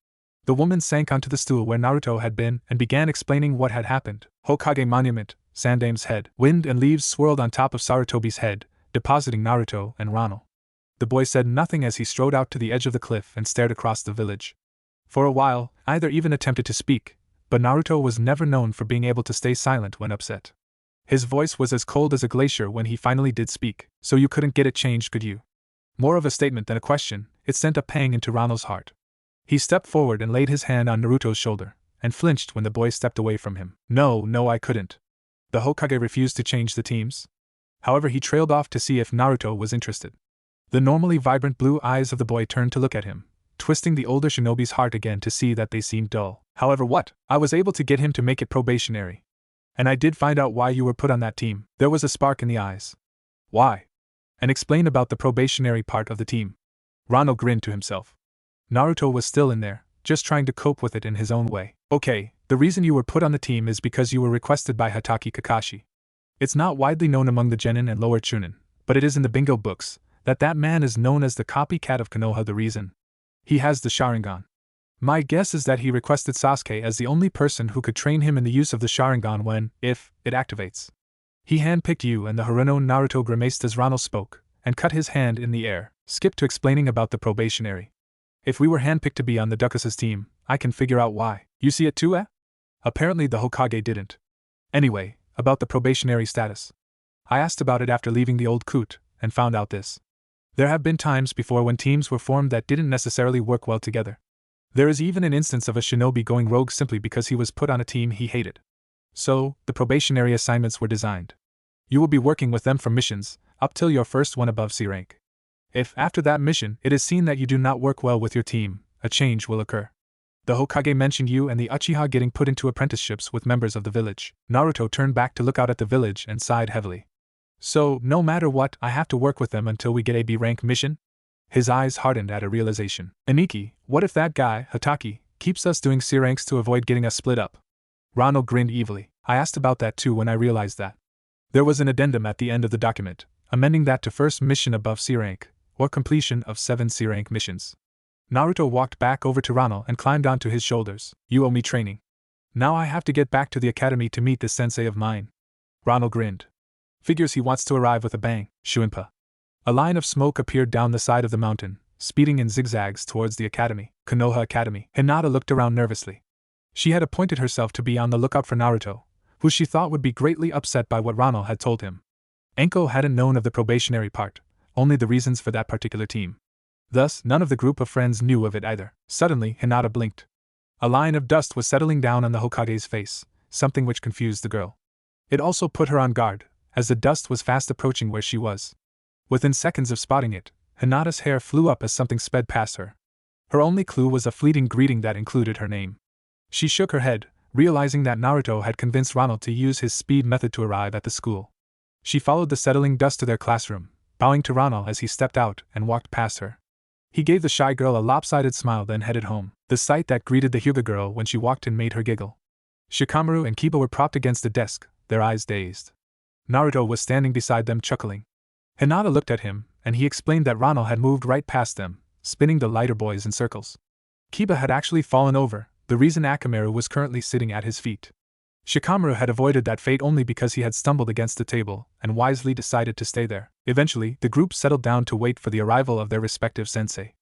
The woman sank onto the stool where Naruto had been and began explaining what had happened. Hokage Monument, Sandame's head. Wind and leaves swirled on top of Sarutobi's head, depositing Naruto and Rano. The boy said nothing as he strode out to the edge of the cliff and stared across the village. For a while, neither even attempted to speak, but Naruto was never known for being able to stay silent when upset. His voice was as cold as a glacier when he finally did speak. So you couldn't get it changed, could you? More of a statement than a question, it sent a pang into Ronald's heart. He stepped forward and laid his hand on Naruto's shoulder, and flinched when the boy stepped away from him. No, I couldn't. The Hokage refused to change the teams. However, he trailed off to see if Naruto was interested. The normally vibrant blue eyes of the boy turned to look at him, twisting the older shinobi's heart again to see that they seemed dull. However, what? I was able to get him to make it probationary. And I did find out why you were put on that team. There was a spark in the eyes. Why? And explain about the probationary part of the team. Ronald grinned to himself. Naruto was still in there, just trying to cope with it in his own way. Okay, the reason you were put on the team is because you were requested by Hatake Kakashi. It's not widely known among the genin and lower chunin, but it is in the bingo books, that man is known as the copycat of Konoha. The reason? He has the Sharingan. My guess is that he requested Sasuke as the only person who could train him in the use of the Sharingan when, if, it activates. He handpicked you, and the Haruno. Naruto grimaced as Ronald spoke, and cut his hand in the air, skipped to explaining about the probationary. If we were handpicked to be on the Dukasa's team, I can figure out why. You see it too, eh? Apparently the Hokage didn't. Anyway, about the probationary status. I asked about it after leaving the old coot, and found out this. There have been times before when teams were formed that didn't necessarily work well together. There is even an instance of a shinobi going rogue simply because he was put on a team he hated. So, the probationary assignments were designed. You will be working with them for missions, up till your first one above C rank. If, after that mission, it is seen that you do not work well with your team, a change will occur. The Hokage mentioned you and the Uchiha getting put into apprenticeships with members of the village. Naruto turned back to look out at the village and sighed heavily. So, no matter what, I have to work with them until we get a B rank mission? His eyes hardened at a realization. Aniki, what if that guy, Hatake, keeps us doing C ranks to avoid getting us split up? Ronald grinned evilly. I asked about that too when I realized that. There was an addendum at the end of the document, amending that to first mission above C rank, or completion of 7 C rank missions. Naruto walked back over to Ronald and climbed onto his shoulders. You owe me training. Now I have to get back to the academy to meet this sensei of mine. Ronald grinned. Figures he wants to arrive with a bang. Shuinpa. A line of smoke appeared down the side of the mountain, speeding in zigzags towards the academy. Konoha Academy. Hinata looked around nervously. She had appointed herself to be on the lookout for Naruto, who she thought would be greatly upset by what Ronald had told him. Enko hadn't known of the probationary part, only the reasons for that particular team. Thus, none of the group of friends knew of it either. Suddenly, Hinata blinked. A line of dust was settling down on the Hokage's face, something which confused the girl. It also put her on guard, as the dust was fast approaching where she was. Within seconds of spotting it, Hinata's hair flew up as something sped past her. Her only clue was a fleeting greeting that included her name. She shook her head, realizing that Naruto had convinced Ronald to use his speed method to arrive at the school. She followed the settling dust to their classroom, bowing to Ronald as he stepped out and walked past her. He gave the shy girl a lopsided smile, then headed home. The sight that greeted the Hyuga girl when she walked in made her giggle. Shikamaru and Kiba were propped against the desk, their eyes dazed. Naruto was standing beside them chuckling. Hinata looked at him, and he explained that Ronald had moved right past them, spinning the lighter boys in circles. Kiba had actually fallen over, the reason Akamaru was currently sitting at his feet. Shikamaru had avoided that fate only because he had stumbled against the table, and wisely decided to stay there. Eventually, the group settled down to wait for the arrival of their respective sensei.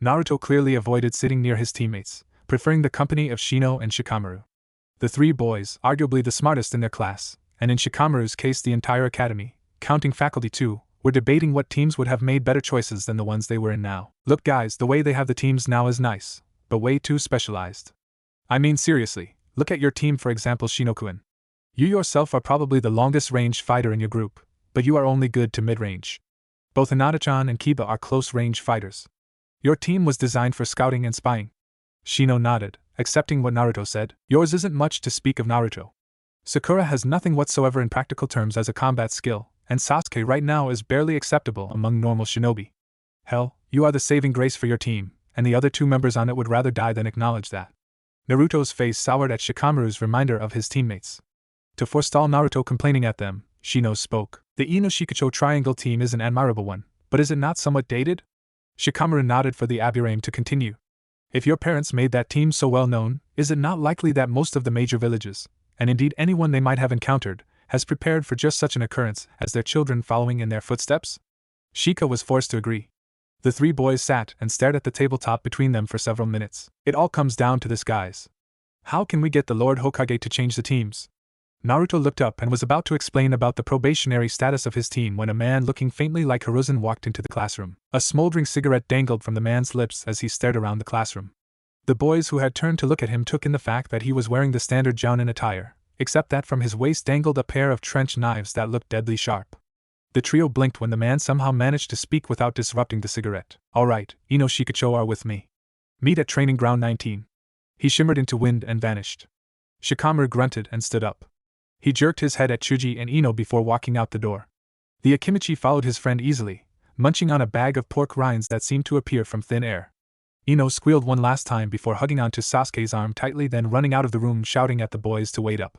Naruto clearly avoided sitting near his teammates, preferring the company of Shino and Shikamaru. The three boys, arguably the smartest in their class, and in Shikamaru's case the entire academy, counting faculty too, were debating what teams would have made better choices than the ones they were in now. Look guys, the way they have the teams now is nice, but way too specialized. I mean seriously, look at your team, for example Shinokuin. You yourself are probably the longest range fighter in your group, but you are only good to mid-range. Both Hinata-chan and Kiba are close-range fighters. Your team was designed for scouting and spying. Shino nodded, accepting what Naruto said. Yours isn't much to speak of. Naruto. Sakura has nothing whatsoever in practical terms as a combat skill, and Sasuke right now is barely acceptable among normal shinobi. Hell, you are the saving grace for your team, and the other two members on it would rather die than acknowledge that. Naruto's face soured at Shikamaru's reminder of his teammates. To forestall Naruto complaining at them, Shino spoke. The Inoshikucho triangle team is an admirable one, but is it not somewhat dated? Shikamaru nodded for the Aburame to continue. If your parents made that team so well known, is it not likely that most of the major villages, and indeed anyone they might have encountered, has prepared for just such an occurrence as their children following in their footsteps? Shika was forced to agree. The three boys sat and stared at the tabletop between them for several minutes. It all comes down to this, guys. How can we get the Lord Hokage to change the teams? Naruto looked up and was about to explain about the probationary status of his team when a man looking faintly like Hiruzen walked into the classroom. A smoldering cigarette dangled from the man's lips as he stared around the classroom. The boys who had turned to look at him took in the fact that he was wearing the standard jounin attire, except that from his waist dangled a pair of trench knives that looked deadly sharp. The trio blinked when the man somehow managed to speak without disrupting the cigarette. "Alright, Ino Shikacho are with me. Meet at training ground 19. He shimmered into wind and vanished. Shikamaru grunted and stood up. He jerked his head at Chuji and Ino before walking out the door. The Akimichi followed his friend easily, munching on a bag of pork rinds that seemed to appear from thin air. Ino squealed one last time before hugging onto Sasuke's arm tightly, then running out of the room shouting at the boys to wait up.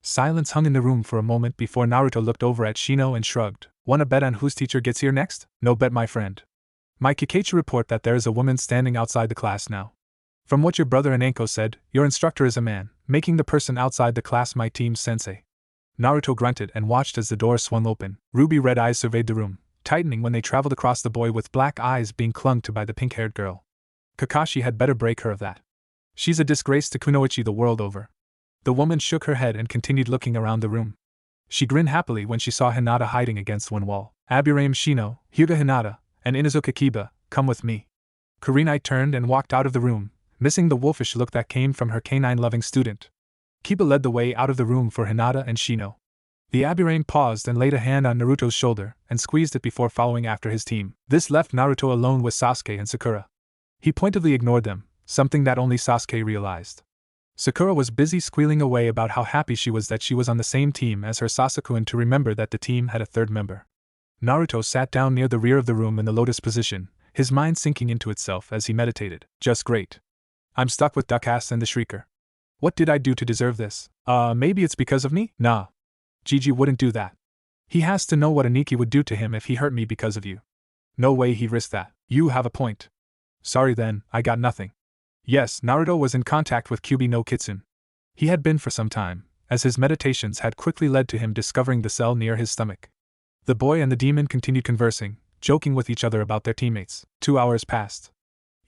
Silence hung in the room for a moment before Naruto looked over at Shino and shrugged. "Wanna bet on whose teacher gets here next?" "No bet, my friend. My Kakashi report that there is a woman standing outside the class now. From what your brother and Anko said, your instructor is a man, making the person outside the class my team's sensei." Naruto grunted and watched as the door swung open. Ruby red eyes surveyed the room, tightening when they traveled across the boy with black eyes being clung to by the pink-haired girl. Kakashi had better break her of that. She's a disgrace to Kunoichi the world over. The woman shook her head and continued looking around the room. She grinned happily when she saw Hinata hiding against one wall. "Aburame Shino, Hyuga Hinata, and Inuzuka Kiba, come with me." Kurenai turned and walked out of the room, missing the wolfish look that came from her canine-loving student. Kiba led the way out of the room for Hinata and Shino. The Aburame paused and laid a hand on Naruto's shoulder and squeezed it before following after his team. This left Naruto alone with Sasuke and Sakura. He pointedly ignored them, something that only Sasuke realized. Sakura was busy squealing away about how happy she was that she was on the same team as her Sasuke and to remember that the team had a third member. Naruto sat down near the rear of the room in the lotus position, his mind sinking into itself as he meditated. "Just great. I'm stuck with Duckass and the Shrieker. What did I do to deserve this? Maybe it's because of me? Nah. Gigi wouldn't do that. He has to know what Aniki would do to him if he hurt me because of you. No way he'd risk that. You have a point. Sorry then, I got nothing." Yes, Naruto was in contact with Kyubi no Kitsune. He had been for some time, as his meditations had quickly led to him discovering the cell near his stomach. The boy and the demon continued conversing, joking with each other about their teammates. 2 hours passed.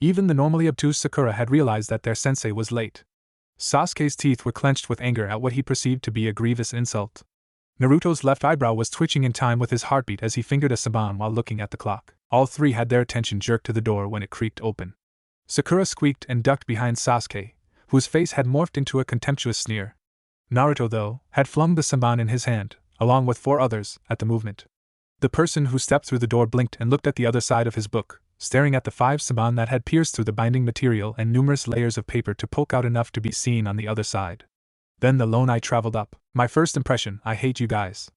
Even the normally obtuse Sakura had realized that their sensei was late. Sasuke's teeth were clenched with anger at what he perceived to be a grievous insult. Naruto's left eyebrow was twitching in time with his heartbeat as he fingered a saban while looking at the clock. All three had their attention jerked to the door when it creaked open. Sakura squeaked and ducked behind Sasuke, whose face had morphed into a contemptuous sneer. Naruto, though, had flung the saban in his hand, along with 4 others, at the movement. The person who stepped through the door blinked and looked at the other side of his book, staring at the 5 saban that had pierced through the binding material and numerous layers of paper to poke out enough to be seen on the other side. Then the lone eye traveled up. "My first impression, I hate you guys."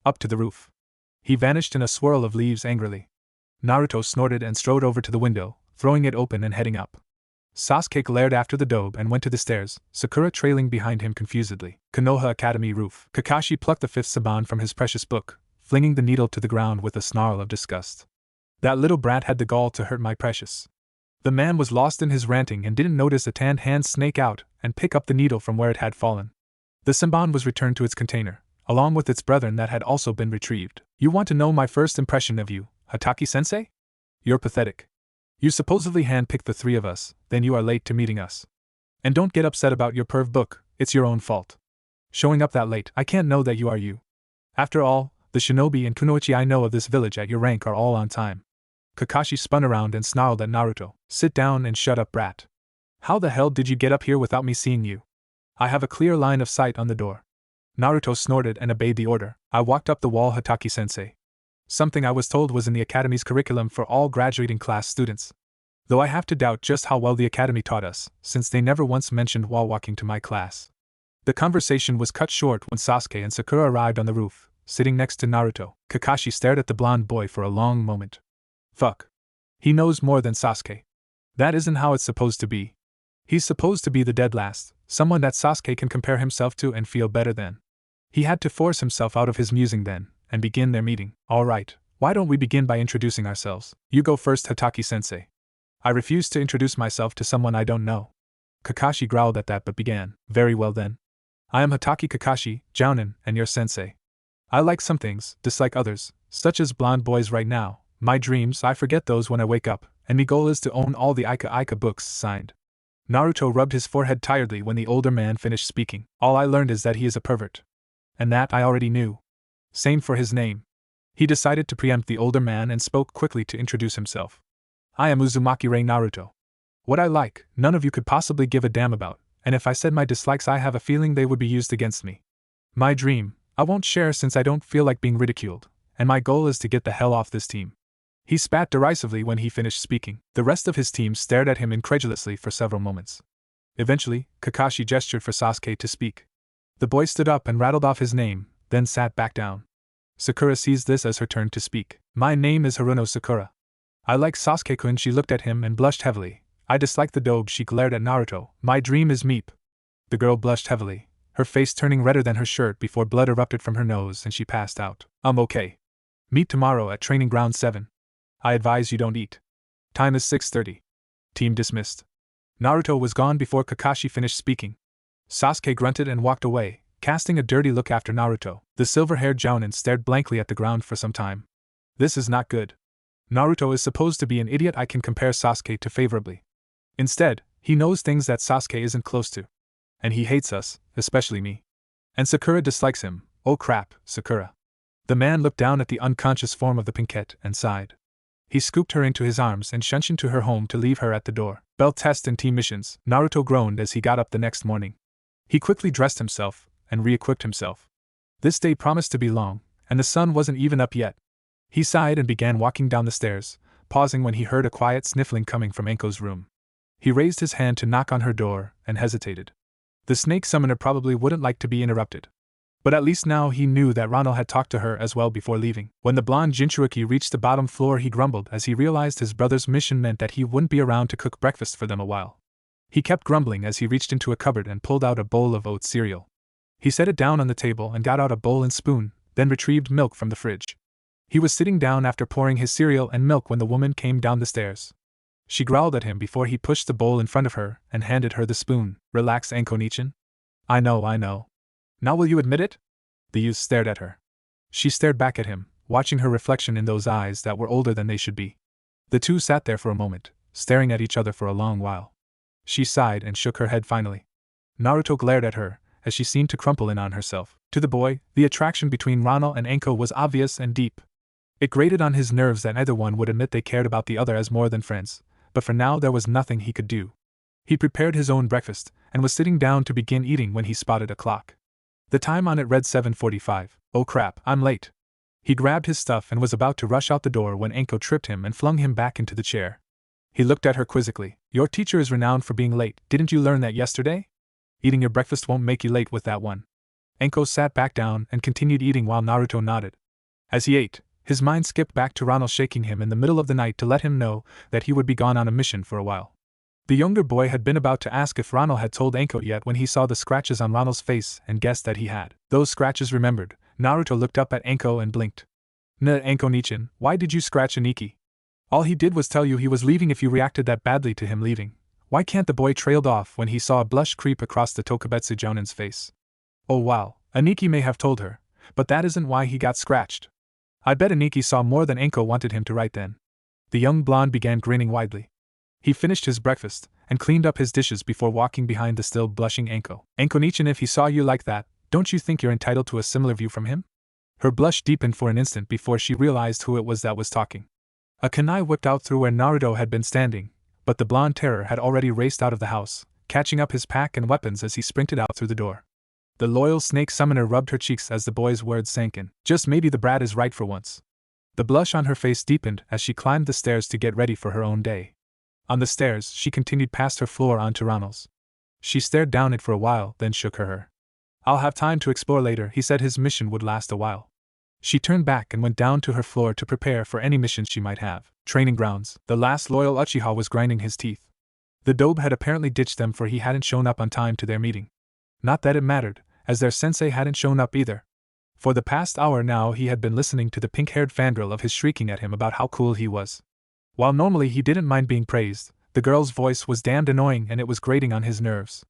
Up to the roof. He vanished in a swirl of leaves angrily. Naruto snorted and strode over to the window, throwing it open and heading up. Sasuke glared after the dobe and went to the stairs, Sakura trailing behind him confusedly. Konoha Academy roof. Kakashi plucked the 5th saban from his precious book, flinging the needle to the ground with a snarl of disgust. "That little brat had the gall to hurt my precious." The man was lost in his ranting and didn't notice a tanned hand snake out and pick up the needle from where it had fallen. The saban was returned to its container, along with its brethren that had also been retrieved. "You want to know my first impression of you, Hataki-sensei? You're pathetic. You supposedly handpicked the 3 of us, then you are late to meeting us. And don't get upset about your perv book, it's your own fault. Showing up that late, I can't know that you are you. After all, the shinobi and kunoichi I know of this village at your rank are all on time." Kakashi spun around and snarled at Naruto. "Sit down and shut up, brat. How the hell did you get up here without me seeing you? I have a clear line of sight on the door." Naruto snorted and obeyed the order. "I walked up the wall, Hataki-sensei. Something I was told was in the Academy's curriculum for all graduating class students. Though I have to doubt just how well the Academy taught us, since they never once mentioned wall walking to my class." The conversation was cut short when Sasuke and Sakura arrived on the roof, sitting next to Naruto. Kakashi stared at the blonde boy for a long moment. Fuck. He knows more than Sasuke. That isn't how it's supposed to be. He's supposed to be the dead last, someone that Sasuke can compare himself to and feel better than. He had to force himself out of his musing then, and begin their meeting. "Alright, why don't we begin by introducing ourselves? You go first, Hataki-sensei." "I refuse to introduce myself to someone I don't know." Kakashi growled at that but began. "Very well then. I am Hataki Kakashi, Jounin, and your sensei. I like some things, dislike others, such as blonde boys right now. My dreams, I forget those when I wake up, and my goal is to own all the Ika Ika books signed." Naruto rubbed his forehead tiredly when the older man finished speaking. "All I learned is that he is a pervert. And that I already knew. Same for his name. He decided to preempt the older man and spoke quickly to introduce himself. I am Uzumaki Rei Naruto. What I like, none of you could possibly give a damn about, and if I said my dislikes, I have a feeling they would be used against me. My dream, I won't share since I don't feel like being ridiculed, and my goal is to get the hell off this team. He spat derisively when he finished speaking. The rest of his team stared at him incredulously for several moments. Eventually, Kakashi gestured for Sasuke to speak. The boy stood up and rattled off his name, then sat back down. Sakura seized this as her turn to speak. My name is Haruno Sakura. I like Sasuke-kun. She looked at him and blushed heavily. I dislike the dobe. She glared at Naruto. My dream is Meep. The girl blushed heavily, her face turning redder than her shirt before blood erupted from her nose and she passed out. Okay. Meet tomorrow at Training Ground 7. I advise you don't eat. Time is 6:30. Team dismissed. Naruto was gone before Kakashi finished speaking. Sasuke grunted and walked away, casting a dirty look after Naruto. The silver-haired jounin stared blankly at the ground for some time. This is not good. Naruto is supposed to be an idiot I can compare Sasuke to favorably. Instead, he knows things that Sasuke isn't close to. And he hates us, especially me. And Sakura dislikes him. Oh crap, Sakura. The man looked down at the unconscious form of the pinkette and sighed. He scooped her into his arms and shunshed into her home to leave her at the door. Belt test and team missions, Naruto groaned as he got up the next morning. He quickly dressed himself and re-equipped himself. This day promised to be long, and the sun wasn't even up yet. He sighed and began walking down the stairs, pausing when he heard a quiet sniffling coming from Enko's room. He raised his hand to knock on her door and hesitated. The snake summoner probably wouldn't like to be interrupted. But at least now he knew that Ronald had talked to her as well before leaving. When the blonde Jinchuriki reached the bottom floor, he grumbled as he realized his brother's mission meant that he wouldn't be around to cook breakfast for them a while. He kept grumbling as he reached into a cupboard and pulled out a bowl of oat cereal. He set it down on the table and got out a bowl and spoon, then retrieved milk from the fridge. He was sitting down after pouring his cereal and milk when the woman came down the stairs. She growled at him before he pushed the bowl in front of her and handed her the spoon. Relax, Enko-nichan. I know. Now will you admit it? The youth stared at her. She stared back at him, watching her reflection in those eyes that were older than they should be. The two sat there for a moment, staring at each other for a long while. She sighed and shook her head finally. Naruto glared at her, as she seemed to crumple in on herself. To the boy, the attraction between Ronald and Enko was obvious and deep. It grated on his nerves that neither one would admit they cared about the other as more than friends, but for now there was nothing he could do. He prepared his own breakfast, and was sitting down to begin eating when he spotted a clock. The time on it read 7:45. Oh crap, I'm late. He grabbed his stuff and was about to rush out the door when Enko tripped him and flung him back into the chair. He looked at her quizzically. Your teacher is renowned for being late, didn't you learn that yesterday? Eating your breakfast won't make you late with that one. Enko sat back down and continued eating while Naruto nodded. As he ate, his mind skipped back to Ronald shaking him in the middle of the night to let him know that he would be gone on a mission for a while. The younger boy had been about to ask if Ronald had told Enko yet when he saw the scratches on Ronald's face and guessed that he had. Those scratches remembered, Naruto looked up at Enko and blinked. Enko-nichan, why did you scratch Aniki? All he did was tell you he was leaving. If you reacted that badly to him leaving, why can't the boy trailed off when he saw a blush creep across the Tokubetsu Jounin's face? Oh wow, Aniki may have told her, but that isn't why he got scratched. I bet Aniki saw more than Enko wanted him to right then. The young blonde began grinning widely. He finished his breakfast and cleaned up his dishes before walking behind the still blushing Enko. Enko-nichan, if he saw you like that, don't you think you're entitled to a similar view from him? Her blush deepened for an instant before she realized who it was that was talking. A kunai whipped out through where Naruto had been standing, but the blonde terror had already raced out of the house, catching up his pack and weapons as he sprinted out through the door. The loyal snake summoner rubbed her cheeks as the boy's words sank in. Just maybe the brat is right for once. The blush on her face deepened as she climbed the stairs to get ready for her own day. On the stairs, she continued past her floor onto Ronald's. She stared down it for a while, then shook her head. I'll have time to explore later. He said his mission would last a while. She turned back and went down to her floor to prepare for any missions she might have. Training grounds. The last loyal Uchiha was grinding his teeth. The dobe had apparently ditched them, for he hadn't shown up on time to their meeting. Not that it mattered, as their sensei hadn't shown up either. For the past hour now he had been listening to the pink-haired fangirl of his shrieking at him about how cool he was. While normally he didn't mind being praised, the girl's voice was damned annoying and it was grating on his nerves.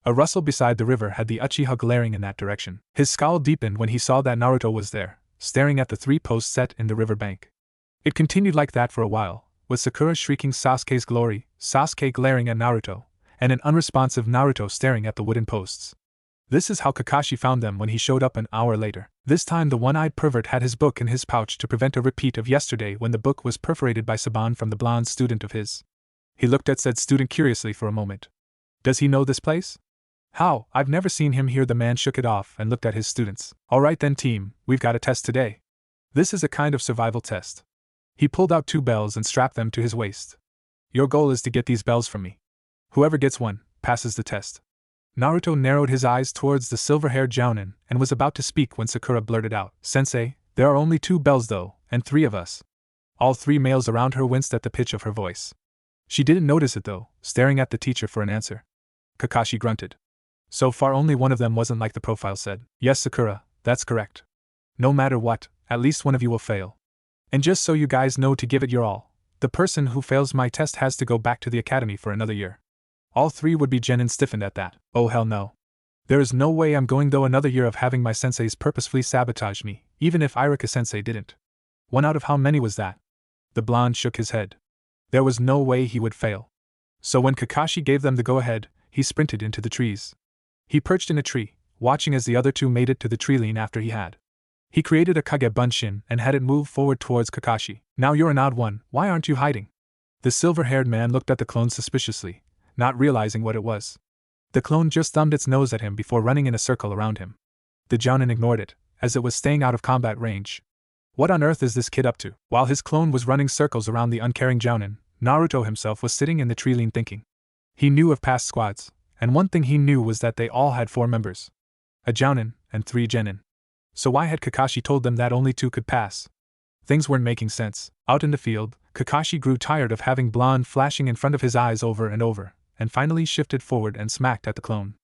A rustle beside the river had the Uchiha glaring in that direction. His scowl deepened when he saw that Naruto was there, staring at the three posts set in the riverbank. It continued like that for a while, with Sakura shrieking Sasuke's glory, Sasuke glaring at Naruto, and an unresponsive Naruto staring at the wooden posts. This is how Kakashi found them when he showed up an hour later. This time the one-eyed pervert had his book in his pouch to prevent a repeat of yesterday when the book was perforated by Saban from the blonde student of his. He looked at said student curiously for a moment. Does he know this place? How? I've never seen him here. The man shook it off and looked at his students. Alright then team, we've got a test today. This is a kind of survival test. He pulled out 2 bells and strapped them to his waist. Your goal is to get these bells from me. Whoever gets one, passes the test. Naruto narrowed his eyes towards the silver-haired Jounin and was about to speak when Sakura blurted out, Sensei, there are only 2 bells though, and 3 of us. All 3 males around her winced at the pitch of her voice. She didn't notice it though, staring at the teacher for an answer. Kakashi grunted. So far only one of them wasn't like the profile said. Yes Sakura, that's correct. No matter what, at least one of you will fail. And just so you guys know to give it your all, the person who fails my test has to go back to the academy for another year. All 3 would be Genin stiffened at that. Oh hell no. There is no way I'm going though another year of having my senseis purposefully sabotage me, even if Irika sensei didn't. One out of how many was that? The blonde shook his head. There was no way he would fail. So when Kakashi gave them the go-ahead, he sprinted into the trees. He perched in a tree, watching as the other 2 made it to the tree lean after he had. He created a Kage Bunshin and had it move forward towards Kakashi. Now you're an odd one, why aren't you hiding? The silver-haired man looked at the clone suspiciously, not realizing what it was. The clone just thumbed its nose at him before running in a circle around him. The Jounin ignored it, as it was staying out of combat range. What on earth is this kid up to? While his clone was running circles around the uncaring Jounin, Naruto himself was sitting in the tree lean thinking. He knew of past squads, and one thing he knew was that they all had 4 members. A Jounin, and 3 Genin. So why had Kakashi told them that only 2 could pass? Things weren't making sense. Out in the field, Kakashi grew tired of having blonde flashing in front of his eyes over and over, and finally shifted forward and smacked at the clone.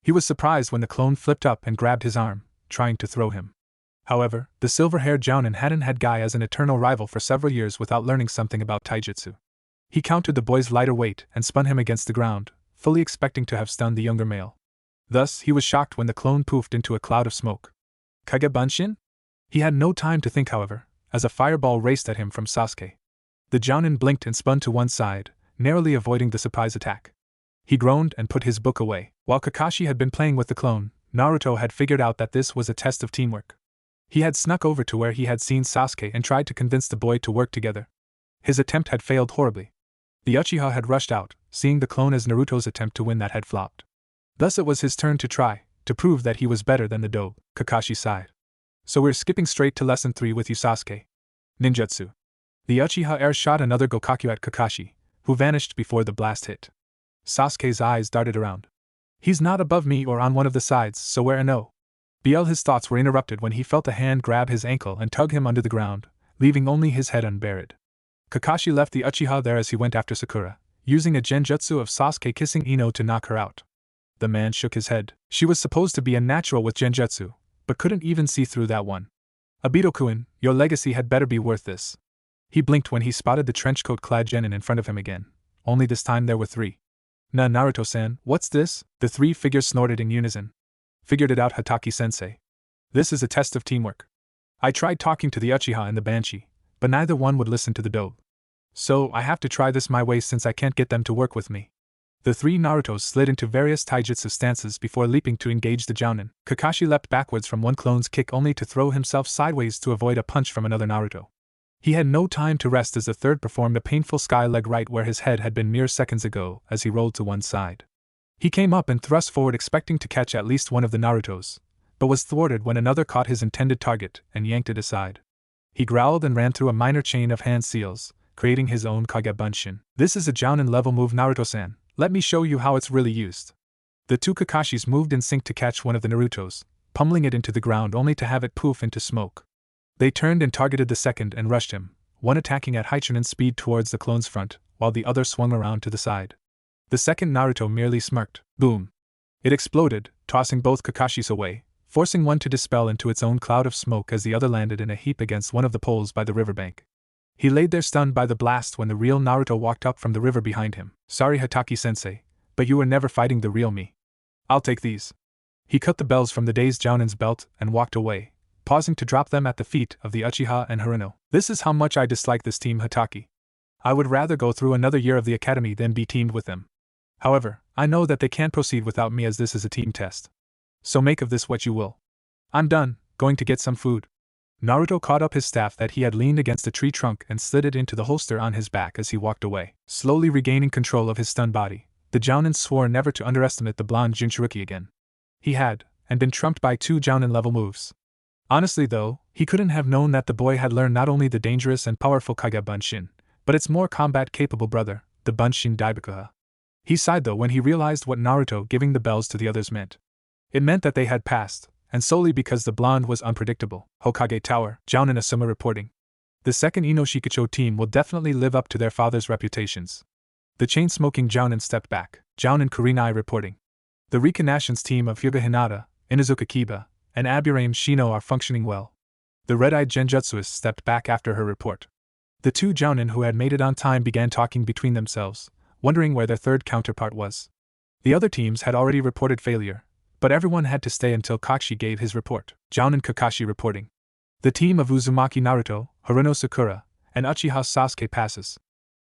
He was surprised when the clone flipped up and grabbed his arm, trying to throw him. However, the silver-haired Jounin hadn't had Guy as an eternal rival for several years without learning something about taijutsu. He countered the boy's lighter weight and spun him against the ground, fully expecting to have stunned the younger male. Thus, he was shocked when the clone poofed into a cloud of smoke. Kage Bunshin? He had no time to think, however, as a fireball raced at him from Sasuke. The Jounin blinked and spun to one side, narrowly avoiding the surprise attack. He groaned and put his book away. While Kakashi had been playing with the clone, Naruto had figured out that this was a test of teamwork. He had snuck over to where he had seen Sasuke and tried to convince the boy to work together. His attempt had failed horribly. The Uchiha had rushed out, seeing the clone as Naruto's attempt to win that had flopped. Thus it was his turn to try, to prove that he was better than the dope. Kakashi sighed. So we're skipping straight to lesson 3 with you Sasuke. Ninjutsu. The Uchiha air shot another Gokakyu at Kakashi, who vanished before the blast hit. Sasuke's eyes darted around. He's not above me or on one of the sides, so where no? His thoughts were interrupted when he felt a hand grab his ankle and tug him under the ground, leaving only his head unburied. Kakashi left the Uchiha there as he went after Sakura, using a genjutsu of Sasuke kissing Ino to knock her out. The man shook his head. She was supposed to be a natural with genjutsu, but couldn't even see through that one. Obito-kun, your legacy had better be worth this. He blinked when he spotted the trenchcoat-clad genin in front of him again, only this time there were 3. Naruto-san, what's this? The 3 figures snorted in unison. Figured it out, Hataki-sensei. This is a test of teamwork. I tried talking to the Uchiha and the Banshee, but neither one would listen to the dobe. So I have to try this my way since I can't get them to work with me. The 3 Narutos slid into various taijutsu stances before leaping to engage the Jounin. Kakashi leapt backwards from one clone's kick only to throw himself sideways to avoid a punch from another Naruto. He had no time to rest as the third performed a painful sky leg right where his head had been mere seconds ago as he rolled to one side. He came up and thrust forward expecting to catch at least one of the Narutos, but was thwarted when another caught his intended target and yanked it aside. He growled and ran through a minor chain of hand seals, creating his own Kage Bunshin. This is a Jounin level move, Naruto-san. Let me show you how it's really used. The 2 Kakashis moved in sync to catch one of the Narutos, pummeling it into the ground only to have it poof into smoke. They turned and targeted the second and rushed him, one attacking at high Chunin speed towards the clone's front, while the other swung around to the side. The second Naruto merely smirked. Boom! It exploded, tossing both Kakashis away, forcing one to dispel into its own cloud of smoke as the other landed in a heap against one of the poles by the riverbank. He laid there stunned by the blast when the real Naruto walked up from the river behind him. Sorry Hataki-sensei, but you were never fighting the real me. I'll take these. He cut the bells from the dazed Jounin's belt and walked away, pausing to drop them at the feet of the Uchiha and Haruno. This is how much I dislike this team, Hataki. I would rather go through another year of the academy than be teamed with them. However, I know that they can't proceed without me as this is a team test. So make of this what you will. I'm done, going to get some food. Naruto caught up his staff that he had leaned against a tree trunk and slid it into the holster on his back as he walked away. Slowly regaining control of his stunned body, the Jounin swore never to underestimate the blonde Jinchuruki again. He had, and been trumped by 2 Jounin-level moves. Honestly though, he couldn't have known that the boy had learned not only the dangerous and powerful Kage Bunshin, but its more combat-capable brother, the Bunshin Daibakuha. He sighed though when he realized what Naruto giving the bells to the others meant. It meant that they had passed, and solely because the blonde was unpredictable. Hokage Tower, Jounin Asuma reporting. The second Inoshikacho team will definitely live up to their father's reputations. The chain-smoking Jounin stepped back. Jounin Kurinai reporting. The Reconnaissance team of Hyuga Hinata, Inazuka Kiba, and Aburame Shino are functioning well. The red-eyed Genjutsuist stepped back after her report. The 2 Jounin who had made it on time began talking between themselves, wondering where their third counterpart was. The other teams had already reported failure, but everyone had to stay until Kakashi gave his report. Jounin Kakashi reporting. The team of Uzumaki Naruto, Haruno Sakura, and Uchiha Sasuke passes.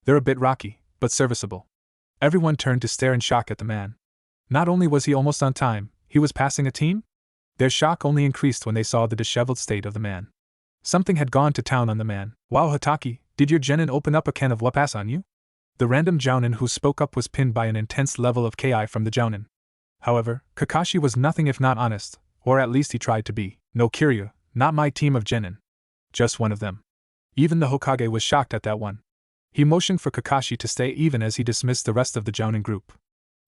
They're a bit rocky, but serviceable. Everyone turned to stare in shock at the man. Not only was he almost on time, he was passing a team? Their shock only increased when they saw the disheveled state of the man. Something had gone to town on the man. Wow, Hataki, did your genin open up a can of whoop-ass on you? The random Jounin who spoke up was pinned by an intense level of Ki from the Jounin. However, Kakashi was nothing if not honest, or at least he tried to be. No Kiryu, not my team of genin. Just one of them. Even the Hokage was shocked at that one. He motioned for Kakashi to stay even as he dismissed the rest of the Jounin group.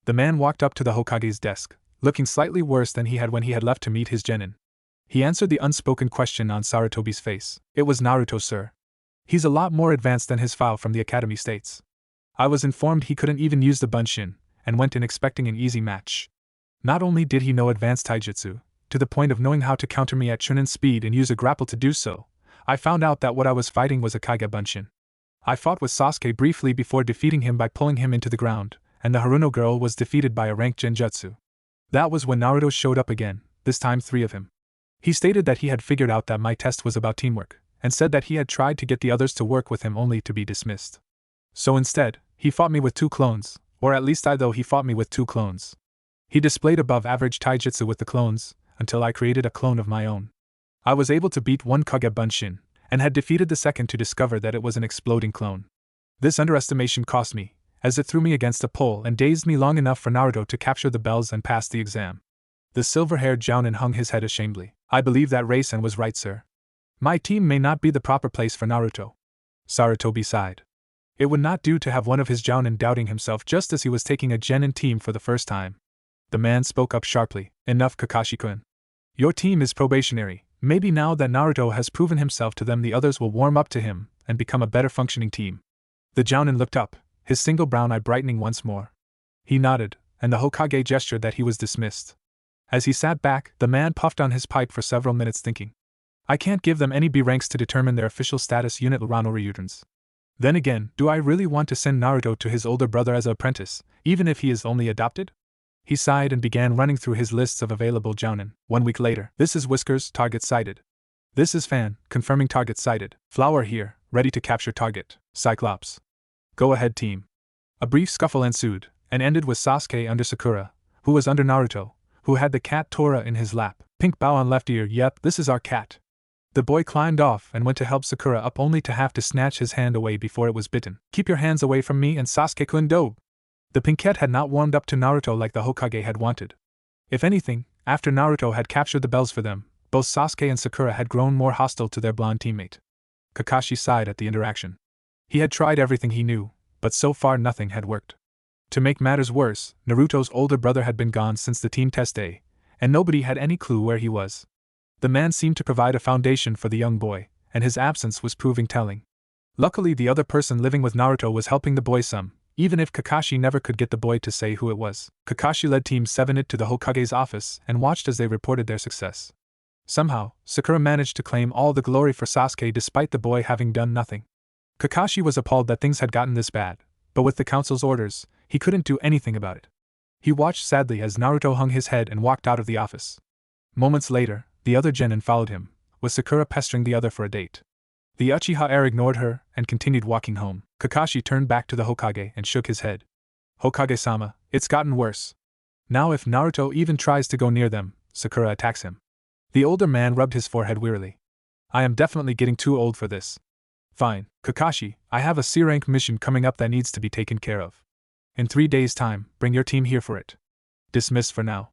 The man walked up to the Hokage's desk, looking slightly worse than he had when he had left to meet his genin. He answered the unspoken question on Sarutobi's face. It was Naruto, sir. He's a lot more advanced than his file from the academy states. I was informed he couldn't even use the Bunshin, and went in expecting an easy match. Not only did he know advanced taijutsu, to the point of knowing how to counter me at Chunin speed and use a grapple to do so, I found out that what I was fighting was a Kage Bunshin. I fought with Sasuke briefly before defeating him by pulling him into the ground, and the Haruno girl was defeated by a ranked genjutsu. That was when Naruto showed up again, this time 3 of him. He stated that he had figured out that my test was about teamwork, and said that he had tried to get the others to work with him only to be dismissed. So instead, he fought me with 2 clones, or at least he fought me with 2 clones. He displayed above-average taijutsu with the clones, until I created a clone of my own. I was able to beat one Kage Bunshin, and had defeated the second to discover that it was an exploding clone. This underestimation cost me, as it threw me against a pole and dazed me long enough for Naruto to capture the bells and pass the exam. The silver-haired Jounin hung his head ashamedly. I believe that Raisen was right, sir. My team may not be the proper place for Naruto. Sarutobi sighed. It would not do to have one of his Jounin doubting himself just as he was taking a genin team for the first time. The man spoke up sharply. Enough, Kakashi-kun. Your team is probationary. Maybe now that Naruto has proven himself to them, the others will warm up to him and become a better functioning team. The Jounin looked up, his single brown eye brightening once more. He nodded, and the Hokage gestured that he was dismissed. As he sat back, the man puffed on his pipe for several minutes thinking. I can't give them any B ranks to determine their official status unit Rano Ryugens. Then again, do I really want to send Naruto to his older brother as an apprentice, even if he is only adopted? He sighed and began running through his lists of available Jounin. 1 week later, this is Whiskers, target sighted. This is Fan, confirming target sighted. Flower here, ready to capture target. Cyclops. Go ahead, team. A brief scuffle ensued, and ended with Sasuke under Sakura, who was under Naruto, who had the cat Tora in his lap. Pink bow on left ear. Yep, this is our cat. The boy climbed off and went to help Sakura up only to have to snatch his hand away before it was bitten. Keep your hands away from me and Sasuke-kun dobe. The pinkette had not warmed up to Naruto like the Hokage had wanted. If anything, after Naruto had captured the bells for them, both Sasuke and Sakura had grown more hostile to their blonde teammate. Kakashi sighed at the interaction. He had tried everything he knew, but so far nothing had worked. To make matters worse, Naruto's older brother had been gone since the team test day, and nobody had any clue where he was. The man seemed to provide a foundation for the young boy, and his absence was proving telling. Luckily, the other person living with Naruto was helping the boy some, even if Kakashi never could get the boy to say who it was. Kakashi led Team 7 to the Hokage's office and watched as they reported their success. Somehow, Sakura managed to claim all the glory for Sasuke despite the boy having done nothing. Kakashi was appalled that things had gotten this bad, but with the council's orders, he couldn't do anything about it. He watched sadly as Naruto hung his head and walked out of the office. Moments later, the other genin followed him, with Sakura pestering the other for a date. The Uchiha heir ignored her and continued walking home. Kakashi turned back to the Hokage and shook his head. Hokage-sama, it's gotten worse. Now if Naruto even tries to go near them, Sakura attacks him. The older man rubbed his forehead wearily. I am definitely getting too old for this. Fine, Kakashi, I have a C-rank mission coming up that needs to be taken care of. In 3 days' time, bring your team here for it. Dismissed for now.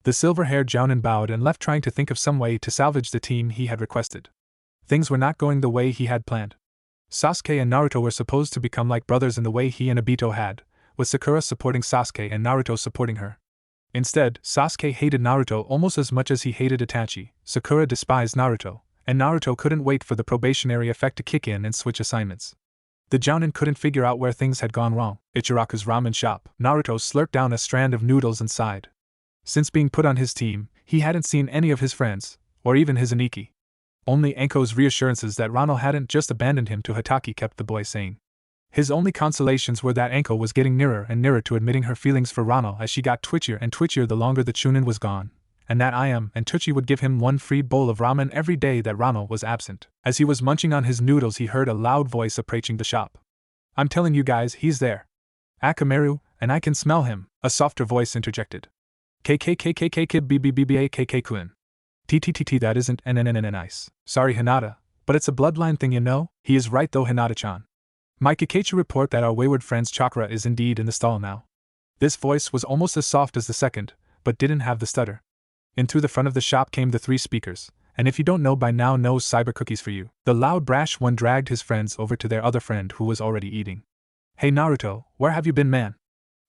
The silver-haired Jounin bowed and left, trying to think of some way to salvage the team he had requested. Things were not going the way he had planned. Sasuke and Naruto were supposed to become like brothers in the way he and Obito had, with Sakura supporting Sasuke and Naruto supporting her. Instead, Sasuke hated Naruto almost as much as he hated Itachi, Sakura despised Naruto, and Naruto couldn't wait for the probationary effect to kick in and switch assignments. The Jounin couldn't figure out where things had gone wrong. Ichiraku's ramen shop. Naruto slurped down a strand of noodles and sighed. Since being put on his team, he hadn't seen any of his friends, or even his Aniki. Only Anko's reassurances that Ronald hadn't just abandoned him to Hatake kept the boy sane. His only consolations were that Anko was getting nearer and nearer to admitting her feelings for Ronald as she got twitchier and twitchier the longer the Chunin was gone, and that Ayame and Tucci would give him one free bowl of ramen every day that Ronald was absent. As he was munching on his noodles, he heard a loud voice approaching the shop. I'm telling you guys, he's there. Akamaru, and I can smell him, a softer voice interjected. KKKKKKBBBBAKK-kun. TTTT, that isn't nice. Sorry, Hinata, but it's a bloodline thing, you know? He is right though, Hinata-chan. My Kakashi report that our wayward friend's chakra is indeed in the stall now. This voice was almost as soft as the second, but didn't have the stutter. In through the front of the shop came the 3 speakers, and if you don't know by now, no cyber cookies for you. The loud brash one dragged his friends over to their other friend who was already eating. Hey Naruto, where have you been, man?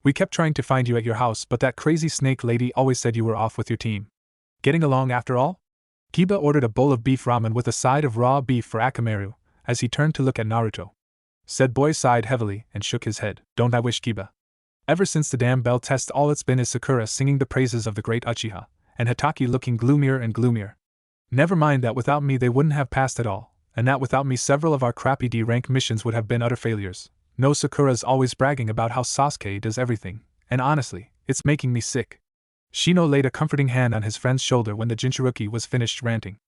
We kept trying to find you at your house, but that crazy snake lady always said you were off with your team. Getting along after all? Kiba ordered a bowl of beef ramen with a side of raw beef for Akamaru, as he turned to look at Naruto. Said boy sighed heavily and shook his head. Don't I wish, Kiba? Ever since the damn bell test, all it's been is Sakura singing the praises of the great Uchiha, and Hatake looking gloomier and gloomier. Never mind that without me they wouldn't have passed at all, and that without me several of our crappy D-rank missions would have been utter failures. No, Sakura's always bragging about how Sasuke does everything, and honestly, it's making me sick. Shino laid a comforting hand on his friend's shoulder when the Jinchuruki was finished ranting.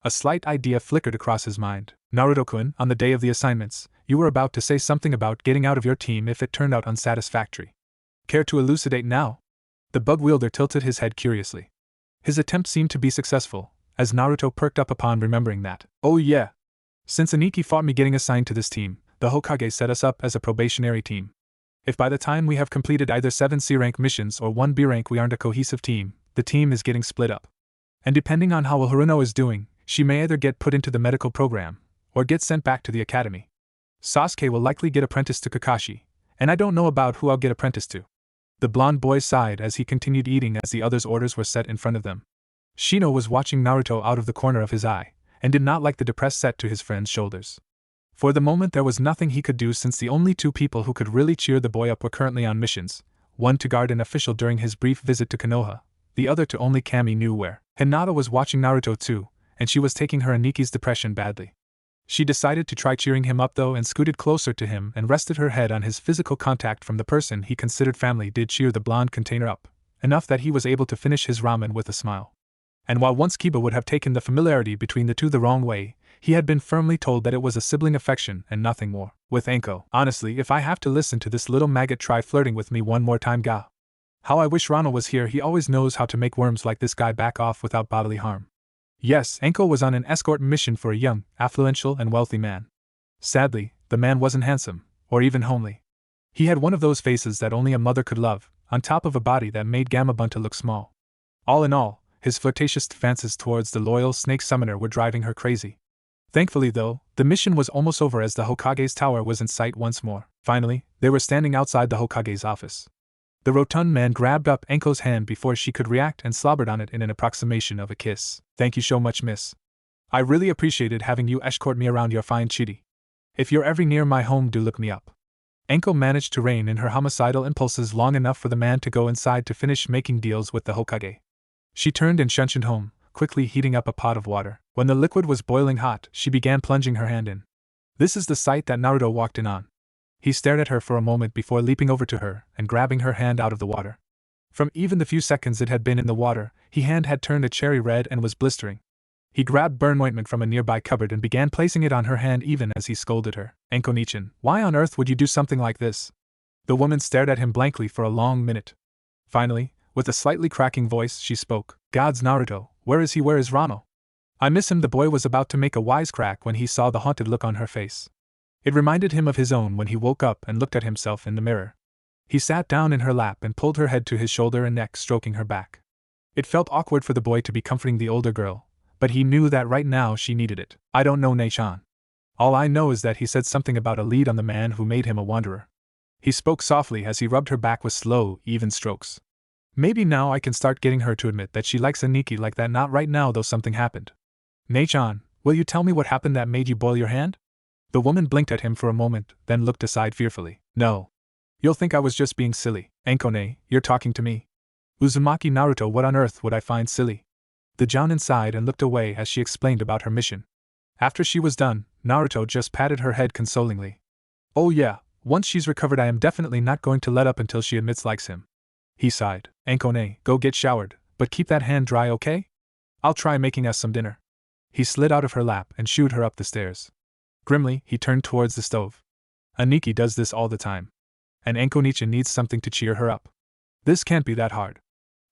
A slight idea flickered across his mind. Naruto-kun, on the day of the assignments, you were about to say something about getting out of your team if it turned out unsatisfactory. Care to elucidate now? The bug wielder tilted his head curiously. His attempt seemed to be successful, as Naruto perked up upon remembering that. Oh yeah. Since Aniki fought me getting assigned to this team, the Hokage set us up as a probationary team. If by the time we have completed either 7 C-rank missions or 1 B-rank we aren't a cohesive team, the team is getting split up. And depending on how Haruno is doing, she may either get put into the medical program, or get sent back to the academy. Sasuke will likely get apprenticed to Kakashi, and I don't know about who I'll get apprenticed to. The blonde boy sighed as he continued eating as the others' orders were set in front of them. Shino was watching Naruto out of the corner of his eye, and did not like the depressed set to his friend's shoulders. For the moment there was nothing he could do, since the only 2 people who could really cheer the boy up were currently on missions, one to guard an official during his brief visit to Konoha, the other to only Kami knew where. Hinata was watching Naruto too, and she was taking her Aniki's depression badly. She decided to try cheering him up though, and scooted closer to him and rested her head on his physical contact from the person he considered family. Did cheer the blonde container up, enough that he was able to finish his ramen with a smile. And while once Kiba would have taken the familiarity between the 2 the wrong way, he had been firmly told that it was a sibling affection and nothing more. With Anko, honestly, if I have to listen to this little maggot try flirting with me one more time, ga. How I wish Ronald was here. He always knows how to make worms like this guy back off without bodily harm. Yes, Anko was on an escort mission for a young, affluential and wealthy man. Sadly, the man wasn't handsome, or even homely. He had one of those faces that only a mother could love, on top of a body that made Gamabunta look small. All in all, his flirtatious advances towards the loyal snake summoner were driving her crazy. Thankfully though, the mission was almost over as the Hokage's tower was in sight once more. Finally, they were standing outside the Hokage's office. The rotund man grabbed up Anko's hand before she could react and slobbered on it in an approximation of a kiss. Thank you so much, miss. I really appreciated having you escort me around your fine chitty. If you're ever near my home, do look me up. Anko managed to rein in her homicidal impulses long enough for the man to go inside to finish making deals with the Hokage. She turned and shunted home, quickly heating up a pot of water. When the liquid was boiling hot, she began plunging her hand in. This is the sight that Naruto walked in on. He stared at her for a moment before leaping over to her and grabbing her hand out of the water. From even the few seconds it had been in the water, his hand had turned a cherry red and was blistering. He grabbed burn ointment from a nearby cupboard and began placing it on her hand even as he scolded her. Anko-nichan, why on earth would you do something like this? The woman stared at him blankly for a long minute. Finally, With a slightly cracking voice, she spoke. Gods, Naruto, where is he? Where is Rano? I miss him. The boy was about to make a wisecrack when he saw the haunted look on her face. It reminded him of his own when he woke up and looked at himself in the mirror. He sat down in her lap and pulled her head to his shoulder and neck, stroking her back. It felt awkward for the boy to be comforting the older girl, but he knew that right now she needed it. I don't know Nei-chan. All I know is that he said something about a lead on the man who made him a wanderer. He spoke softly as he rubbed her back with slow, even strokes. Maybe now I can start getting her to admit that she likes Aniki like that. Not right now, though. Something happened. Nei-chan, will you tell me what happened that made you boil your hand? The woman blinked at him for a moment, then looked aside fearfully. No. You'll think I was just being silly. Ankone, you're talking to me. Uzumaki Naruto, what on earth would I find silly? The Jounin sighed and looked away as she explained about her mission. After she was done, Naruto just patted her head consolingly. Oh yeah, once she's recovered I am definitely not going to let up until she admits likes him. He sighed. Ankone, go get showered, but keep that hand dry, okay? I'll try making us some dinner. He slid out of her lap and shooed her up the stairs. Grimly, he turned towards the stove. Aniki does this all the time. And Ankonicha needs something to cheer her up. This can't be that hard.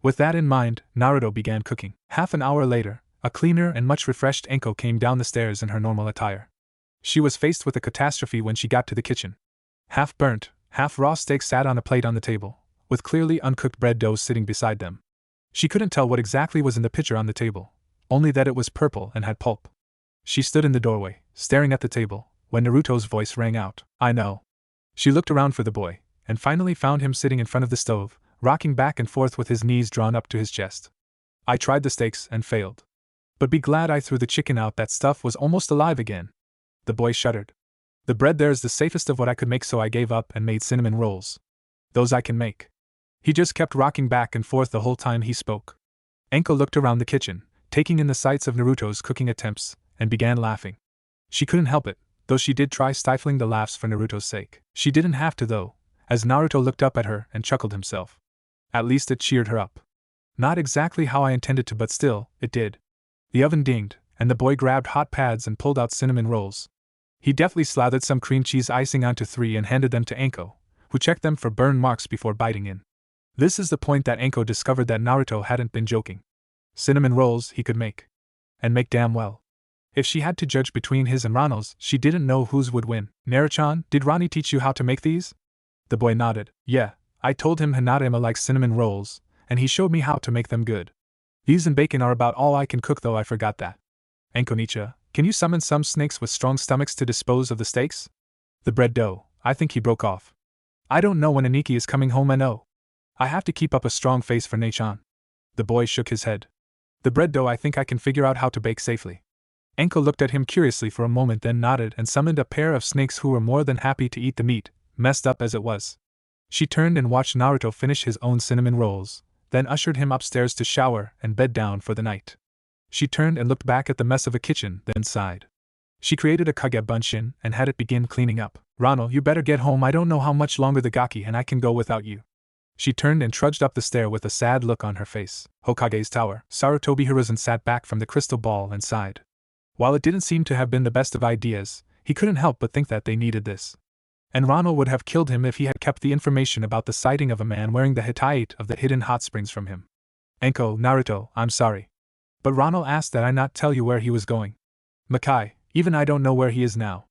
With that in mind, Naruto began cooking. Half an hour later, a cleaner and much refreshed Anko came down the stairs in her normal attire. She was faced with a catastrophe when she got to the kitchen. Half-burnt, half-raw steaks sat on a plate on the table, with clearly uncooked bread dough sitting beside them. She couldn't tell what exactly was in the pitcher on the table, only that it was purple and had pulp. She stood in the doorway, staring at the table, when Naruto's voice rang out. I know. She looked around for the boy, and finally found him sitting in front of the stove, rocking back and forth with his knees drawn up to his chest. I tried the steaks and failed. But be glad I threw the chicken out. That stuff was almost alive again. The boy shuddered. The bread there is the safest of what I could make, so I gave up and made cinnamon rolls. Those I can make. He just kept rocking back and forth the whole time he spoke. Anko looked around the kitchen, taking in the sights of Naruto's cooking attempts, and began laughing. She couldn't help it, though she did try stifling the laughs for Naruto's sake. She didn't have to though, as Naruto looked up at her and chuckled himself. At least it cheered her up. Not exactly how I intended to, but still, it did. The oven dinged, and the boy grabbed hot pads and pulled out cinnamon rolls. He deftly slathered some cream cheese icing onto 3 and handed them to Anko, who checked them for burn marks before biting in. This is the point that Anko discovered that Naruto hadn't been joking. Cinnamon rolls he could make. And make damn well. If she had to judge between his and Rano's, she didn't know whose would win. Naruto-chan, did Rani teach you how to make these? The boy nodded. Yeah, I told him Hinata-ima likes cinnamon rolls, and he showed me how to make them good. These and bacon are about all I can cook, though I forgot that. Ankonicha, can you summon some snakes with strong stomachs to dispose of the steaks? The bread dough, I think he broke off. I don't know when Aniki is coming home, and oh, I have to keep up a strong face for Nei-chan. The boy shook his head. The bread dough I think I can figure out how to bake safely. Anko looked at him curiously for a moment, then nodded and summoned a pair of snakes who were more than happy to eat the meat, messed up as it was. She turned and watched Naruto finish his own cinnamon rolls, then ushered him upstairs to shower and bed down for the night. She turned and looked back at the mess of a kitchen, then sighed. She created a kage bunshin and had it begin cleaning up. Rano, you better get home. I don't know how much longer the gaki and I can go without you. She turned and trudged up the stair with a sad look on her face. Hokage's tower. Sarutobi Hiruzen sat back from the crystal ball and sighed. While it didn't seem to have been the best of ideas, he couldn't help but think that they needed this. And Rano would have killed him if he had kept the information about the sighting of a man wearing the Hittite of the hidden hot springs from him. Anko, Naruto, I'm sorry. But Rano asked that I not tell you where he was going. Makai, even I don't know where he is now.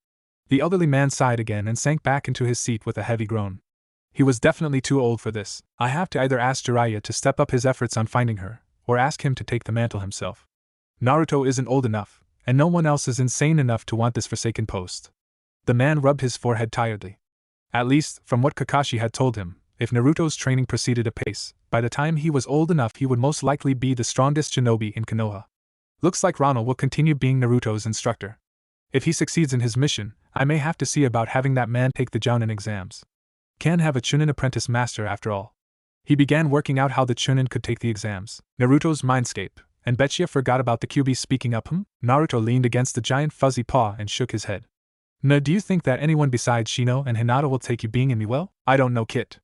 The elderly man sighed again and sank back into his seat with a heavy groan. He was definitely too old for this. I have to either ask Jiraiya to step up his efforts on finding her, or ask him to take the mantle himself. Naruto isn't old enough, and no one else is insane enough to want this forsaken post. The man rubbed his forehead tiredly. At least, from what Kakashi had told him, if Naruto's training proceeded apace, by the time he was old enough he would most likely be the strongest shinobi in Konoha. Looks like Rano will continue being Naruto's instructor. If he succeeds in his mission, I may have to see about having that man take the Jounin exams. Can have a Chunin apprentice master after all. He began working out how the Chunin could take the exams. Naruto's mindscape, and Betcha forgot about the QB speaking up. Naruto leaned against the giant fuzzy paw and shook his head. Do you think that anyone besides Shino and Hinata will take you being in me well? I don't know, Kit.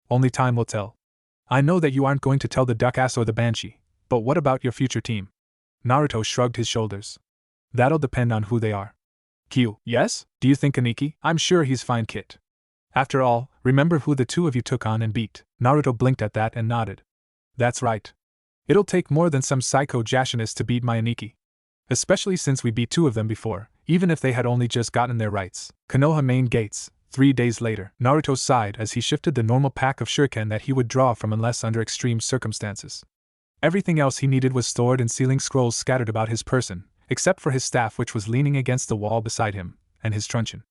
Only time will tell. I know that you aren't going to tell the Duck-ass or the Banshee, but what about your future team? Naruto shrugged his shoulders. That'll depend on who they are. Q, yes? Do you think Aniki? I'm sure he's fine, Kit. After all, remember who the two of you took on and beat. Naruto blinked at that and nodded. That's right. It'll take more than some psycho Jashinist to beat my Aniki. Especially since we beat 2 of them before, even if they had only just gotten their rights. Konoha main gates. 3 days later, Naruto sighed as he shifted the normal pack of shuriken that he would draw from unless under extreme circumstances. Everything else he needed was stored in sealing scrolls scattered about his person, except for his staff which was leaning against the wall beside him, and his truncheon.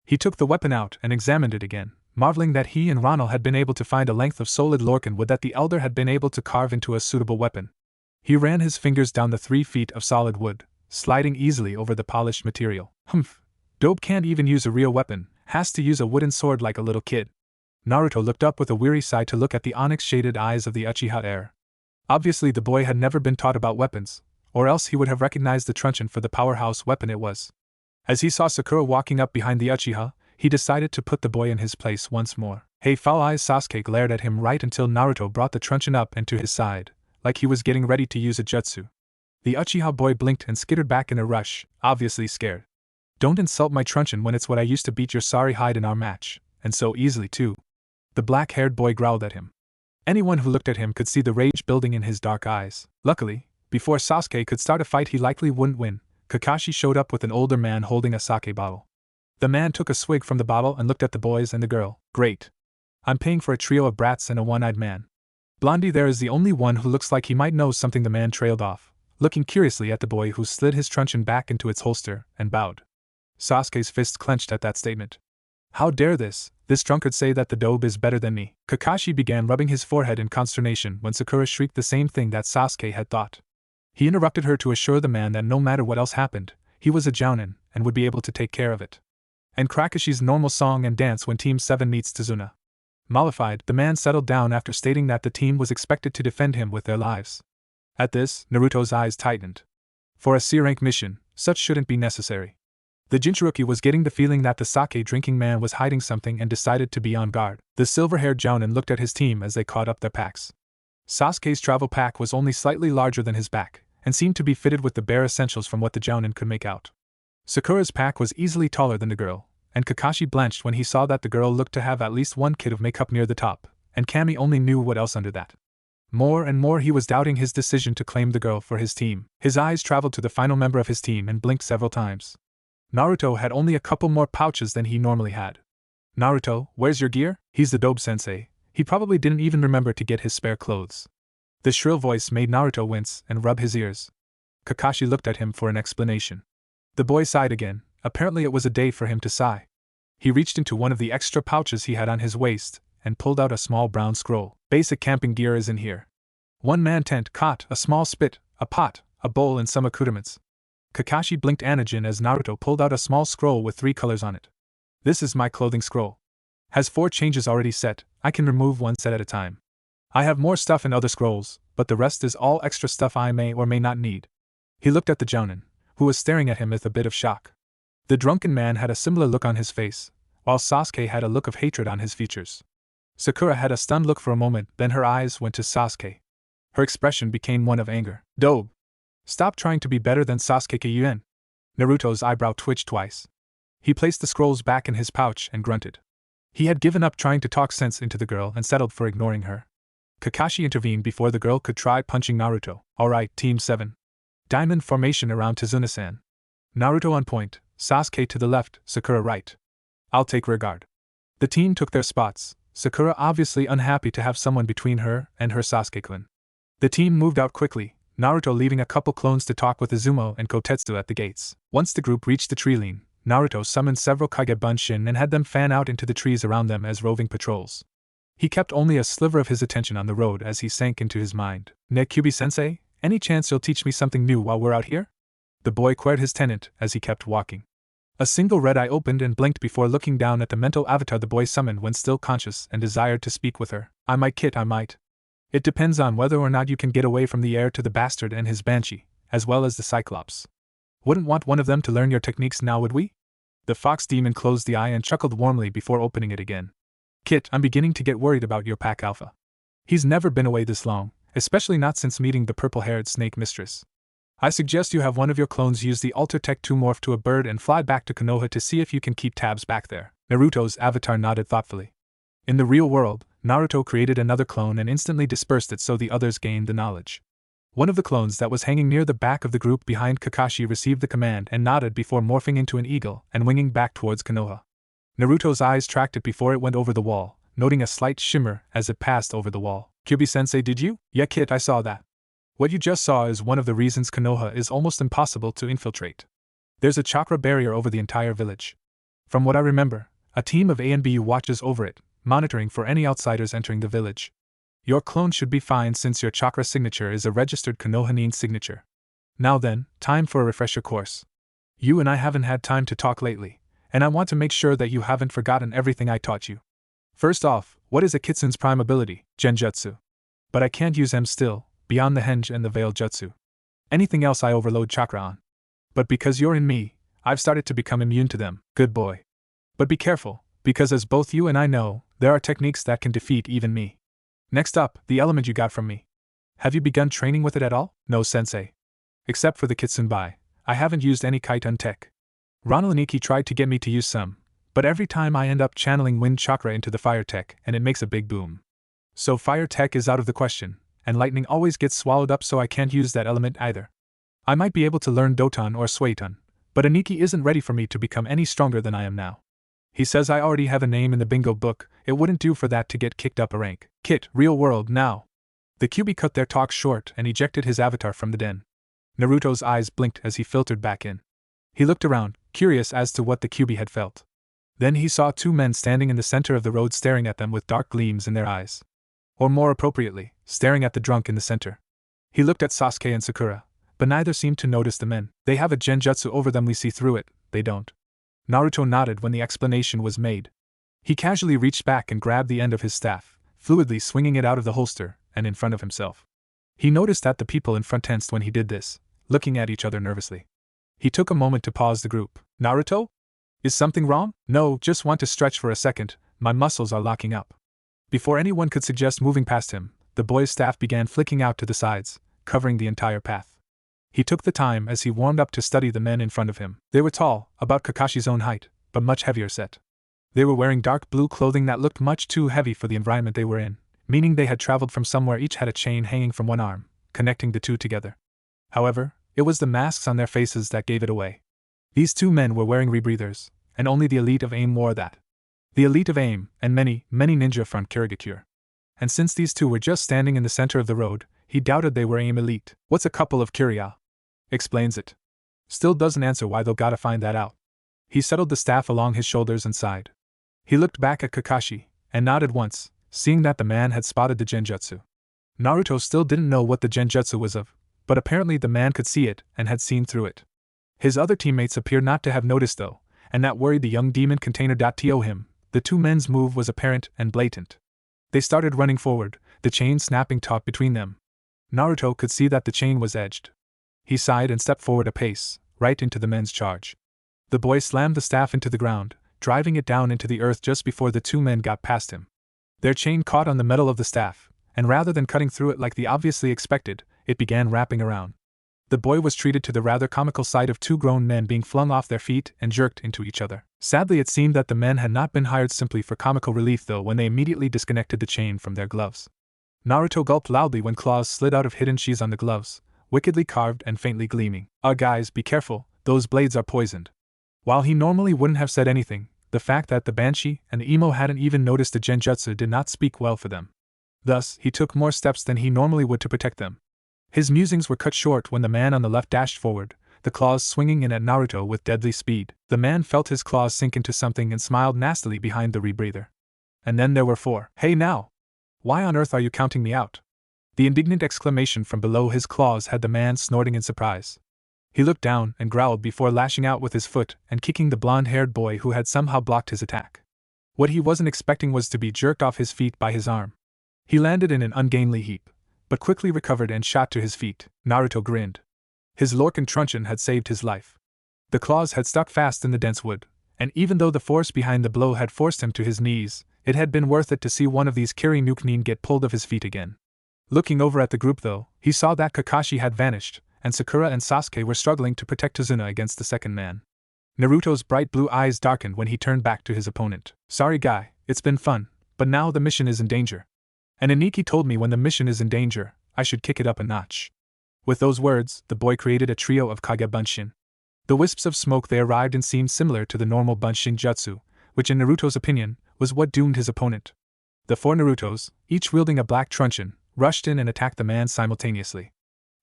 He took the weapon out and examined it again, marveling that he and Ronald had been able to find a length of solid lorcan wood that the elder had been able to carve into a suitable weapon. He ran his fingers down the 3 feet of solid wood, sliding easily over the polished material. Humph! Dobe can't even use a real weapon, has to use a wooden sword like a little kid. Naruto looked up with a weary sigh to look at the onyx-shaded eyes of the Uchiha heir. Obviously the boy had never been taught about weapons, or else he would have recognized the truncheon for the powerhouse weapon it was. As he saw Sakura walking up behind the Uchiha, he decided to put the boy in his place once more. Hey, foul eyes! Sasuke glared at him right until Naruto brought the truncheon up and to his side, like he was getting ready to use a jutsu. The Uchiha boy blinked and skittered back in a rush, obviously scared. Don't insult my truncheon when it's what I used to beat your sorry hide in our match, and so easily too. The black-haired boy growled at him. Anyone who looked at him could see the rage building in his dark eyes. Luckily, before Sasuke could start a fight he likely wouldn't win, Kakashi showed up with an older man holding a sake bottle. The man took a swig from the bottle and looked at the boys and the girl. Great. I'm paying for a trio of brats and a one-eyed man. Blondie there is the only one who looks like he might know something. The man trailed off, looking curiously at the boy who slid his truncheon back into its holster and bowed. Sasuke's fists clenched at that statement. How dare this drunkard say that the Dobe is better than me? Kakashi began rubbing his forehead in consternation when Sakura shrieked the same thing that Sasuke had thought. He interrupted her to assure the man that no matter what else happened, he was a jounin and would be able to take care of it. And Kakashi's normal song and dance when Team 7 meets Tazuna. Mollified, the man settled down after stating that the team was expected to defend him with their lives. At this, Naruto's eyes tightened. For a C-rank mission, such shouldn't be necessary. The Jinchuruki was getting the feeling that the sake-drinking man was hiding something and decided to be on guard. The silver-haired jounin looked at his team as they caught up their packs. Sasuke's travel pack was only slightly larger than his back, and seemed to be fitted with the bare essentials from what the jounin could make out. Sakura's pack was easily taller than the girl, and Kakashi blanched when he saw that the girl looked to have at least one kit of makeup near the top, and Kami only knew what else under that. More and more he was doubting his decision to claim the girl for his team. His eyes traveled to the final member of his team and blinked several times. Naruto had only a couple more pouches than he normally had. Naruto, where's your gear? He's the Dobe-sensei. He probably didn't even remember to get his spare clothes. The shrill voice made Naruto wince and rub his ears. Kakashi looked at him for an explanation. The boy sighed again. Apparently it was a day for him to sigh. He reached into one of the extra pouches he had on his waist and pulled out a small brown scroll. Basic camping gear is in here. One-man tent, cot, a small spit, a pot, a bowl and some accoutrements. Kakashi blinked Anijin as Naruto pulled out a small scroll with 3 colors on it. This is my clothing scroll. Has 4 changes already set. I can remove 1 set at a time. I have more stuff in other scrolls, but the rest is all extra stuff I may or may not need. He looked at the jounin, who was staring at him with a bit of shock. The drunken man had a similar look on his face, while Sasuke had a look of hatred on his features. Sakura had a stunned look for a moment, then her eyes went to Sasuke. Her expression became one of anger. Dobe! Stop trying to be better than Sasuke Yuen. Naruto's eyebrow twitched twice. He placed the scrolls back in his pouch and grunted. He had given up trying to talk sense into the girl and settled for ignoring her. Kakashi intervened before the girl could try punching Naruto. Alright, Team 7. Diamond formation around Tazuna-san. Naruto on point, Sasuke to the left, Sakura right. I'll take rear guard. The team took their spots, Sakura obviously unhappy to have someone between her and her Sasuke-kun. The team moved out quickly, Naruto leaving a couple clones to talk with Izumo and Kotetsu at the gates. Once the group reached the tree line, Naruto summoned several Kage Bunshin and had them fan out into the trees around them as roving patrols. He kept only a sliver of his attention on the road as he sank into his mind. Nekyubi-sensei, any chance you'll teach me something new while we're out here? The boy queried his tenant as he kept walking. A single red eye opened and blinked before looking down at the mental avatar the boy summoned when still conscious and desired to speak with her. I might, Kit, I might. It depends on whether or not you can get away from the heir to the bastard and his banshee, as well as the Cyclops. Wouldn't want one of them to learn your techniques now, would we? The fox demon closed the eye and chuckled warmly before opening it again. Kit, I'm beginning to get worried about your pack alpha. He's never been away this long, especially not since meeting the purple-haired snake mistress. I suggest you have one of your clones use the Alter Tech 2 morph to a bird and fly back to Konoha to see if you can keep tabs back there. Naruto's avatar nodded thoughtfully. In the real world, Naruto created another clone and instantly dispersed it so the others gained the knowledge. One of the clones that was hanging near the back of the group behind Kakashi received the command and nodded before morphing into an eagle and winging back towards Konoha. Naruto's eyes tracked it before it went over the wall, noting a slight shimmer as it passed over the wall. Kyuubi-sensei, did you? Yeah, kid, I saw that. What you just saw is one of the reasons Konoha is almost impossible to infiltrate. There's a chakra barrier over the entire village. From what I remember, a team of A and B watches over it, monitoring for any outsiders entering the village. Your clone should be fine since your chakra signature is a registered Konoha signature. Now then, time for a refresher course. You and I haven't had time to talk lately, and I want to make sure that you haven't forgotten everything I taught you. First off, what is a Kitsun's prime ability, Genjutsu? But I can't use them still, beyond the Henge and the Veil Jutsu. Anything else I overload chakra on. But because you're in me, I've started to become immune to them, good boy. But be careful, because as both you and I know, there are techniques that can defeat even me. Next up, the element you got from me. Have you begun training with it at all? No, sensei. Except for the Kitsunbai, I haven't used any Kaiten tech. Ranolniki tried to get me to use some, but every time I end up channeling wind chakra into the fire tech and it makes a big boom. So fire tech is out of the question, and lightning always gets swallowed up, so I can't use that element either. I might be able to learn Doton or Suiton, but Aniki isn't ready for me to become any stronger than I am now. He says I already have a name in the bingo book, it wouldn't do for that to get kicked up a rank. Kit, real world now. The Kyuubi cut their talk short and ejected his avatar from the den. Naruto's eyes blinked as he filtered back in. He looked around, curious as to what the Kyuubi had felt. Then he saw two men standing in the center of the road staring at them with dark gleams in their eyes. Or more appropriately, staring at the drunk in the center. He looked at Sasuke and Sakura, but neither seemed to notice the men. They have a genjutsu over them, we see through it, they don't. Naruto nodded when the explanation was made. He casually reached back and grabbed the end of his staff, fluidly swinging it out of the holster and in front of himself. He noticed that the people in front tensed when he did this, looking at each other nervously. He took a moment to pause the group. Naruto? Is something wrong? No, just want to stretch for a second, my muscles are locking up. Before anyone could suggest moving past him, the boy's staff began flicking out to the sides, covering the entire path. He took the time as he warmed up to study the men in front of him. They were tall, about Kakashi's own height, but much heavier set. They were wearing dark blue clothing that looked much too heavy for the environment they were in, meaning they had traveled from somewhere. Each had a chain hanging from one arm, connecting the two together. However, it was the masks on their faces that gave it away. These two men were wearing rebreathers, and only the elite of AIM wore that. The elite of AIM, and many ninja from Kirigakure. And since these two were just standing in the center of the road, he doubted they were AIM elite. What's a couple of Kirya? Explains it. Still doesn't answer why, they'll gotta find that out. He settled the staff along his shoulders and sighed. He looked back at Kakashi, and nodded once, seeing that the man had spotted the genjutsu. Naruto still didn't know what the genjutsu was of, but apparently the man could see it and had seen through it. His other teammates appeared not to have noticed though, and that worried the young demon container. To him, the two men's move was apparent and blatant. They started running forward, the chain snapping taut between them. Naruto could see that the chain was edged. He sighed and stepped forward a pace, right into the men's charge. The boy slammed the staff into the ground, driving it down into the earth just before the two men got past him. Their chain caught on the metal of the staff, and rather than cutting through it like they obviously expected, it began wrapping around. The boy was treated to the rather comical sight of two grown men being flung off their feet and jerked into each other. Sadly, it seemed that the men had not been hired simply for comical relief though, when they immediately disconnected the chain from their gloves. Naruto gulped loudly when claws slid out of hidden sheaths on the gloves, wickedly carved and faintly gleaming. Guys, be careful, those blades are poisoned. While he normally wouldn't have said anything, the fact that the Banshee and the Emo hadn't even noticed the genjutsu did not speak well for them. Thus, he took more steps than he normally would to protect them. His musings were cut short when the man on the left dashed forward, the claws swinging in at Naruto with deadly speed. The man felt his claws sink into something and smiled nastily behind the rebreather. And then there were four. Hey now! Why on earth are you counting me out? The indignant exclamation from below his claws had the man snorting in surprise. He looked down and growled before lashing out with his foot and kicking the blonde-haired boy who had somehow blocked his attack. What he wasn't expecting was to be jerked off his feet by his arm. He landed in an ungainly heap, but quickly recovered and shot to his feet. Naruto grinned. His Lorcan truncheon had saved his life. The claws had stuck fast in the dense wood, and even though the force behind the blow had forced him to his knees, it had been worth it to see one of these Kiri-Nukunin get pulled of his feet again. Looking over at the group though, he saw that Kakashi had vanished, and Sakura and Sasuke were struggling to protect Tazuna against the second man. Naruto's bright blue eyes darkened when he turned back to his opponent. Sorry guy, it's been fun, but now the mission is in danger. And Aniki told me when the mission is in danger, I should kick it up a notch. With those words, the boy created a trio of Kage Bunshin. The wisps of smoke they arrived in seemed similar to the normal Bunshin jutsu, which in Naruto's opinion, was what doomed his opponent. The 4 Narutos, each wielding a black truncheon, rushed in and attacked the man simultaneously.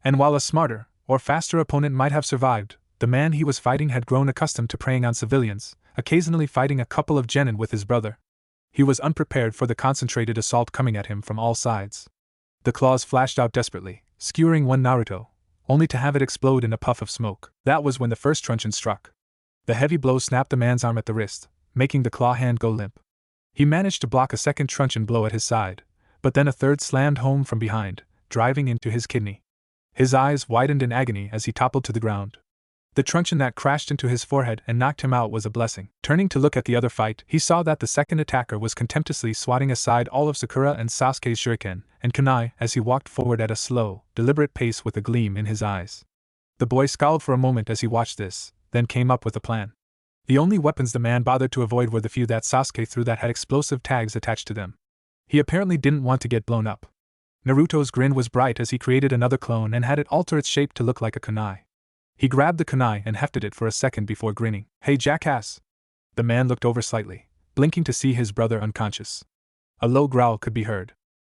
And while a smarter, or faster opponent might have survived, the man he was fighting had grown accustomed to preying on civilians, occasionally fighting a couple of genin with his brother. He was unprepared for the concentrated assault coming at him from all sides. The claws flashed out desperately, skewering one Naruto, only to have it explode in a puff of smoke. That was when the first truncheon struck. The heavy blow snapped the man's arm at the wrist, making the claw hand go limp. He managed to block a second truncheon blow at his side, but then a third slammed home from behind, driving into his kidney. His eyes widened in agony as he toppled to the ground. The truncheon that crashed into his forehead and knocked him out was a blessing. Turning to look at the other fight, he saw that the second attacker was contemptuously swatting aside all of Sakura and Sasuke's shuriken and kunai as he walked forward at a slow, deliberate pace with a gleam in his eyes. The boy scowled for a moment as he watched this, then came up with a plan. The only weapons the man bothered to avoid were the few that Sasuke threw that had explosive tags attached to them. He apparently didn't want to get blown up. Naruto's grin was bright as he created another clone and had it alter its shape to look like a kunai. He grabbed the kunai and hefted it for a second before grinning. "Hey jackass!" The man looked over slightly, blinking to see his brother unconscious. A low growl could be heard.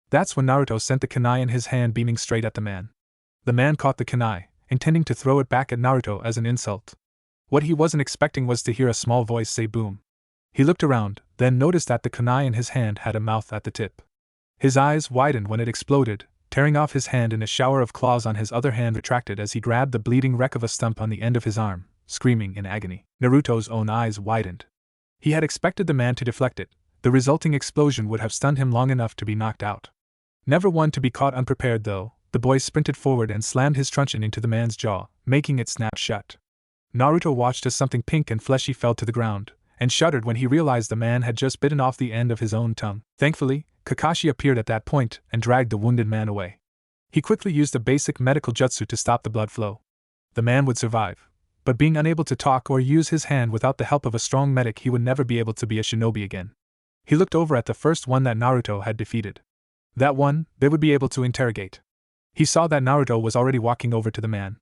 That's when Naruto sent the kunai in his hand beaming straight at the man. The man caught the kunai, intending to throw it back at Naruto as an insult. What he wasn't expecting was to hear a small voice say boom. He looked around, then noticed that the kunai in his hand had a mouth at the tip. His eyes widened when it exploded, tearing off his hand, and a shower of claws on his other hand retracted as he grabbed the bleeding wreck of a stump on the end of his arm, screaming in agony. Naruto's own eyes widened. He had expected the man to deflect it. The resulting explosion would have stunned him long enough to be knocked out. Never one to be caught unprepared though, the boy sprinted forward and slammed his truncheon into the man's jaw, making it snap shut. Naruto watched as something pink and fleshy fell to the ground, and shuddered when he realized the man had just bitten off the end of his own tongue. Thankfully, Kakashi appeared at that point and dragged the wounded man away. He quickly used a basic medical jutsu to stop the blood flow. The man would survive, but being unable to talk or use his hand without the help of a strong medic, he would never be able to be a shinobi again. He looked over at the first one that Naruto had defeated. That one, they would be able to interrogate. He saw that Naruto was already walking over to the man.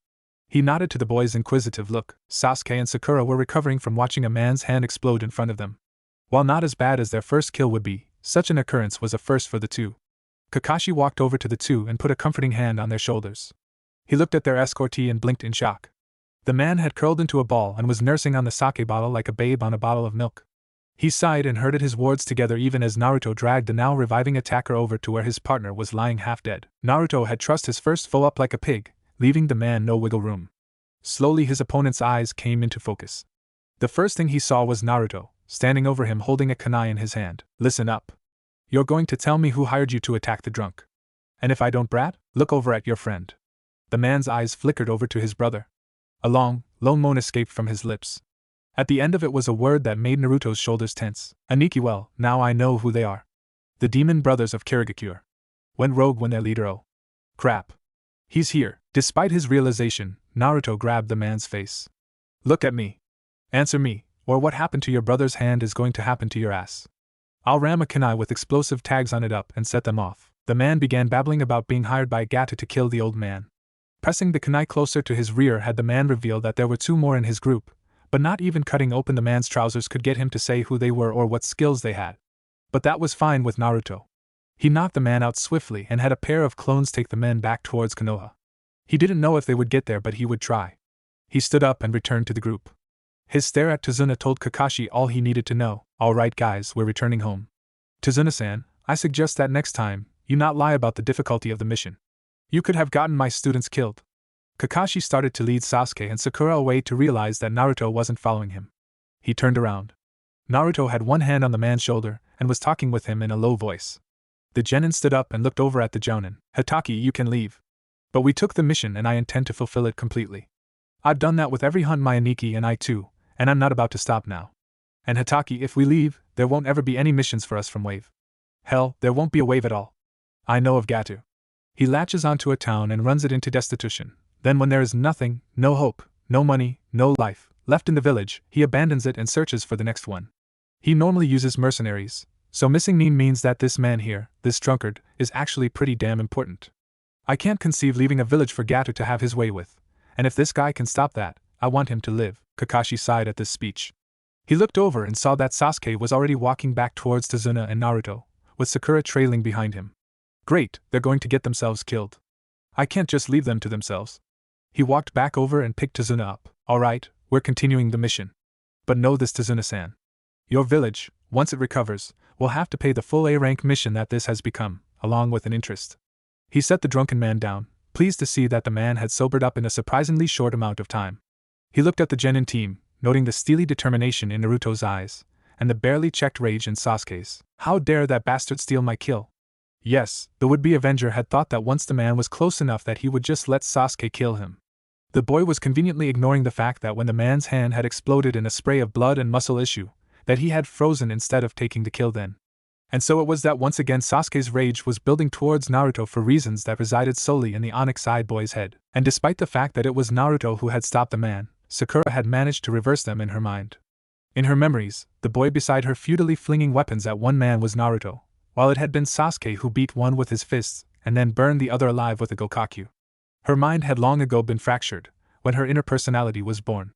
He nodded to the boy's inquisitive look. Sasuke and Sakura were recovering from watching a man's hand explode in front of them. While not as bad as their first kill would be, such an occurrence was a first for the two. Kakashi walked over to the two and put a comforting hand on their shoulders. He looked at their escortee and blinked in shock. The man had curled into a ball and was nursing on the sake bottle like a babe on a bottle of milk. He sighed and herded his wards together even as Naruto dragged the now reviving attacker over to where his partner was lying half dead. Naruto had trussed his first foe up like a pig, leaving the man no wiggle room. Slowly his opponent's eyes came into focus. The first thing he saw was Naruto, standing over him holding a kunai in his hand. "Listen up. You're going to tell me who hired you to attack the drunk. And if I don't brat, look over at your friend." The man's eyes flickered over to his brother. A long, low moan escaped from his lips. At the end of it was a word that made Naruto's shoulders tense. "Aniki, well, now I know who they are. The demon brothers of Kirigakure. Went rogue when their leader crap. He's here." Despite his realization, Naruto grabbed the man's face. "Look at me. Answer me, or what happened to your brother's hand is going to happen to your ass. I'll ram a kunai with explosive tags on it up and set them off." The man began babbling about being hired by Gato to kill the old man. Pressing the kunai closer to his rear had the man revealed that there were two more in his group, but not even cutting open the man's trousers could get him to say who they were or what skills they had. But that was fine with Naruto. He knocked the man out swiftly and had a pair of clones take the men back towards Konoha. He didn't know if they would get there, but he would try. He stood up and returned to the group. His stare at Tazuna told Kakashi all he needed to know. "All right guys, we're returning home. Tazuna-san, I suggest that next time, you not lie about the difficulty of the mission. You could have gotten my students killed." Kakashi started to lead Sasuke and Sakura away to realize that Naruto wasn't following him. He turned around. Naruto had one hand on the man's shoulder and was talking with him in a low voice. The genin stood up and looked over at the jounin. "Hataki, you can leave. But we took the mission and I intend to fulfill it completely. I've done that with every hunt my Aniki and I too, and I'm not about to stop now. And Hataki, if we leave, there won't ever be any missions for us from Wave. Hell, there won't be a Wave at all. I know of Gato. He latches onto a town and runs it into destitution. Then when there is nothing, no hope, no money, no life, left in the village, he abandons it and searches for the next one. He normally uses mercenaries, So missing me means that this man here, this drunkard, is actually pretty damn important. I can't conceive leaving a village for Gato to have his way with, and if this guy can stop that, I want him to live. Kakashi sighed at this speech. He looked over and saw that Sasuke was already walking back towards Tazuna and Naruto, with Sakura trailing behind him. Great, they're going to get themselves killed. I can't just leave them to themselves. He walked back over and picked Tazuna up. Alright, we're continuing the mission. But know this, Tazuna-san. Your village, once it recovers, will have to pay the full A-rank mission that this has become, along with an interest. He set the drunken man down, pleased to see that the man had sobered up in a surprisingly short amount of time. He looked at the genin team, noting the steely determination in Naruto's eyes, and the barely checked rage in Sasuke's. How dare that bastard steal my kill? Yes, the would-be Avenger had thought that once the man was close enough that he would just let Sasuke kill him. The boy was conveniently ignoring the fact that when the man's hand had exploded in a spray of blood and muscle issue, that he had frozen instead of taking the kill then. And so it was that once again Sasuke's rage was building towards Naruto for reasons that resided solely in the onyx-eyed boy's head. And despite the fact that it was Naruto who had stopped the man, Sakura had managed to reverse them in her mind. In her memories, the boy beside her futilely flinging weapons at one man was Naruto, while it had been Sasuke who beat one with his fists and then burned the other alive with a Gokakyu. Her mind had long ago been fractured, when her inner personality was born.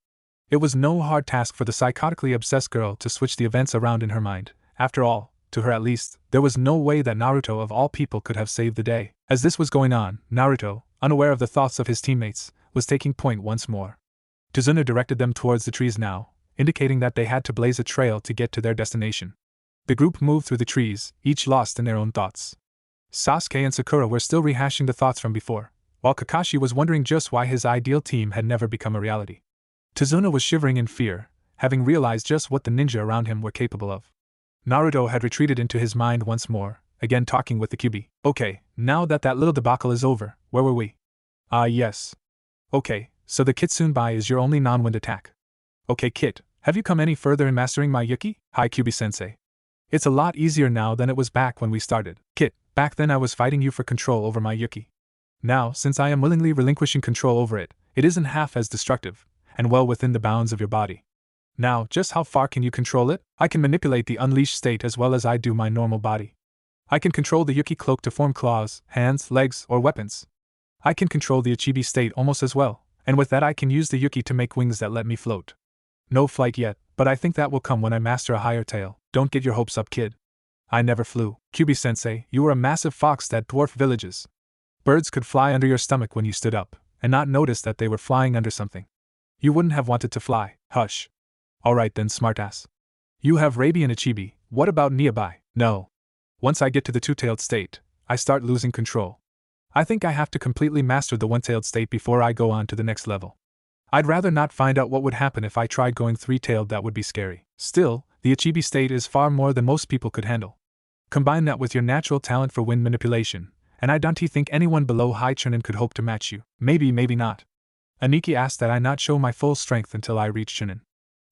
It was no hard task for the psychotically obsessed girl to switch the events around in her mind. After all, to her at least, there was no way that Naruto of all people could have saved the day. As this was going on, Naruto, unaware of the thoughts of his teammates, was taking point once more. Tazuna directed them towards the trees now, indicating that they had to blaze a trail to get to their destination. The group moved through the trees, each lost in their own thoughts. Sasuke and Sakura were still rehashing the thoughts from before, while Kakashi was wondering just why his ideal team had never become a reality. Tazuna was shivering in fear, having realized just what the ninja around him were capable of. Naruto had retreated into his mind once more, again talking with the Kyuubi. Okay, now that little debacle is over, where were we? Yes. Okay, so the Kitsunbai is your only non-wind attack. Okay Kit, have you come any further in mastering my Yuki? Hi Kyuubi-sensei. It's a lot easier now than it was back when we started. Kit, back then I was fighting you for control over my Yuki. Now, since I am willingly relinquishing control over it, it isn't half as destructive, and well within the bounds of your body. Now, just how far can you control it? I can manipulate the unleashed state as well as I do my normal body. I can control the Yuki cloak to form claws, hands, legs, or weapons. I can control the Ichibi state almost as well, and with that I can use the Yuki to make wings that let me float. No flight yet, but I think that will come when I master a higher tail. Don't get your hopes up, kid. I never flew. Kyuubi-sensei, you were a massive fox that dwarfed villages. Birds could fly under your stomach when you stood up, and not notice that they were flying under something. You wouldn't have wanted to fly. Hush. Alright then, smartass. You have Rabi and Ichibi, what about Nearby? No. Once I get to the two-tailed state, I start losing control. I think I have to completely master the one-tailed state before I go on to the next level. I'd rather not find out what would happen if I tried going three-tailed. That would be scary. Still, the Ichibi state is far more than most people could handle. Combine that with your natural talent for wind manipulation, and I don't think anyone below High Chunin could hope to match you. Maybe not. Aniki asked that I not show my full strength until I reach Chunin.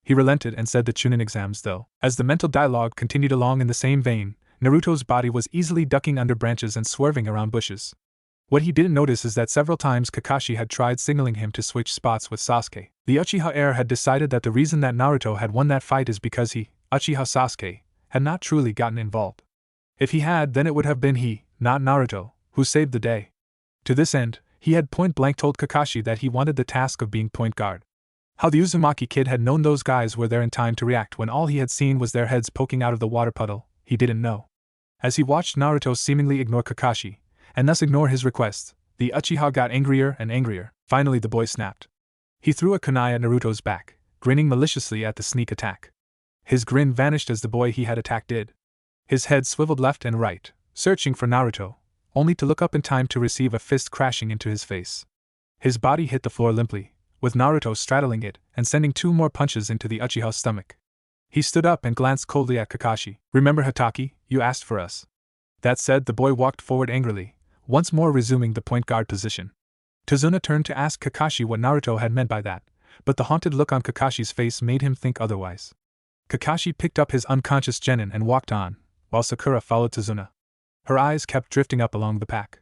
He relented and said the Chunin exams though. As the mental dialogue continued along in the same vein, Naruto's body was easily ducking under branches and swerving around bushes. What he didn't notice is that several times Kakashi had tried signaling him to switch spots with Sasuke. The Uchiha heir had decided that the reason that Naruto had won that fight is because he, Uchiha Sasuke, had not truly gotten involved. If he had, then it would have been he, not Naruto, who saved the day. To this end, he had point-blank told Kakashi that he wanted the task of being point guard. How the Uzumaki kid had known those guys were there in time to react when all he had seen was their heads poking out of the water puddle, he didn't know. As he watched Naruto seemingly ignore Kakashi, and thus ignore his request, the Uchiha got angrier and angrier. Finally the boy snapped. He threw a kunai at Naruto's back, grinning maliciously at the sneak attack. His grin vanished as the boy he had attacked did. His head swiveled left and right, searching for Naruto, only to look up in time to receive a fist crashing into his face. His body hit the floor limply, with Naruto straddling it and sending two more punches into the Uchiha's stomach. He stood up and glanced coldly at Kakashi. Remember Hatake, you asked for us. That said, the boy walked forward angrily, once more resuming the point guard position. Tazuna turned to ask Kakashi what Naruto had meant by that, but the haunted look on Kakashi's face made him think otherwise. Kakashi picked up his unconscious genin and walked on, while Sakura followed Tazuna. Her eyes kept drifting up along the pack.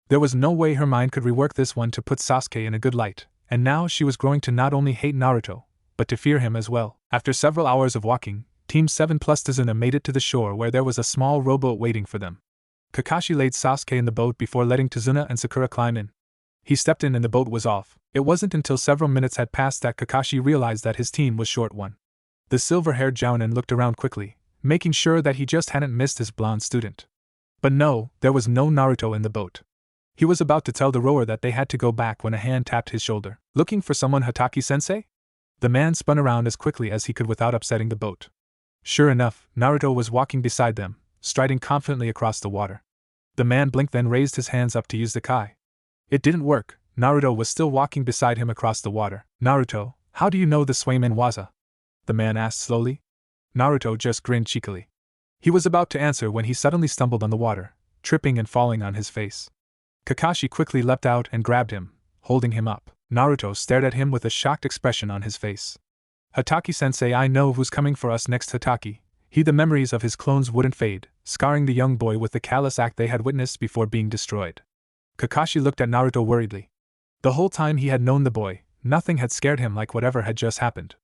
There was no way her mind could rework this one to put Sasuke in a good light, and now she was growing to not only hate Naruto, but to fear him as well. After several hours of walking, Team 7 plus Tazuna made it to the shore where there was a small rowboat waiting for them. Kakashi laid Sasuke in the boat before letting Tazuna and Sakura climb in. He stepped in and the boat was off. It wasn't until several minutes had passed that Kakashi realized that his team was short one. The silver-haired Jounin looked around quickly, making sure that he just hadn't missed his blonde student. But no, there was no Naruto in the boat. He was about to tell the rower that they had to go back when a hand tapped his shoulder. Looking for someone, Hataki-sensei? The man spun around as quickly as he could without upsetting the boat. Sure enough, Naruto was walking beside them, striding confidently across the water. The man blinked, then raised his hands up to use the kai. It didn't work. Naruto was still walking beside him across the water. Naruto, how do you know the Swayman Waza? The man asked slowly. Naruto just grinned cheekily. He was about to answer when he suddenly stumbled on the water, tripping and falling on his face. Kakashi quickly leapt out and grabbed him, holding him up. Naruto stared at him with a shocked expression on his face. Hataki-sensei, I know who's coming for us next. Hataki. The memories of his clones wouldn't fade, scarring the young boy with the callous act they had witnessed before being destroyed. Kakashi looked at Naruto worriedly. The whole time he had known the boy, nothing had scared him like whatever had just happened.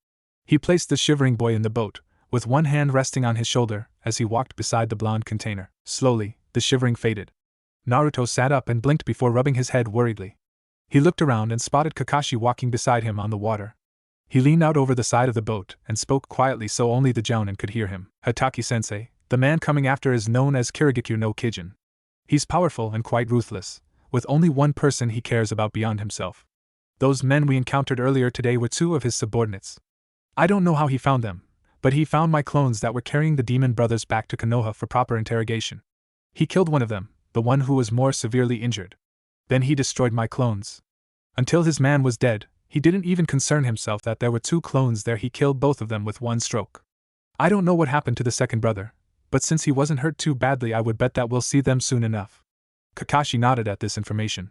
He placed the shivering boy in the boat, with one hand resting on his shoulder, as he walked beside the blonde container. Slowly, the shivering faded. Naruto sat up and blinked before rubbing his head worriedly. He looked around and spotted Kakashi walking beside him on the water. He leaned out over the side of the boat and spoke quietly so only the Jounin could hear him. Hataki-sensei, the man coming after is known as Kirigikyu no Kijin. He's powerful and quite ruthless, with only one person he cares about beyond himself. Those men we encountered earlier today were two of his subordinates. I don't know how he found them, but he found my clones that were carrying the demon brothers back to Konoha for proper interrogation. He killed one of them, the one who was more severely injured. Then he destroyed my clones. Until his man was dead, he didn't even concern himself that there were two clones there. He killed both of them with one stroke. I don't know what happened to the second brother, but since he wasn't hurt too badly I would bet that we'll see them soon enough. Kakashi nodded at this information.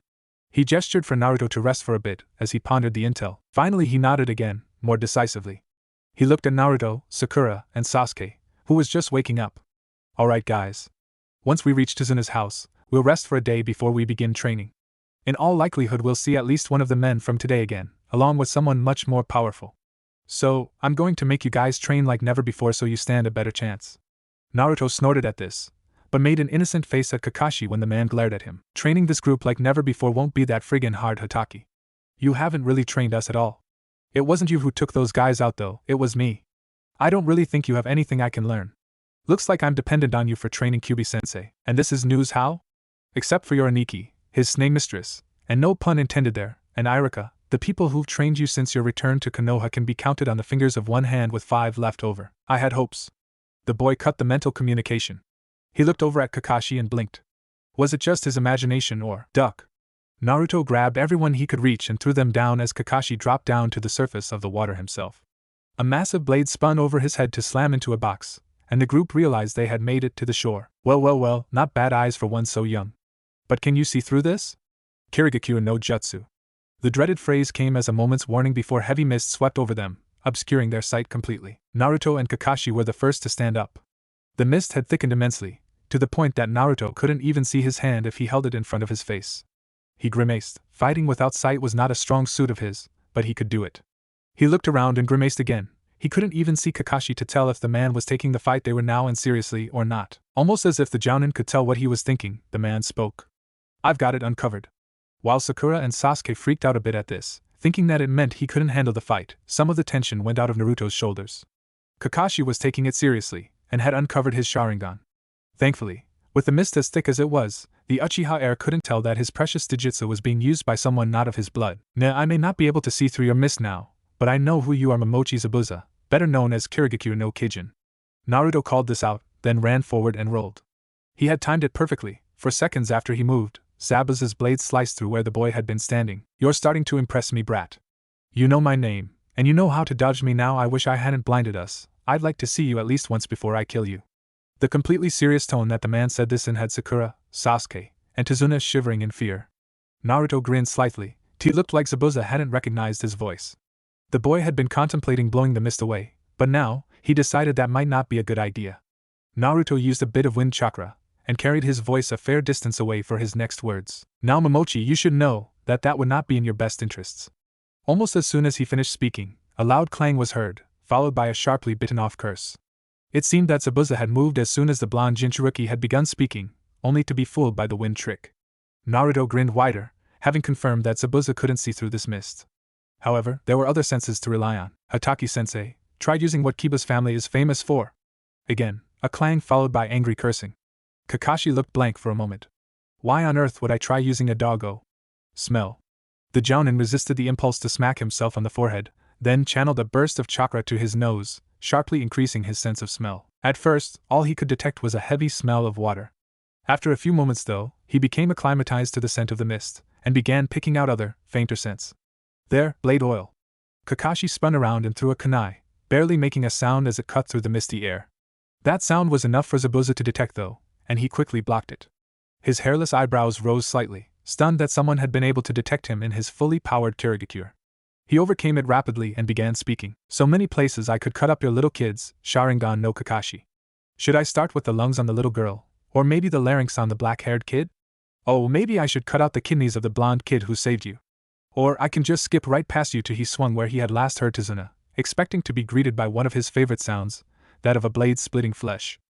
He gestured for Naruto to rest for a bit as he pondered the intel. Finally he nodded again, more decisively. He looked at Naruto, Sakura, and Sasuke, who was just waking up. Alright guys. Once we reach Tazuna's house, we'll rest for a day before we begin training. In all likelihood we'll see at least one of the men from today again, along with someone much more powerful. So, I'm going to make you guys train like never before so you stand a better chance. Naruto snorted at this, but made an innocent face at Kakashi when the man glared at him. Training this group like never before won't be that friggin' hard, Hataki. You haven't really trained us at all. It wasn't you who took those guys out though, it was me. I don't really think you have anything I can learn. Looks like I'm dependent on you for training Kyubi-sensei, and this is news how? Except for your Aniki, his snake mistress, and no pun intended there, and Irika, the people who've trained you since your return to Konoha can be counted on the fingers of one hand with 5 left over. I had hopes. The boy cut the mental communication. He looked over at Kakashi and blinked. Was it just his imagination or duck? Naruto grabbed everyone he could reach and threw them down as Kakashi dropped down to the surface of the water himself. A massive blade spun over his head to slam into a box, and the group realized they had made it to the shore. Well, not bad eyes for one so young. But can you see through this? Kirigikyu no Jutsu. The dreaded phrase came as a moment's warning before heavy mist swept over them, obscuring their sight completely. Naruto and Kakashi were the first to stand up. The mist had thickened immensely, to the point that Naruto couldn't even see his hand if he held it in front of his face. He grimaced. Fighting without sight was not a strong suit of his, but he could do it. He looked around and grimaced again. He couldn't even see Kakashi to tell if the man was taking the fight they were now in seriously or not. Almost as if the Jounin could tell what he was thinking, the man spoke. I've got it uncovered. While Sakura and Sasuke freaked out a bit at this, thinking that it meant he couldn't handle the fight, some of the tension went out of Naruto's shoulders. Kakashi was taking it seriously, and had uncovered his Sharingan. Thankfully, with the mist as thick as it was, the Uchiha heir couldn't tell that his precious Jujutsu was being used by someone not of his blood. Nah, I may not be able to see through your mist now, but I know who you are, Momochi Zabuza, better known as Kirigikyu no Kijin. Naruto called this out, then ran forward and rolled. He had timed it perfectly, for seconds after he moved, Zabuza's blade sliced through where the boy had been standing. You're starting to impress me, brat. You know my name, and you know how to dodge me now. I wish I hadn't blinded us. I'd like to see you at least once before I kill you. The completely serious tone that the man said this in had Sakura, Sasuke, and Tazuna shivering in fear. Naruto grinned slightly. It looked like Zabuza hadn't recognized his voice. The boy had been contemplating blowing the mist away, but now, he decided that might not be a good idea. Naruto used a bit of wind chakra, and carried his voice a fair distance away for his next words. Now Momochi, you should know that would not be in your best interests. Almost as soon as he finished speaking, a loud clang was heard, followed by a sharply bitten-off curse. It seemed that Zabuza had moved as soon as the blonde Jinchuruki had begun speaking, only to be fooled by the wind trick. Naruto grinned wider, having confirmed that Zabuza couldn't see through this mist. However, there were other senses to rely on. Hataki-sensei tried using what Kiba's family is famous for. Again, a clang followed by angry cursing. Kakashi looked blank for a moment. Why on earth would I try using a doggo? Smell. The Jounin resisted the impulse to smack himself on the forehead, then channeled a burst of chakra to his nose, sharply increasing his sense of smell. At first, all he could detect was a heavy smell of water. After a few moments, though, he became acclimatized to the scent of the mist, and began picking out other, fainter scents. There, blade oil. Kakashi spun around and threw a kunai, barely making a sound as it cut through the misty air. That sound was enough for Zabuza to detect, though, and he quickly blocked it. His hairless eyebrows rose slightly, stunned that someone had been able to detect him in his fully powered Kirigakure. He overcame it rapidly and began speaking. So many places I could cut up your little kids, Sharingan no Kakashi. Should I start with the lungs on the little girl, or maybe the larynx on the black-haired kid? Oh, maybe I should cut out the kidneys of the blonde kid who saved you. Or I can just skip right past you to he swung where he had last heard Tizuna, expecting to be greeted by one of his favorite sounds, that of a blade splitting flesh.